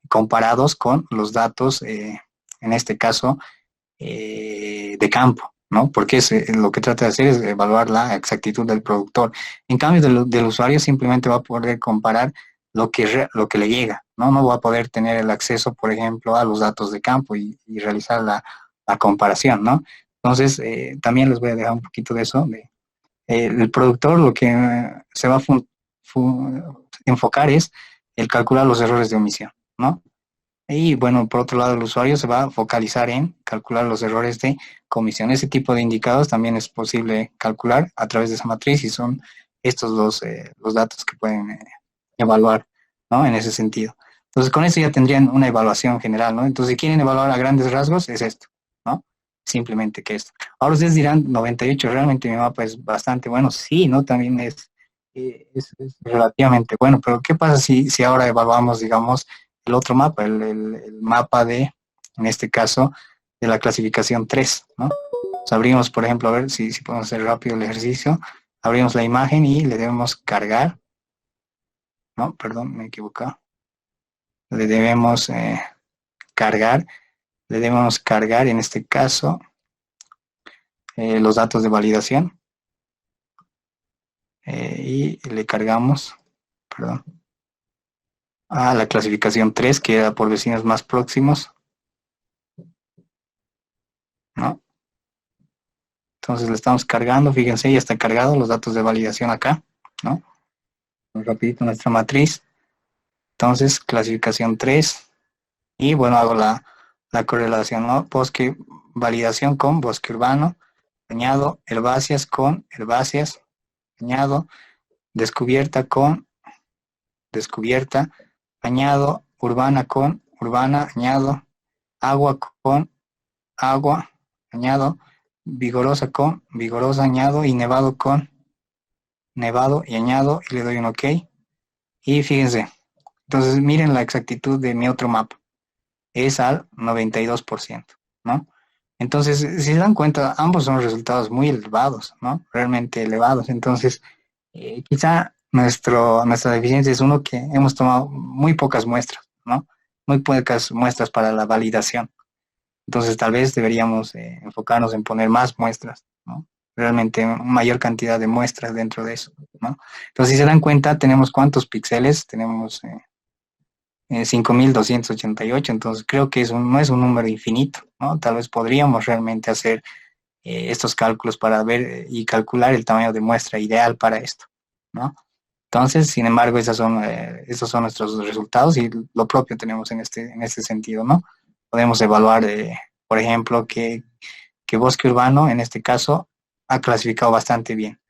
[SPEAKER 1] Comparados con los datos, en este caso, de campo, ¿no? Porque lo que trata de hacer es evaluar la exactitud del productor. En cambio, del usuario simplemente va a poder comparar lo que le llega, ¿no? No va a poder tener el acceso, por ejemplo, a los datos de campo y realizar la comparación, ¿no? Entonces, también les voy a dejar un poquito de eso. El productor lo que se va a enfocar es el calcular los errores de omisión, ¿no? Y bueno, por otro lado, el usuario se va a focalizar en calcular los errores de comisión. Ese tipo de indicados también es posible calcular a través de esa matriz y son estos los datos que pueden evaluar, ¿no? En ese sentido. Entonces, con eso ya tendrían una evaluación general, ¿no? Entonces, si quieren evaluar a grandes rasgos, es esto, ¿no? simplemente que esto. Ahora ustedes dirán, 98, realmente mi mapa es bastante bueno. Sí, ¿no? También es relativamente bueno, pero ¿qué pasa si ahora evaluamos, digamos, el otro mapa, el mapa de, en este caso, de la clasificación 3, ¿no? Pues abrimos, por ejemplo, a ver si podemos hacer rápido el ejercicio. Abrimos la imagen y le debemos cargar. No, perdón, me he equivocado. Le debemos cargar. Le debemos cargar, en este caso, los datos de validación. Y le cargamos, perdón, a la clasificación 3, que era por vecinos más próximos, ¿no? Entonces le estamos cargando, fíjense, ya está cargado los datos de validación acá, ¿no? Rapidito nuestra matriz. Entonces, clasificación 3, y bueno, hago la correlación, ¿no? Bosque, validación con bosque urbano, añado herbáceas con herbáceas, añado descubierta con descubierta, añado urbana con urbana, añado agua con agua, añado vigorosa con vigorosa, añado y nevado con nevado y añado y le doy un OK. Y fíjense, entonces miren la exactitud de mi otro mapa, es al 92%, ¿no? Entonces, si se dan cuenta, ambos son resultados muy elevados, ¿no? Realmente elevados. Entonces, quizá nuestra deficiencia es uno que hemos tomado muy pocas muestras, ¿no? Muy pocas muestras para la validación. Entonces, tal vez deberíamos enfocarnos en poner más muestras, ¿no? Realmente mayor cantidad de muestras dentro de eso, ¿no? Entonces, si se dan cuenta, tenemos cuántos píxeles, tenemos 5.288, entonces creo que no es un número infinito, ¿no? Tal vez podríamos realmente hacer estos cálculos para ver y calcular el tamaño de muestra ideal para esto, ¿no? Entonces, sin embargo, esos son nuestros resultados y lo propio tenemos en este sentido, ¿no? Podemos evaluar, por ejemplo, que bosque urbano, en este caso, ha clasificado bastante bien.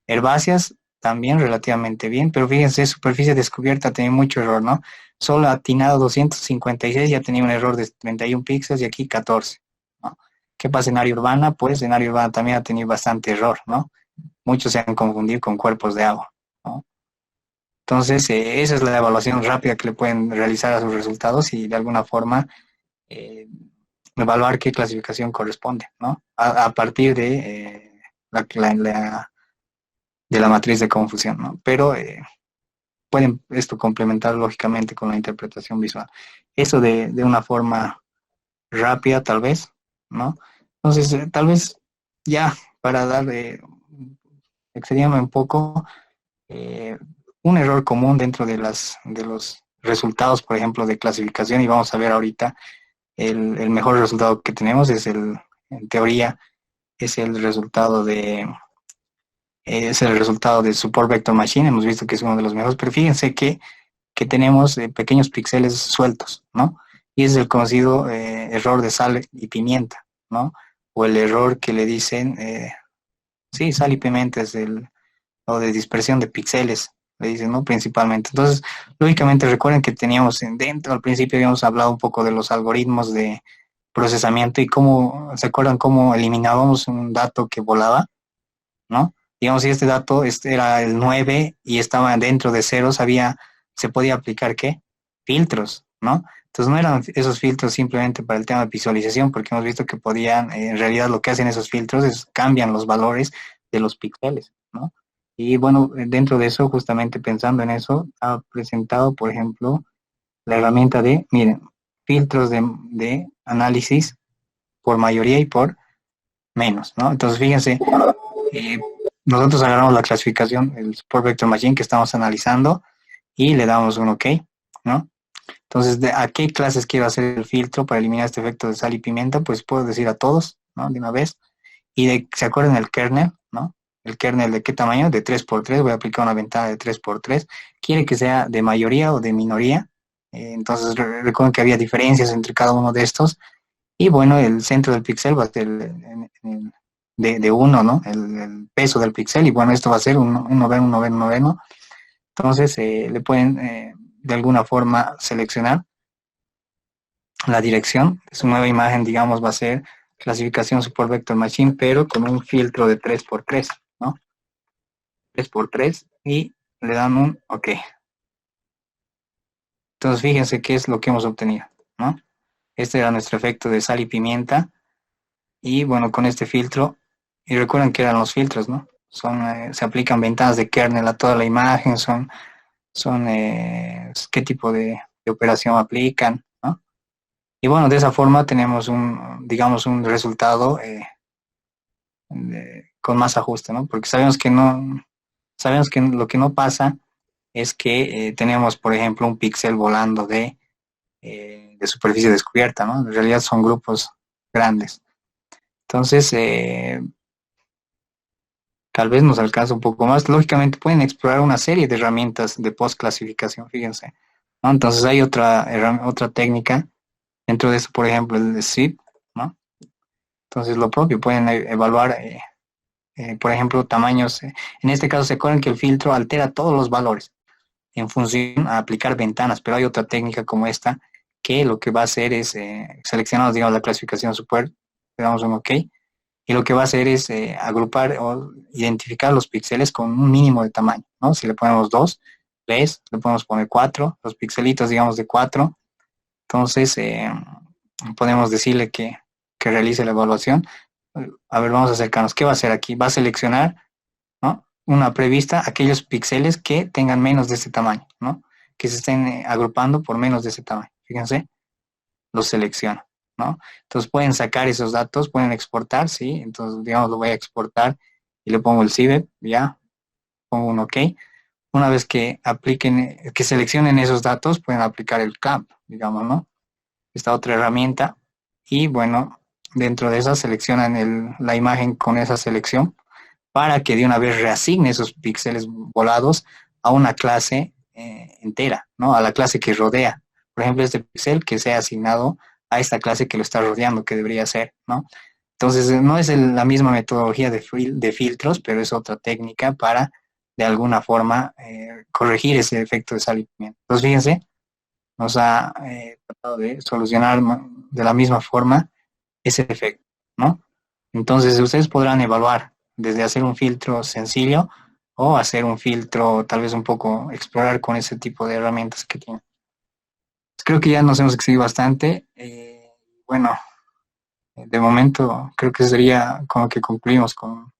[SPEAKER 1] Herbáceas también relativamente bien, pero fíjense, superficie descubierta tenía mucho error, ¿no? Solo atinado 256, ya tenía un error de 31 píxeles y aquí 14, ¿no? ¿Qué pasa en área urbana? Pues en área urbana también ha tenido bastante error, ¿no? Muchos se han confundido con cuerpos de agua, ¿no? Entonces, esa es la evaluación rápida que le pueden realizar a sus resultados y de alguna forma evaluar qué clasificación corresponde, ¿no? A partir de la matriz de confusión, ¿no? Pero pueden esto complementar lógicamente con la interpretación visual. Eso de una forma rápida, tal vez, ¿no? Entonces, tal vez ya para dar, excediéndome un poco, un error común dentro de los resultados, por ejemplo, de clasificación, y vamos a ver ahorita el mejor resultado que tenemos en teoría, es el resultado de Support Vector Machine. Hemos visto que es uno de los mejores, pero fíjense que tenemos pequeños píxeles sueltos, ¿no? Y es el conocido error de sal y pimienta, ¿no? O el error que le dicen, sí, sal y pimienta o de dispersión de píxeles, le dicen, ¿no? Principalmente. Entonces, lógicamente recuerden que teníamos dentro, al principio habíamos hablado un poco de los algoritmos de procesamiento y ¿se acuerdan cómo eliminábamos un dato que volaba, ¿no? Digamos, si este dato era el 9 y estaba dentro de ceros, se podía aplicar, ¿qué? Filtros, ¿no? Entonces no eran esos filtros simplemente para el tema de visualización, porque hemos visto que podían, en realidad lo que hacen esos filtros es cambian los valores de los píxeles, ¿no? Y bueno, dentro de eso, justamente pensando en eso, ha presentado, por ejemplo, la herramienta miren, filtros de análisis por mayoría y por menos, ¿no? Entonces, fíjense, nosotros agarramos la clasificación, el Support Vector Machine que estamos analizando y le damos un OK, ¿no? Entonces, ¿a qué clases quiero hacer el filtro para eliminar este efecto de sal y pimienta? Pues puedo decir a todos, ¿no? De una vez. Y ¿se acuerdan del kernel, ¿no? El kernel de qué tamaño, de 3x3, voy a aplicar una ventana de 3x3. Quiere que sea de mayoría o de minoría. Entonces, recuerden que había diferencias entre cada uno de estos. Y bueno, el centro del píxel va a ser de 1, ¿no? El peso del píxel, y bueno, esto va a ser un noveno. Entonces, le pueden de alguna forma seleccionar la dirección. Su nueva imagen, digamos, va a ser clasificación Support Vector Machine, pero con un filtro de 3x3, ¿no? 3x3 y le dan un OK. Entonces fíjense qué es lo que hemos obtenido, ¿no? Este era nuestro efecto de sal y pimienta. Y bueno, con este filtro, y recuerden que eran los filtros, ¿no? Se aplican ventanas de kernel a toda la imagen, qué tipo de operación aplican, ¿no? Y bueno, de esa forma tenemos digamos, un resultado con más ajuste, ¿no? Porque sabemos que lo que no pasa es que tenemos, por ejemplo, un píxel volando de superficie descubierta, ¿no? En realidad son grupos grandes. Entonces, tal vez nos alcanza un poco más. Lógicamente pueden explorar una serie de herramientas de post-clasificación, fíjense, ¿no? Entonces hay otra técnica dentro de eso, por ejemplo, el de SIP, ¿no? Entonces lo propio, pueden evaluar, por ejemplo, tamaños. En este caso se acuerdan que el filtro altera todos los valores en función a aplicar ventanas, pero hay otra técnica como esta que lo que va a hacer es seleccionar, digamos, la clasificación super, le damos un OK, y lo que va a hacer es agrupar o identificar los píxeles con un mínimo de tamaño, ¿no? Si le ponemos 2, 3, le podemos poner 4, los pixelitos, digamos, de 4. Entonces, podemos decirle que realice la evaluación. A ver, vamos a acercarnos. ¿Qué va a hacer aquí? Va a seleccionar, ¿no? Una prevista, aquellos píxeles que tengan menos de este tamaño, ¿no? Que se estén agrupando por menos de ese tamaño. Fíjense, los selecciona, ¿no? Entonces pueden sacar esos datos, pueden exportar, ¿sí? Entonces, digamos, lo voy a exportar y le pongo el CIBEP, ya, pongo un OK. Una vez que que seleccionen esos datos, pueden aplicar el CAP, digamos, ¿no? Esta otra herramienta. Y bueno, dentro de esa seleccionan la imagen con esa selección para que de una vez reasigne esos píxeles volados a una clase entera, ¿no? A la clase que rodea. Por ejemplo, este píxel que sea asignado a esta clase que lo está rodeando, que debería ser, ¿no? Entonces, no es la misma metodología de filtros, pero es otra técnica para, de alguna forma, corregir ese efecto de sal y pimienta. Entonces, fíjense, nos ha tratado de solucionar de la misma forma ese efecto, ¿no? Entonces, ustedes podrán evaluar desde hacer un filtro sencillo o hacer un filtro tal vez un poco, explorar con ese tipo de herramientas que tienen. Creo que ya nos hemos excedido bastante. Bueno, de momento creo que sería como que concluimos con